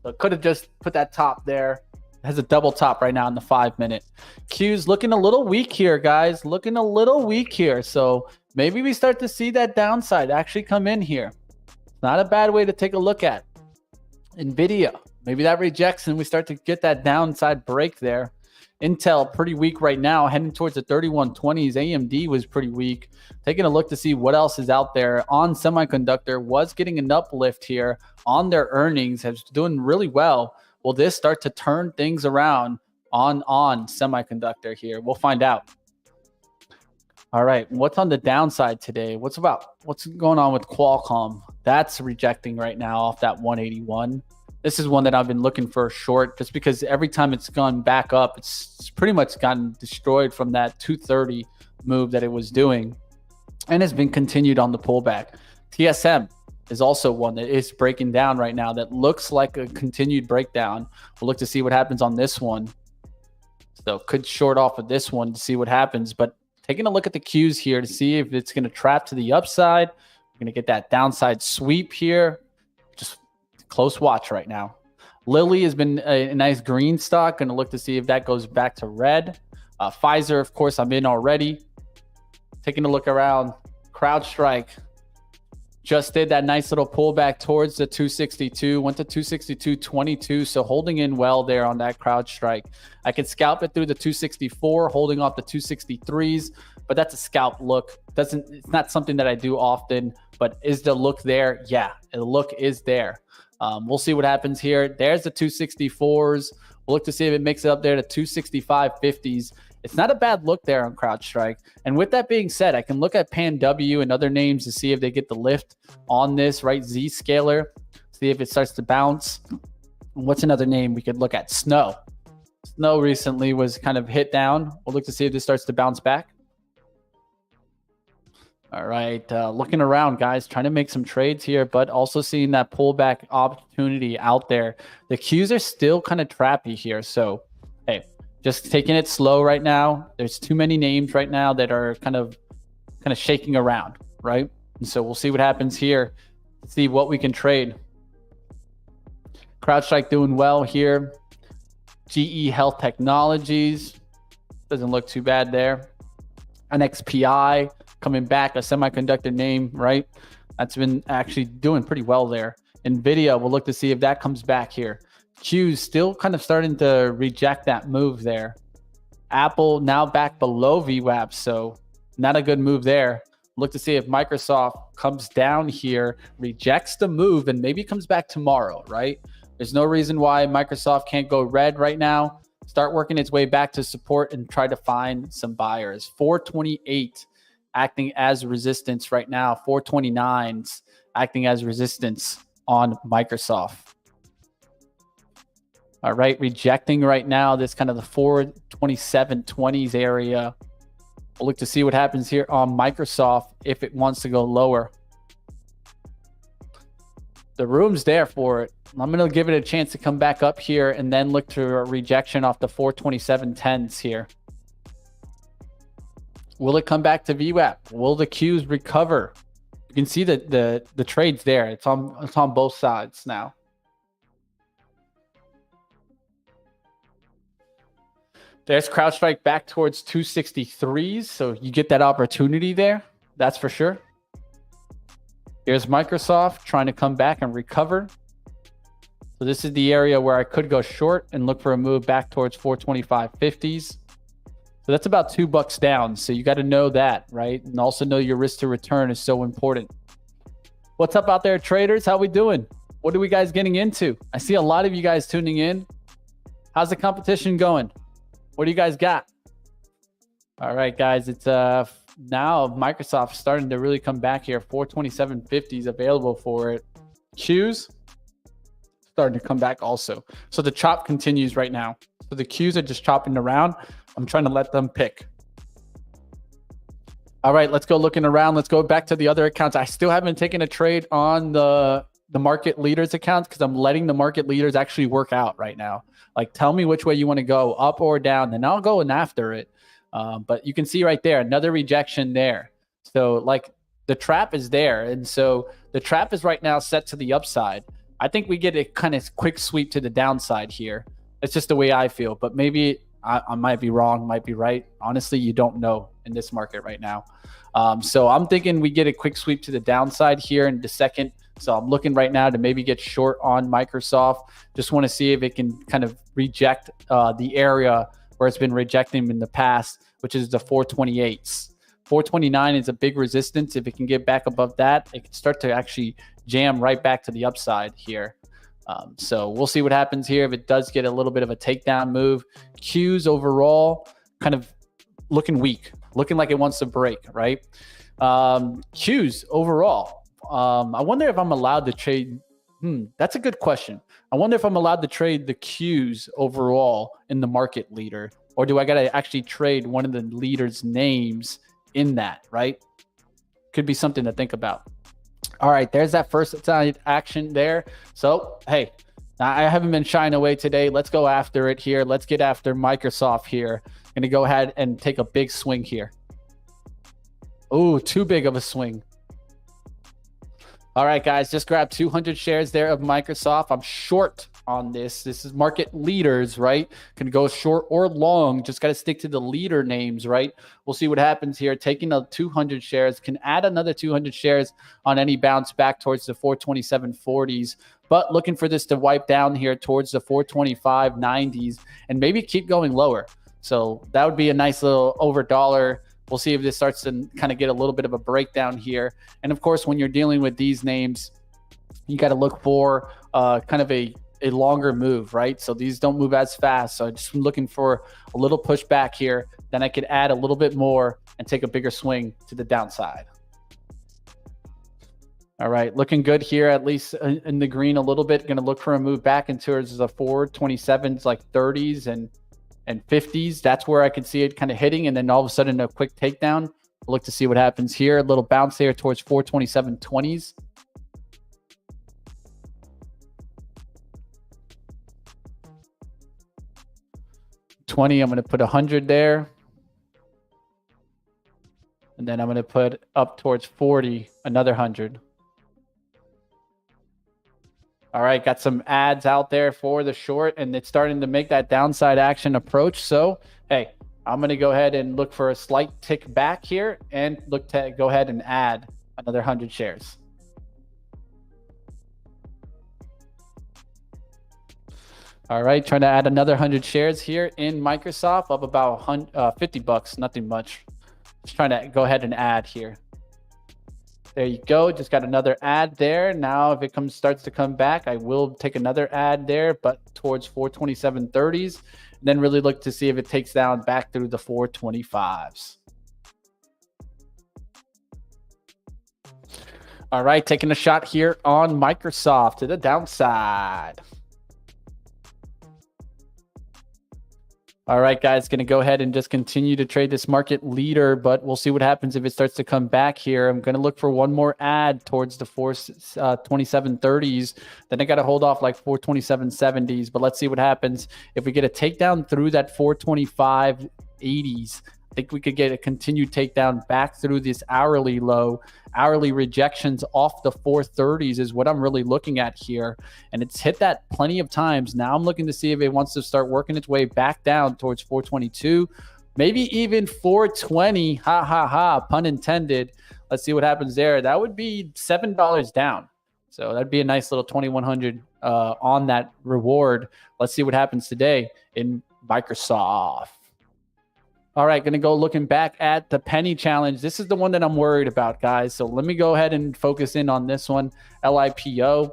S1: So could have just put that top there. It has a double top right now in the 5-minute. Q's looking a little weak here, guys. Looking a little weak here. So maybe we start to see that downside actually come in here. Not a bad way to take a look at. Nvidia, maybe that rejects and we start to get that downside break there. Intel, pretty weak right now, heading towards the 3120s. AMD was pretty weak. Taking a look to see what else is out there. On semiconductor, was getting an uplift here on their earnings, has doing really well. Will this start to turn things around on semiconductor here? We'll find out. All right, what's on the downside today? What's going on with Qualcomm? That's rejecting right now off that 181. This is one that I've been looking for a short just because every time it's gone back up, it's pretty much gotten destroyed from that 230 move that it was doing and has been continued on the pullback. TSM is also one that is breaking down right now that looks like a continued breakdown. We'll look to see what happens on this one. So could short off of this one to see what happens, but taking a look at the Qs here to see if it's going to trap to the upside. We're going to get that downside sweep here. Just close watch right now. Lilly has been a nice green stock. Going to look to see if that goes back to red. Fizer, of course, I'm in already. Taking a look around. CrowdStrike just did that nice little pullback towards the 262. Went to 262.22. So holding in well there on that CrowdStrike. I can scalp it through the 264, holding off the 263s. But that's a scalp look. It's not something that I do often. But is the look there? Yeah, the look is there. We'll see what happens here. There's the 264s. We'll look to see if it makes it up there to 265.50s. It's not a bad look there on CrowdStrike. And with that being said, I can look at PanW and other names to see if they get the lift on this, right? Zscaler, see if it starts to bounce. What's another name we could look at? Snow. Snow recently was kind of hit down. We'll look to see if this starts to bounce back. All right, looking around, guys, trying to make some trades here, but also seeing that pullback opportunity out there. The Qs are still kind of trappy here. So, hey, just taking it slow right now. There's too many names right now that are kind of shaking around, right? And so we'll see what happens here. See what we can trade. CrowdStrike doing well here. GE Health Technologies doesn't look too bad there. NXPI coming back, a semiconductor name, right? That's been actually doing pretty well there. Nvidia, we'll look to see if that comes back here. Q's still kind of starting to reject that move there. Apple now back below VWAP, so not a good move there. Look to see if Microsoft comes down here, rejects the move, and maybe comes back tomorrow, right? There's no reason why Microsoft can't go red right now. Start working its way back to support and try to find some buyers. 428 acting as resistance right now. 429s acting as resistance on Microsoft. All right, rejecting right now this kind of the 427.20s area. We'll look to see what happens here on Microsoft if it wants to go lower. The room's there for it. I'm going to give it a chance to come back up here and then look to a rejection off the 427.10s here. Will it come back to VWAP? Will the Qs recover? You can see the trades there. It's on both sides now. There's CrowdStrike back towards 263s, so you get that opportunity there. That's for sure. Here's Microsoft trying to come back and recover. So this is the area where I could go short and look for a move back towards 425.50s. So that's about $2 down. So you got to know that, right? And also know your risk to return is so important. What's up out there, traders? How we doing? What are we guys getting into? I see a lot of you guys tuning in. How's the competition going? What do you guys got? All right, guys. It's now Microsoft starting to really come back here. 427.50 is available for it. Qs starting to come back also. So the chop continues right now. So the Qs are just chopping around. I'm trying to let them pick. All right, let's go looking around. Let's go back to the other accounts. I still haven't taken a trade on the market leaders accounts because I'm letting the market leaders actually work out right now. Like, tell me which way you want to go, up or down, then I'll go in after it. But you can see right there, another rejection there. So like the trap is there. And so the trap is right now set to the upside. I think we get a kind of quick sweep to the downside here. It's just the way I feel, but maybe I might be wrong, might be right. Honestly, you don't know in this market right now. So I'm thinking we get a quick sweep to the downside here in the second. So I'm looking right now to maybe get short on Microsoft. Just want to see if it can kind of reject the area where it's been rejecting in the past, which is the 428s. 429 is a big resistance. If it can get back above that, it can start to actually jam right back to the upside here. So we'll see what happens here. If it does get a little bit of a takedown move, Qs overall kind of looking weak, looking like it wants to break, right? Qs overall. I wonder if I'm allowed to trade. That's a good question. I wonder if I'm allowed to trade the Qs overall in the market leader, or do I got to actually trade one of the leaders' names in that, right? Could be something to think about. All right, there's that first side action there. So, hey, I haven't been shying away today. Let's go after it here. Let's get after Microsoft here. Going to go ahead and take a big swing here. Oh, too big of a swing. All right, guys, just grab 200 shares there of Microsoft. I'm short on this. This is market leaders, right? Can go short or long. Just got to stick to the leader names, right? We'll see what happens here. Taking a 200 shares, can add another 200 shares on any bounce back towards the 427.40s. But looking for this to wipe down here towards the 425.90s and maybe keep going lower. So that would be a nice little over dollar. We'll see if this starts to kind of get a little bit of a breakdown here. And of course, when you're dealing with these names, you got to look for kind of a longer move, right? So these don't move as fast. So I'm just looking for a little pushback here. Then I could add a little bit more and take a bigger swing to the downside. All right, looking good here, at least in the green a little bit. Going to look for a move back into the 427s, like 30s and 50s. That's where I could see it kind of hitting, and then all of a sudden a quick takedown. We'll look to see what happens here. A little bounce there towards 427.20s. I'm going to put 100 there. And then I'm going to put up towards 40, another 100. All right, got some ads out there for the short, and it's starting to make that downside action approach. So, hey, I'm going to go ahead and look for a slight tick back here and look to go ahead and add another 100 shares. All right, trying to add another 100 shares here in Microsoft, up about $50, nothing much. Just trying to go ahead and add here. There you go. Just got another ad there. Now, if it starts to come back, I will take another ad there, but towards 427.30s. Then really look to see if it takes down back through the 425s. All right, taking a shot here on Microsoft to the downside. All right, guys, going to go ahead and just continue to trade this market leader, but we'll see what happens if it starts to come back here. I'm going to look for one more ad towards the 427.30s. Then I got to hold off like 427.70s, but let's see what happens. If we get a takedown through that 425.80s, I think we could get a continued takedown back through this hourly low. Hourly rejections off the 430s is what I'm really looking at here. And it's hit that plenty of times. Now I'm looking to see if it wants to start working its way back down towards 422, maybe even 420. Ha ha ha, pun intended. Let's see what happens there. That would be $7 down. So that'd be a nice little 2,100 on that reward. Let's see what happens today in Microsoft. All right, going to go looking back at the penny challenge. This is the one that I'm worried about, guys. So let me go ahead and focus in on this one. LIPO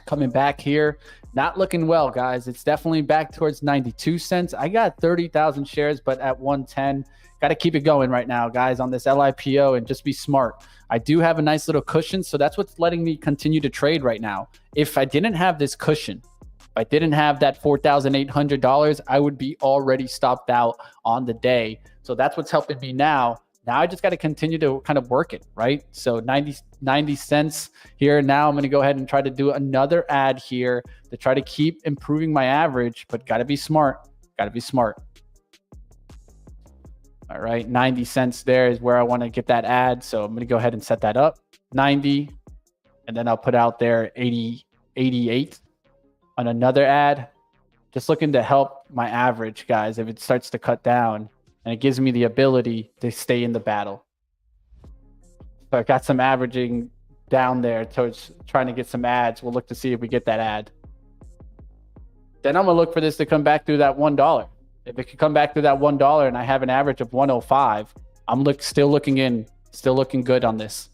S1: coming back here. Not looking well, guys. It's definitely back towards 92 cents. I got 30,000 shares, but at 110. Got to keep it going right now, guys, on this LIPO and just be smart. I do have a nice little cushion, so that's what's letting me continue to trade right now. If I didn't have this cushion, if I didn't have that $4,800, I would be already stopped out on the day. So that's what's helping me now. Now I just got to continue to kind of work it, right? So 90 cents here. Now I'm going to go ahead and try to do another ad here to try to keep improving my average, but got to be smart. Got to be smart. All right, 90 cents there is where I want to get that ad. So I'm going to go ahead and set that up. 90, and then I'll put out there 88 on another ad. Just looking to help my average, guys, if it starts to cut down, and it gives me the ability to stay in the battle. So I got some averaging down there towards trying to get some ads. We'll look to see if we get that ad. Then I'm going to look for this to come back through that $1. If it could come back through that $1 and I have an average of 105, I'm still looking good on this.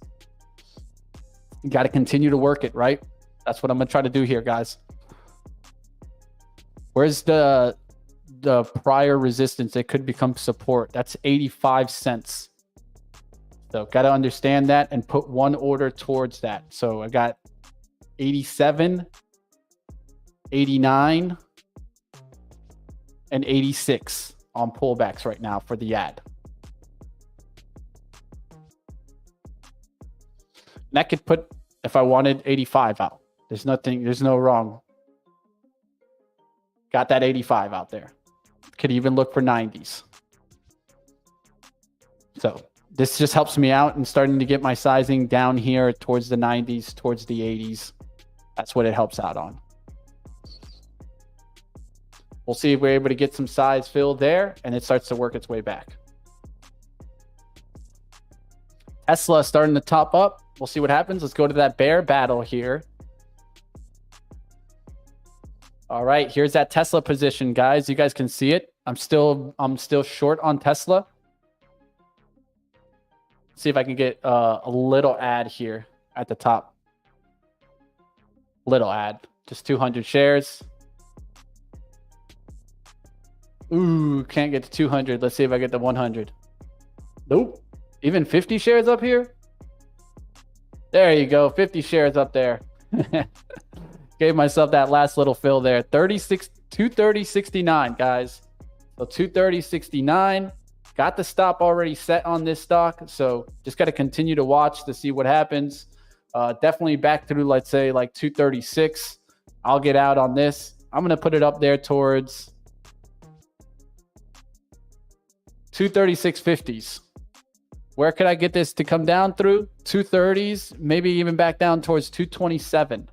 S1: You got to continue to work it, right? That's what I'm going to try to do here, guys. Where's the prior resistance? It could become support. That's 85 cents. So got to understand that and put one order towards that. So I got 87, 89, and 86 on pullbacks right now for the ad. And I could put, if I wanted, 85 out. There's no wrong. Got that 85 out there. Could even look for 90s. So this just helps me out and starting to get my sizing down here towards the 90s, towards the 80s. That's what it helps out on. We'll see if we're able to get some size filled there and it starts to work its way back. Tesla starting to top up. We'll see what happens. Let's go to that bear battle here. All right, here's that Tesla position, guys. You guys can see it. I'm still short on Tesla. See if I can get a little ad here at the top. Little ad, just 200 shares. Ooh, can't get to 200. Let's see if I get the 100. Nope. Even 50 shares up here? There you go, 50 shares up there. Gave myself that last little fill there. 230.69, guys. So 230.69. Got the stop already set on this stock. So just got to continue to watch to see what happens. Definitely back through, let's say, like 236. I'll get out on this. I'm going to put it up there towards 236.50s. Where could I get this to come down through? 230s, maybe even back down towards 227.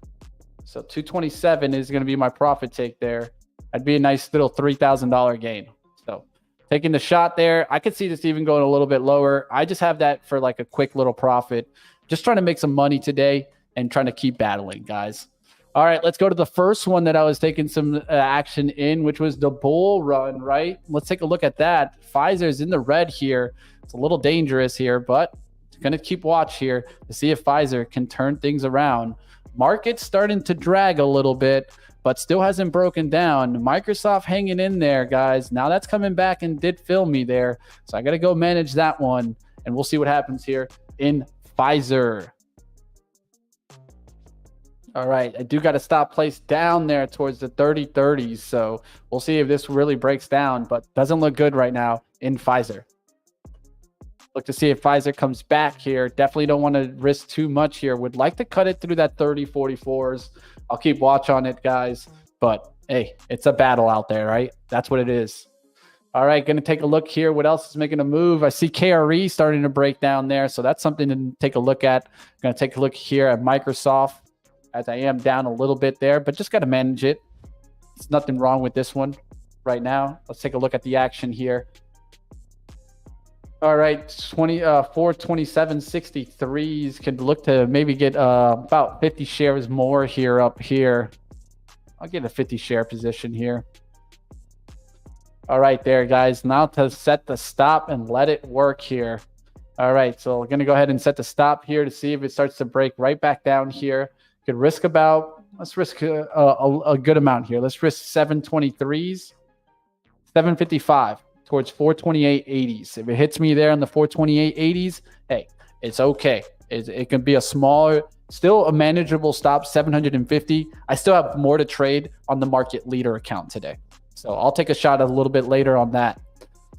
S1: So 227 is going to be my profit take there. That'd be a nice little $3,000 gain. So taking the shot there. I could see this even going a little bit lower. I just have that for like a quick little profit. Just trying to make some money today and trying to keep battling, guys. All right, let's go to the first one that I was taking some action in, which was the bull run, right? Let's take a look at that. Fizer is in the red here. It's a little dangerous here, but going to keep watch here to see if Fizer can turn things around. Market's starting to drag a little bit, but still hasn't broken down. Microsoft hanging in there, guys. Now that's coming back and did fill me there. So I got to go manage that one, and we'll see what happens here in Fizer. All right, I do got a stop place down there towards the 30-30s, so we'll see if this really breaks down, but doesn't look good right now in Fizer. Look to see if Fizer comes back here. Definitely don't want to risk too much here. Would like to cut it through that 30-44s. I'll keep watch on it, guys, but hey, it's a battle out there, right? That's what it is. All right, going to take a look here. What else is making a move? I see KRE starting to break down there, so that's something to take a look at. Going to take a look here at Microsoft, as I am down a little bit there, but just got to manage it. There's nothing wrong with this one right now. Let's take a look at the action here. All right, 427.63s could look to maybe get about 50 shares more here up here. I'll get a 50 share position here. All right, there, guys. Now to set the stop and let it work here. All right, so we're going to go ahead and set the stop here to see if it starts to break right back down here. Could risk about, let's risk a good amount here. Let's risk 723s, 755 towards 428.80s. If it hits me there on the 428.80s, hey, it's okay. It can be a small, still a manageable stop, 750. I still have more to trade on the market leader account today. So I'll take a shot a little bit later on that.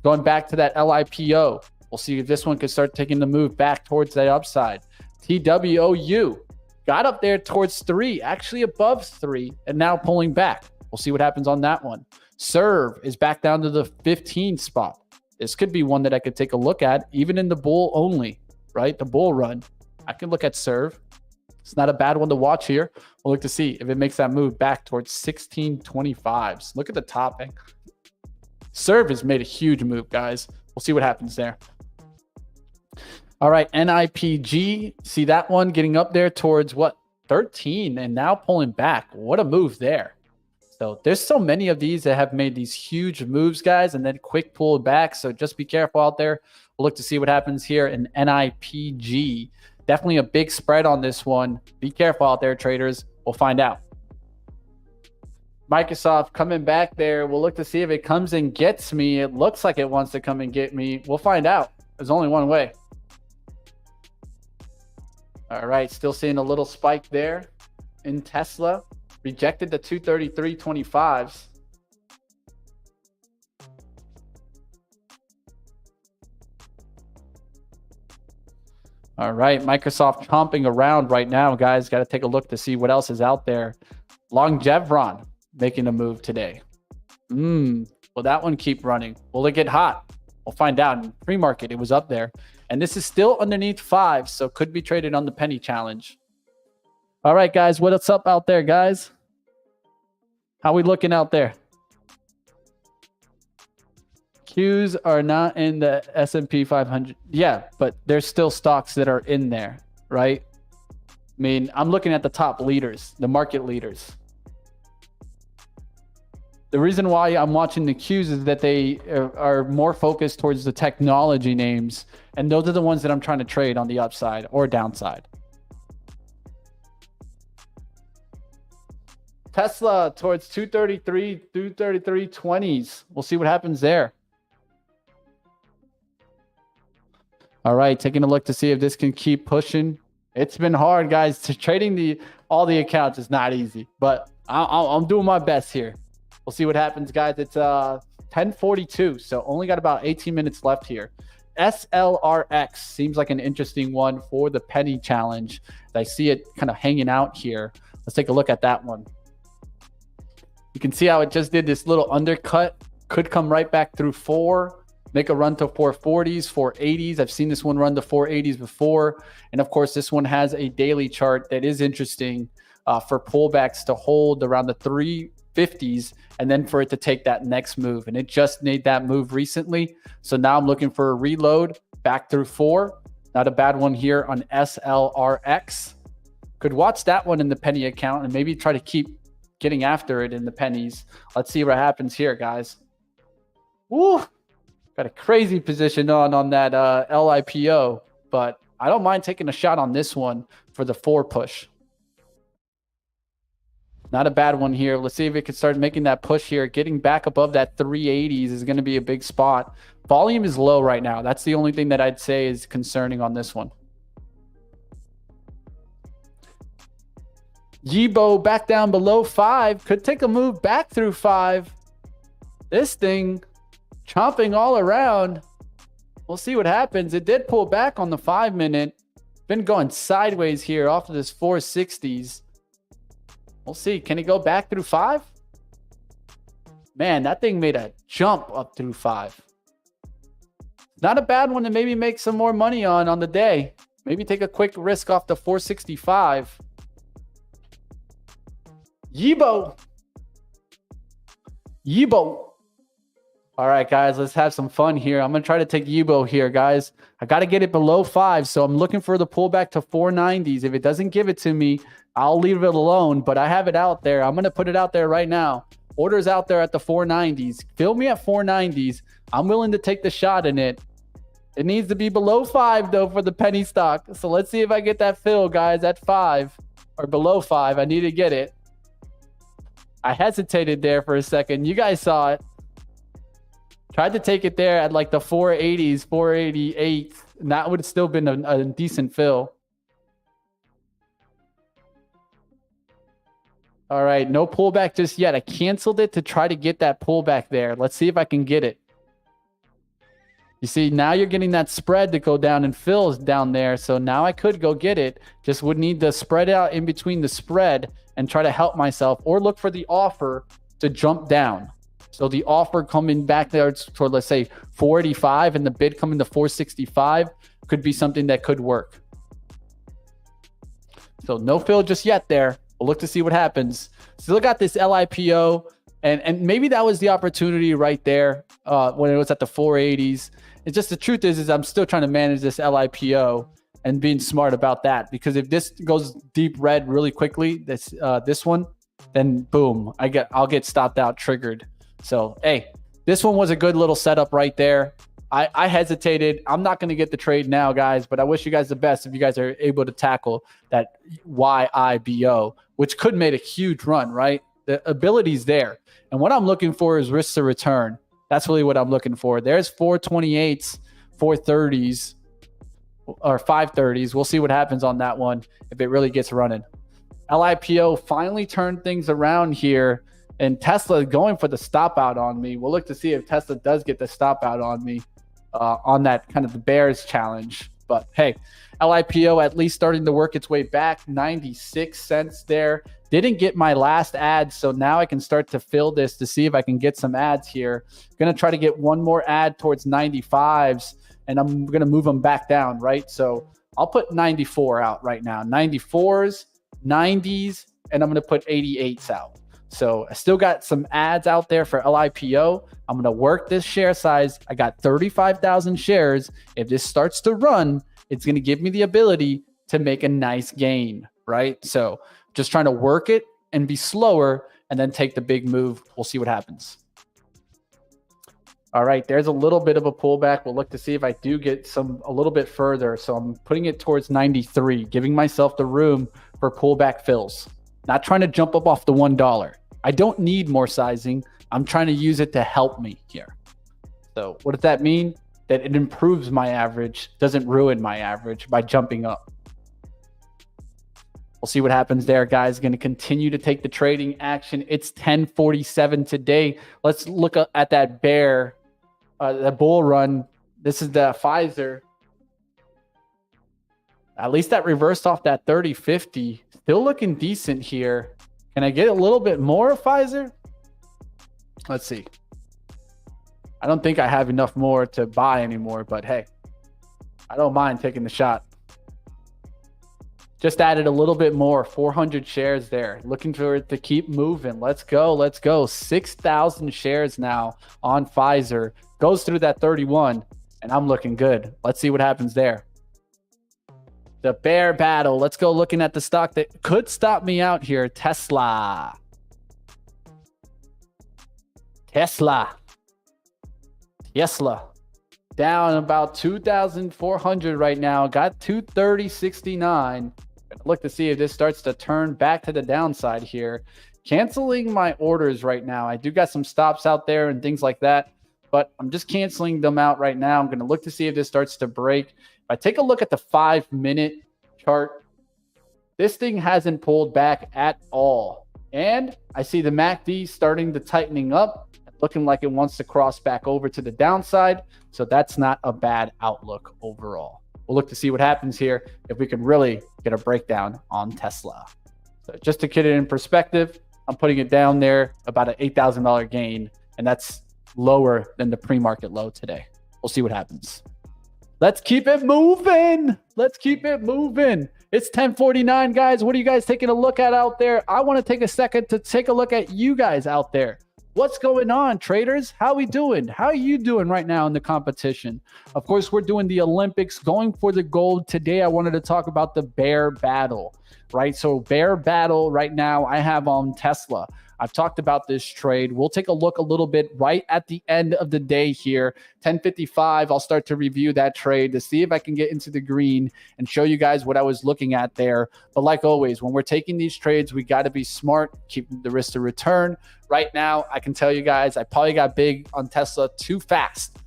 S1: Going back to that LIPO, we'll see if this one could start taking the move back towards the upside. TWOU got up there towards 3, actually above 3, and now pulling back. We'll see what happens on that one. Serve is back down to the 15 spot. This could be one that I could take a look at, even in the bull only, right? The bull run. I can look at Serve. It's not a bad one to watch here. We'll look to see if it makes that move back towards 1625s. Look at the topping. Serve has made a huge move, guys. We'll see what happens there. All right, NIPG. See that one getting up there towards what? 13 and now pulling back. What a move there. So there's so many of these that have made these huge moves, guys, and then quick pull back. So just be careful out there. We'll look to see what happens here in NIPG. Definitely a big spread on this one. Be careful out there, traders. We'll find out. Microsoft coming back there. We'll look to see if it comes and gets me. It looks like it wants to come and get me. We'll find out. There's only one way. All right, still seeing a little spike there in Tesla. Rejected the 233.25s. All right, Microsoft chomping around right now, guys. Got to take a look to see what else is out there. Longevron making a move today. Will that one keep running? Will it get hot? We'll find out. In pre-market, it was up there. And this is still underneath 5, so could be traded on the penny challenge. All right, guys, what's up out there, guys? How we looking out there? Qs are not in the S&P 500. Yeah, but there's still stocks that are in there, right? I mean, I'm looking at the top leaders, the market leaders. The reason why I'm watching the Qs is that they are more focused towards the technology names, and those are the ones that I'm trying to trade on the upside or downside. Tesla towards 233, 233.20s. We'll see what happens there. All right, taking a look to see if this can keep pushing. It's been hard, guys. Trading all the accounts is not easy, but I'm doing my best here. We'll see what happens, guys. It's 10:42, so only got about 18 minutes left here. SLRX seems like an interesting one for the penny challenge. I see it kind of hanging out here. Let's take a look at that one. You can see how it just did this little undercut. Could come right back through 4, make a run to 440s, 480s. I've seen this one run to 480s before. And of course, this one has a daily chart that is interesting for pullbacks to hold around the 350s and then for it to take that next move. And it just made that move recently. So now I'm looking for a reload back through 4. Not a bad one here on SLRX. Could watch that one in the penny account and maybe try to keep getting after it in the pennies. Let's see what happens here, guys. Woo! Got a crazy position on that LIPO, but I don't mind taking a shot on this one for the 4 push. Not a bad one here. Let's see if it can start making that push here. Getting back above that 380s is going to be a big spot. Volume is low right now. That's the only thing that I'd say is concerning on this one. Yibo back down below 5. Could take a move back through 5. This thing chomping all around. We'll see what happens. It did pull back on the 5-minute. Been going sideways here off of this 460s. We'll see. Can it go back through 5? Man, that thing made a jump up through 5. Not a bad one to maybe make some more money on the day. Maybe take a quick risk off the 465. Yibo. All right, guys, let's have some fun here. I'm going to try to take Yibo here, guys. I got to get it below 5, so I'm looking for the pullback to 490s. If it doesn't give it to me, I'll leave it alone, but I have it out there. I'm going to put it out there right now. Orders out there at the 490s. Fill me at 490s. I'm willing to take the shot in it. It needs to be below 5, though, for the penny stock. So let's see if I get that fill, guys, at 5 or below 5. I need to get it. I hesitated there for a second. You guys saw it. Tried to take it there at like the 480s, 488, and that would have still been a decent fill. All right, no pullback just yet. I canceled it to try to get that pullback there. Let's see if I can get it. You see, now you're getting that spread to go down and fills down there. So now I could go get it. Just would need to spread out in between the spread and try to help myself or look for the offer to jump down. So the offer coming back there toward, let's say, 485 and the bid coming to 465 could be something that could work. So no fill just yet there. We'll look to see what happens. Still got this LIPO, and maybe that was the opportunity right there when it was at the 480s. It's just the truth is I'm still trying to manage this LIPO and being smart about that, because if this goes deep red really quickly, this one, then boom, I'll get stopped out, triggered. So hey, this one was a good little setup right there. I hesitated. I'm not going to get the trade now, guys, but I wish you guys the best if you guys are able to tackle that YIBO, which could make a huge run, right? The ability's there. And what I'm looking for is risk to return. That's really what I'm looking for. There's 428s, 430s, or 530s. We'll see what happens on that one if it really gets running. LIPO finally turned things around here, and Tesla going for the stop out on me. We'll look to see if Tesla does get the stop out on me on that kind of the bears challenge. But hey, LIPO at least starting to work its way back. 96 cents there. Didn't get my last ad, so now I can start to fill this to see if I can get some ads here. Going to try to get one more ad towards 95s, and I'm going to move them back down, right? So I'll put 94 out right now. 94s, 90s, and I'm going to put 88s out. So I still got some ads out there for LIPO. I'm going to work this share size. I got 35,000 shares. If this starts to run, it's going to give me the ability to make a nice gain, right? So just trying to work it and be slower and then take the big move. We'll see what happens. All right, there's a little bit of a pullback. We'll look to see if I do get a little bit further. So I'm putting it towards 93, giving myself the room for pullback fills. Not trying to jump up off the $1. I don't need more sizing. I'm trying to use it to help me here. So what does that mean? That it improves my average, doesn't ruin my average by jumping up. We'll see what happens there, guys. Going to continue to take the trading action. It's 10:47 today. Let's look at that bear, the bull run. This is the Fizer. At least that reversed off that 30-50. Still looking decent here. Can I get a little bit more of Fizer? Let's see. I don't think I have enough more to buy anymore, but hey, I don't mind taking the shot. Just added a little bit more, 400 shares there. Looking for it to keep moving. Let's go, let's go. 6,000 shares now on Fizer. Goes through that 31, and I'm looking good. Let's see what happens there. The bear battle. Let's go looking at the stock that could stop me out here. Tesla. Down about 2,400 right now. Got 230.69. Look to see if this starts to turn back to the downside here. Canceling my orders right now. I do got some stops out there and things like that, but I'm just canceling them out right now. I'm going to look to see if this starts to break. If I take a look at the 5-minute chart, This thing hasn't pulled back at all. And I see the MACD starting to tightening up, looking like it wants to cross back over to the downside. So that's not a bad outlook overall. We'll look to see what happens here if we can really get a breakdown on Tesla. So just to get it in perspective, I'm putting it down there about an $8,000 gain, and that's lower than the pre-market low today. We'll see what happens. Let's keep it moving. Let's keep it moving. It's 10:49, guys. What are you guys taking a look at out there? I want to take a second to take a look at you guys out there. What's going on, traders? How we doing? How are you doing right now in the competition? Of course, we're doing the Olympics, going for the gold. Today, I wanted to talk about the bear battle, right? So bear battle right now, I have on Tesla. I've talked about this trade. We'll take a look a little bit right at the end of the day here. 10:55, I'll start to review that trade to see if I can get into the green and show you guys what I was looking at there. But like always, when we're taking these trades, we got to be smart, keep the risk to return. Right now, I can tell you guys, I probably got big on Tesla too fast.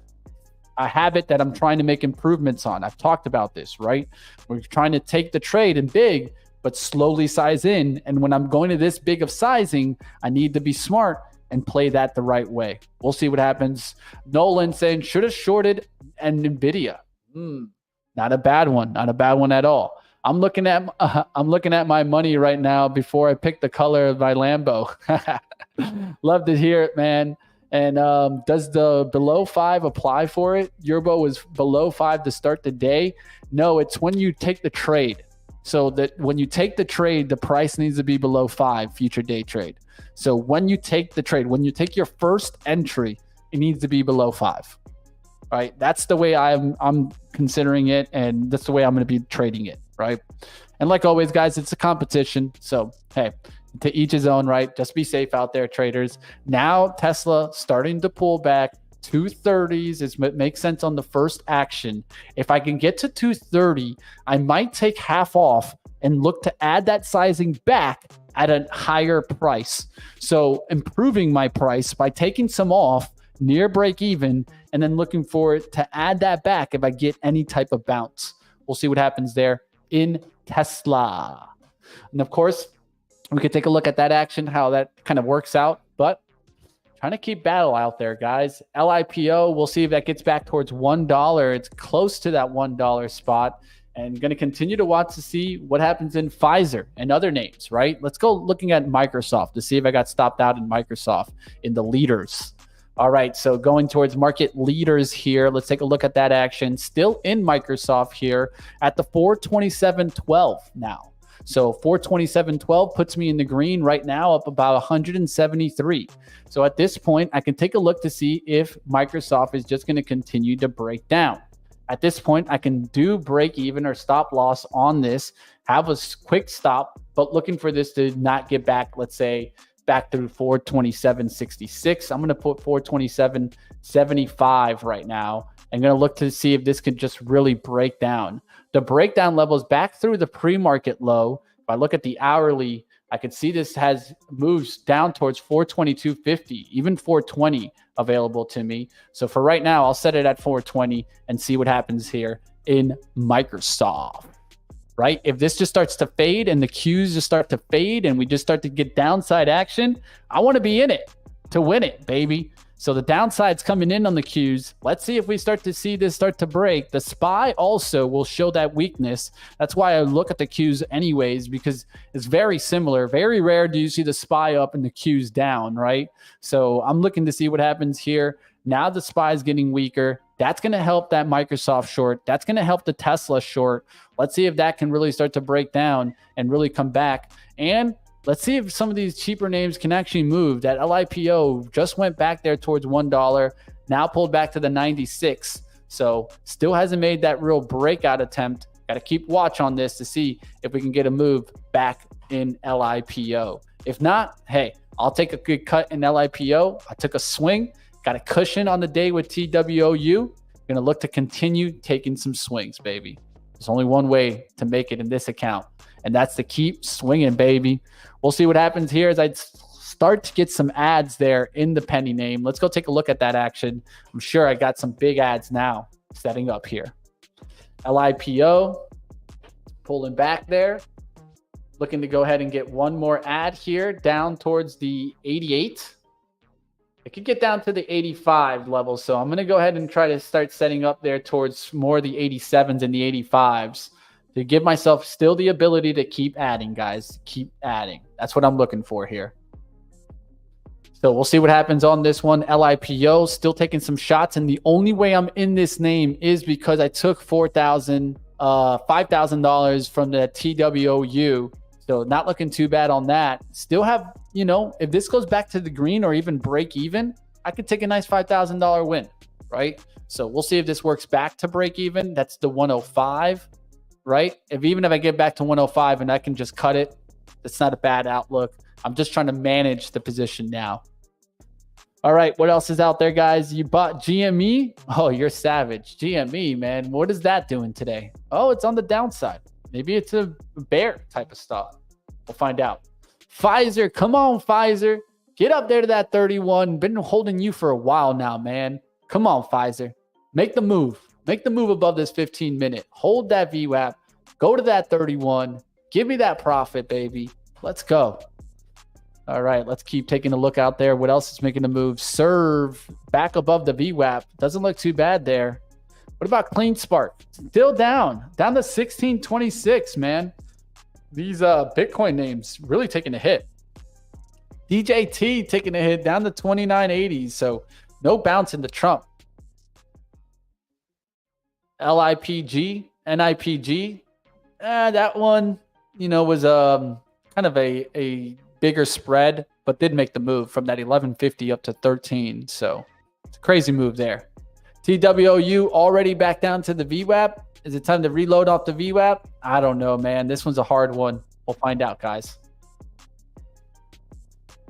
S1: A habit that I'm trying to make improvements on. I've talked about this, right? We're trying to take the trade and big, but slowly size in. And when I'm going to this big of sizing, I need to be smart and play that the right way. We'll see what happens. Nolan saying, should have shorted and NVIDIA. Not a bad one. Not a bad one at all. I'm looking at my money right now before I pick the color of my Lambo. Love to hear it, man. And does the below 5 apply for it? Eurbo was below 5 to start the day. No, it's when you take the trade. So that when you take the trade, the price needs to be below 5, future day trade. So when you take the trade, when you take your first entry, it needs to be below 5. Right? That's the way I'm considering it, and that's the way I'm going to be trading it, right? And like always, guys, it's a competition. So, hey, to each his own, right? Just be safe out there, traders. Now Tesla starting to pull back. 230s is what makes sense on the first action. If I can get to 230, I might take half off and look to add that sizing back at a higher price. So improving my price by taking some off near break even and then looking for it to add that back if I get any type of bounce. We'll see what happens there in Tesla. And of course, we could take a look at that action, how that kind of works out, but trying to keep battle out there, guys. LIPO, we'll see if that gets back towards $1. It's close to that $1 spot. And going to continue to watch to see what happens in Fizer and other names, right? Let's go looking at Microsoft to see if I got stopped out in Microsoft in the leaders. All right, so going towards market leaders here. Let's take a look at that action. Still in Microsoft here at the 427.12 now. So 427.12 puts me in the green right now, up about 173. So at this point, I can take a look to see if Microsoft is just going to continue to break down. At this point, I can do break even or stop loss on this, have a quick stop, but looking for this to not get back, let's say, back through 427.66. I'm going to put 427.75 right now. I'm going to look to see if this could just really break down. The breakdown levels back through the pre-market low. If I look at the hourly, I can see this has moves down towards 422.50, even 420 available to me. So for right now, I'll set it at 420 and see what happens here in Microsoft, right? If this just starts to fade and the Qs just start to fade and we just start to get downside action, I want to be in it to win it, baby. So the downside's coming in on the Qs. Let's see if we start to see this start to break. The SPY also will show that weakness. That's why I look at the Qs anyways, because it's very similar. Very rare do you see the SPY up and the Qs down, right? So I'm looking to see what happens here. Now the SPY is getting weaker. That's going to help that Microsoft short. That's going to help the Tesla short. Let's see if that can really start to break down and really come back. And let's see if some of these cheaper names can actually move. That LIPO just went back there towards $1, now pulled back to the 96. So still hasn't made that real breakout attempt. Got to keep watch on this to see if we can get a move back in LIPO. If not, hey, I'll take a good cut in LIPO. I took a swing, got a cushion on the day with TWOU. Going to look to continue taking some swings, baby. There's only one way to make it in this account, and that's to keep swinging, baby. We'll see what happens here as I start to get some ads there in the penny name. Let's go take a look at that action. I'm sure I got some big ads now setting up here. LIPO pulling back there. Looking to go ahead and get one more ad here down towards the 88. It could get down to the 85 level. So I'm going to go ahead and try to start setting up there towards more the 87s and the 85s to give myself still the ability to keep adding, guys. Keep adding. That's what I'm looking for here. So we'll see what happens on this one. LIPO still taking some shots. And the only way I'm in this name is because I took $5,000 from the TWOU. So not looking too bad on that. Still have, you know, if this goes back to the green or even break even, I could take a nice $5,000 win, right? So we'll see if this works back to break even. That's the 105, right? Even if I get back to 105 and I can just cut it, that's not a bad outlook. I'm just trying to manage the position now. All right, what else is out there, guys? You bought GME? Oh, you're savage. GME, man. What is that doing today? Oh, it's on the downside. Maybe it's a bear type of stock. We'll find out. Fizer, come on, Fizer. Get up there to that 31. Been holding you for a while now, man. Come on, Fizer. Make the move. Make the move above this 15-minute. Hold that VWAP. Go to that 31. Give me that profit, baby. Let's go. All right, let's keep taking a look out there. What else is making a move? Serve back above the VWAP. Doesn't look too bad there. What about Clean Spark? Still down to 1626, man. These Bitcoin names really taking a hit. DJT taking a hit down to 2980. So no bounce into Trump. LIPG, NIPG. That one, you know, was kind of a bigger spread, but did make the move from that 1150 up to 13. So it's a crazy move there. TWOU already back down to the VWAP. Is it time to reload off the VWAP? I don't know, man. This one's a hard one. We'll find out, guys.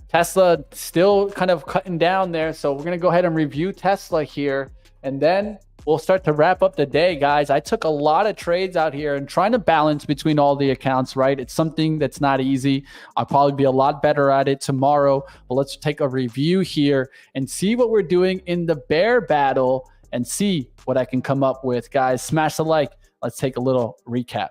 S1: Tesla still kind of cutting down there. So we're going to go ahead and review Tesla here. And then we'll start to wrap up the day, guys. I took a lot of trades out here and trying to balance between all the accounts, right? It's something that's not easy. I'll probably be a lot better at it tomorrow. But let's take a review here and see what we're doing in the bear battle and see what I can come up with. Guys, smash the like. Let's take a little recap.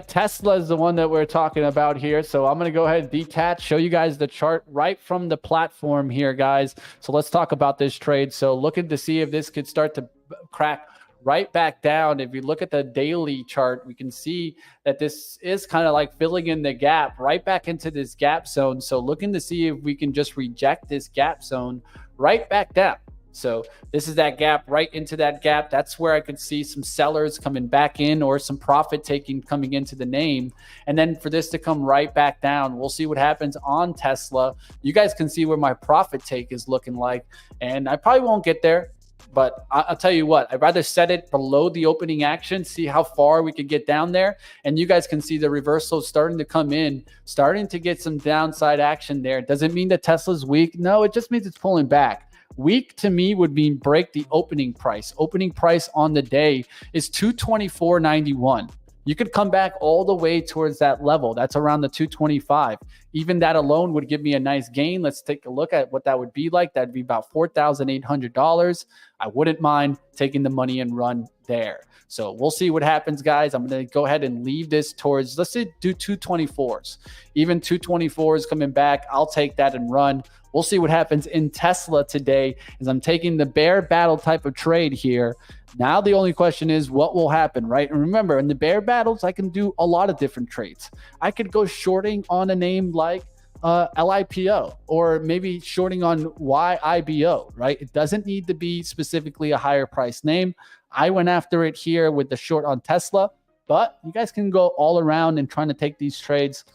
S1: Tesla is the one that we're talking about here. So I'm going to go ahead and detach, show you guys the chart right from the platform here, guys. So let's talk about this trade. So looking to see if this could start to crack right back down. If you look at the daily chart, we can see that this is kind of like filling in the gap right back into this gap zone. So looking to see if we can just reject this gap zone right back down. So this is that gap right into that gap. That's where I could see some sellers coming back in or some profit taking coming into the name. And then for this to come right back down, we'll see what happens on Tesla. You guys can see where my profit take is looking like. And I probably won't get there. But I'll tell you what, I'd rather set it below the opening action, see how far we could get down there. And you guys can see the reversal starting to come in, starting to get some downside action there. Does it mean that Tesla's weak? No, it just means it's pulling back. Weak to me would mean break the opening price. Opening price on the day is 224.91. You could come back all the way towards that level. That's around the 225. Even that alone would give me a nice gain. Let's take a look at what that would be like. That'd be about $4,800. I wouldn't mind taking the money and run there. So we'll see what happens, guys. I'm going to go ahead and leave this towards, let's say, do 224s. Even 224s coming back, I'll take that and run. We'll see what happens in Tesla today as I'm taking the bear battle type of trade here. Now the only question is what will happen, right? And remember, in the bear battles, I can do a lot of different trades. I could go shorting on a name like LIPO or maybe shorting on YIBO, right? It doesn't need to be specifically a higher price name. I went after it here with the short on Tesla, but you guys can go all around and trying to take these trades.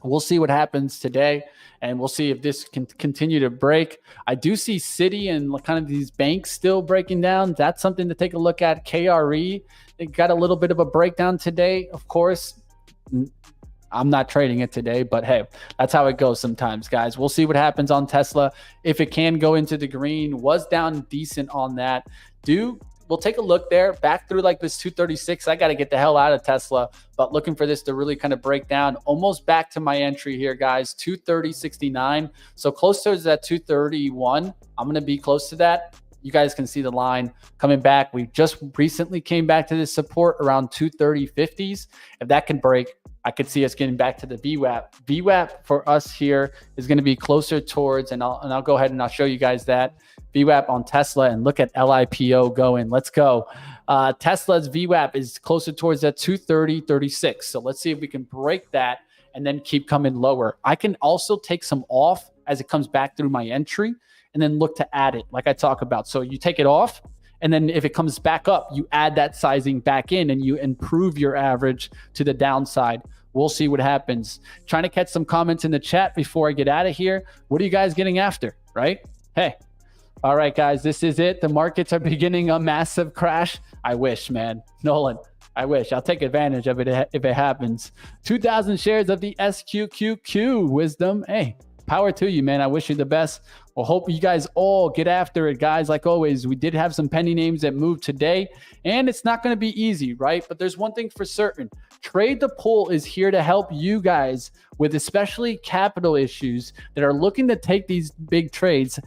S1: We'll see what happens today, and we'll see if this can continue to break. I do see Citi and kind of these banks still breaking down. That's something to take a look at. KRE, it got a little bit of a breakdown today. Of course, I'm not trading it today, but hey, that's how it goes sometimes, guys. We'll see what happens on Tesla. If it can go into the green, was down decent on that. We'll take a look there, back through like this 236. I got to get the hell out of Tesla, but looking for this to really kind of break down. Almost back to my entry here, guys, 230.69. So close towards that 231. I'm going to be close to that. you guys can see the line coming back. We just recently came back to this support around 230.50s. If that can break, I could see us getting back to the VWAP. VWAP for us here is going to be closer towards, and I'll go ahead and I'll show you guys that VWAP on Tesla, and look at LIPO going. Let's go. Tesla's VWAP is closer towards that 230.36. So let's see if we can break that and then keep coming lower. I can also take some off as it comes back through my entry and then look to add it like I talk about. So you take it off, and then if it comes back up, you add that sizing back in and you improve your average to the downside. We'll see what happens. Trying to catch some comments in the chat before I get out of here. What are you guys getting after, right? Hey. All right, guys, this is it. The markets are beginning a massive crash. I wish, man. Nolan, I wish. I'll take advantage of it if it happens. 2,000 shares of the SQQQ. Wisdom. Hey, power to you, man. I wish you the best. Well, hope you guys all get after it, guys. Like always, we did have some penny names that moved today, and it's not going to be easy, right? But there's one thing for certain. Trade the Pool is here to help you guys with especially capital issues that are looking to take these big trades.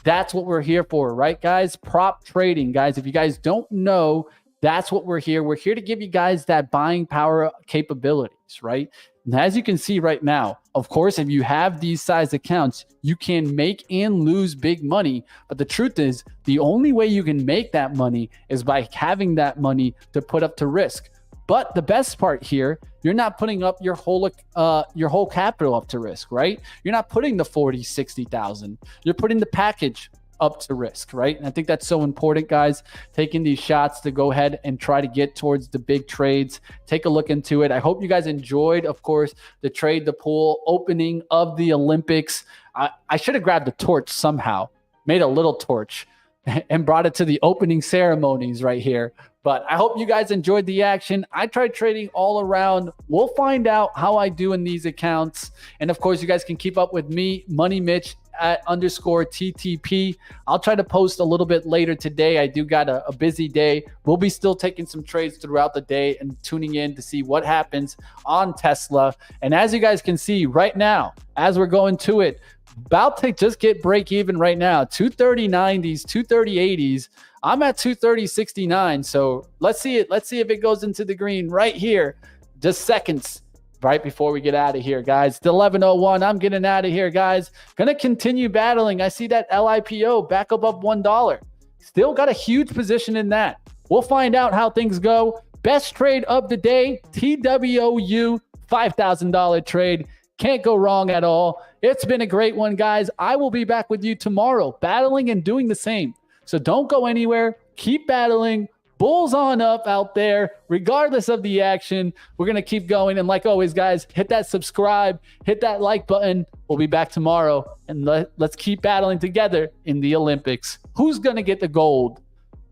S1: That's what we're here for, right, guys? Prop trading, guys. If you guys don't know, that's what we're here. We're here to give you guys that buying power capabilities, right? And as you can see right now, of course, if you have these size accounts, you can make and lose big money. But the truth is, the only way you can make that money is by having that money to put up to risk. But the best part here, you're not putting up your whole capital up to risk, right? You're not putting the 40, 60,000. You're putting the package up to risk, right? And I think that's so important, guys, taking these shots to go ahead and try to get towards the big trades. Take a look into it. I hope you guys enjoyed, of course, the Trade the Pool opening of the Olympics. I should have grabbed the torch somehow, made a little torch and brought it to the opening ceremonies right here. But I hope you guys enjoyed the action. I tried trading all around. We'll find out how I do in these accounts. And of course, you guys can keep up with me, Money Mitch at _TTP. I'll try to post a little bit later today. I do got a busy day. We'll be still taking some trades throughout the day and tuning in to see what happens on Tesla. And as you guys can see right now, as we're going to it, about to just get break even right now. 230.90s, 230.80s. I'm at 230.69. So let's see it. Let's see if it goes into the green right here. Just seconds right before we get out of here, guys. It's 11:01. I'm getting out of here, guys. Gonna continue battling. I see that LIPO back above $1. Still got a huge position in that. We'll find out how things go. Best trade of the day, TWOU, $5,000 trade. Can't go wrong at all. It's been a great one, guys. I will be back with you tomorrow, battling and doing the same. So don't go anywhere. Keep battling. Bulls on up out there, regardless of the action. We're going to keep going. And like always, guys, hit that subscribe, hit that like button. We'll be back tomorrow. And let's keep battling together in the Olympics. Who's going to get the gold?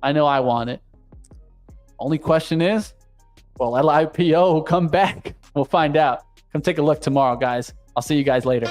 S1: I know I want it. Only question is, will LIPO come back? We'll find out. Come take a look tomorrow, guys. I'll see you guys later.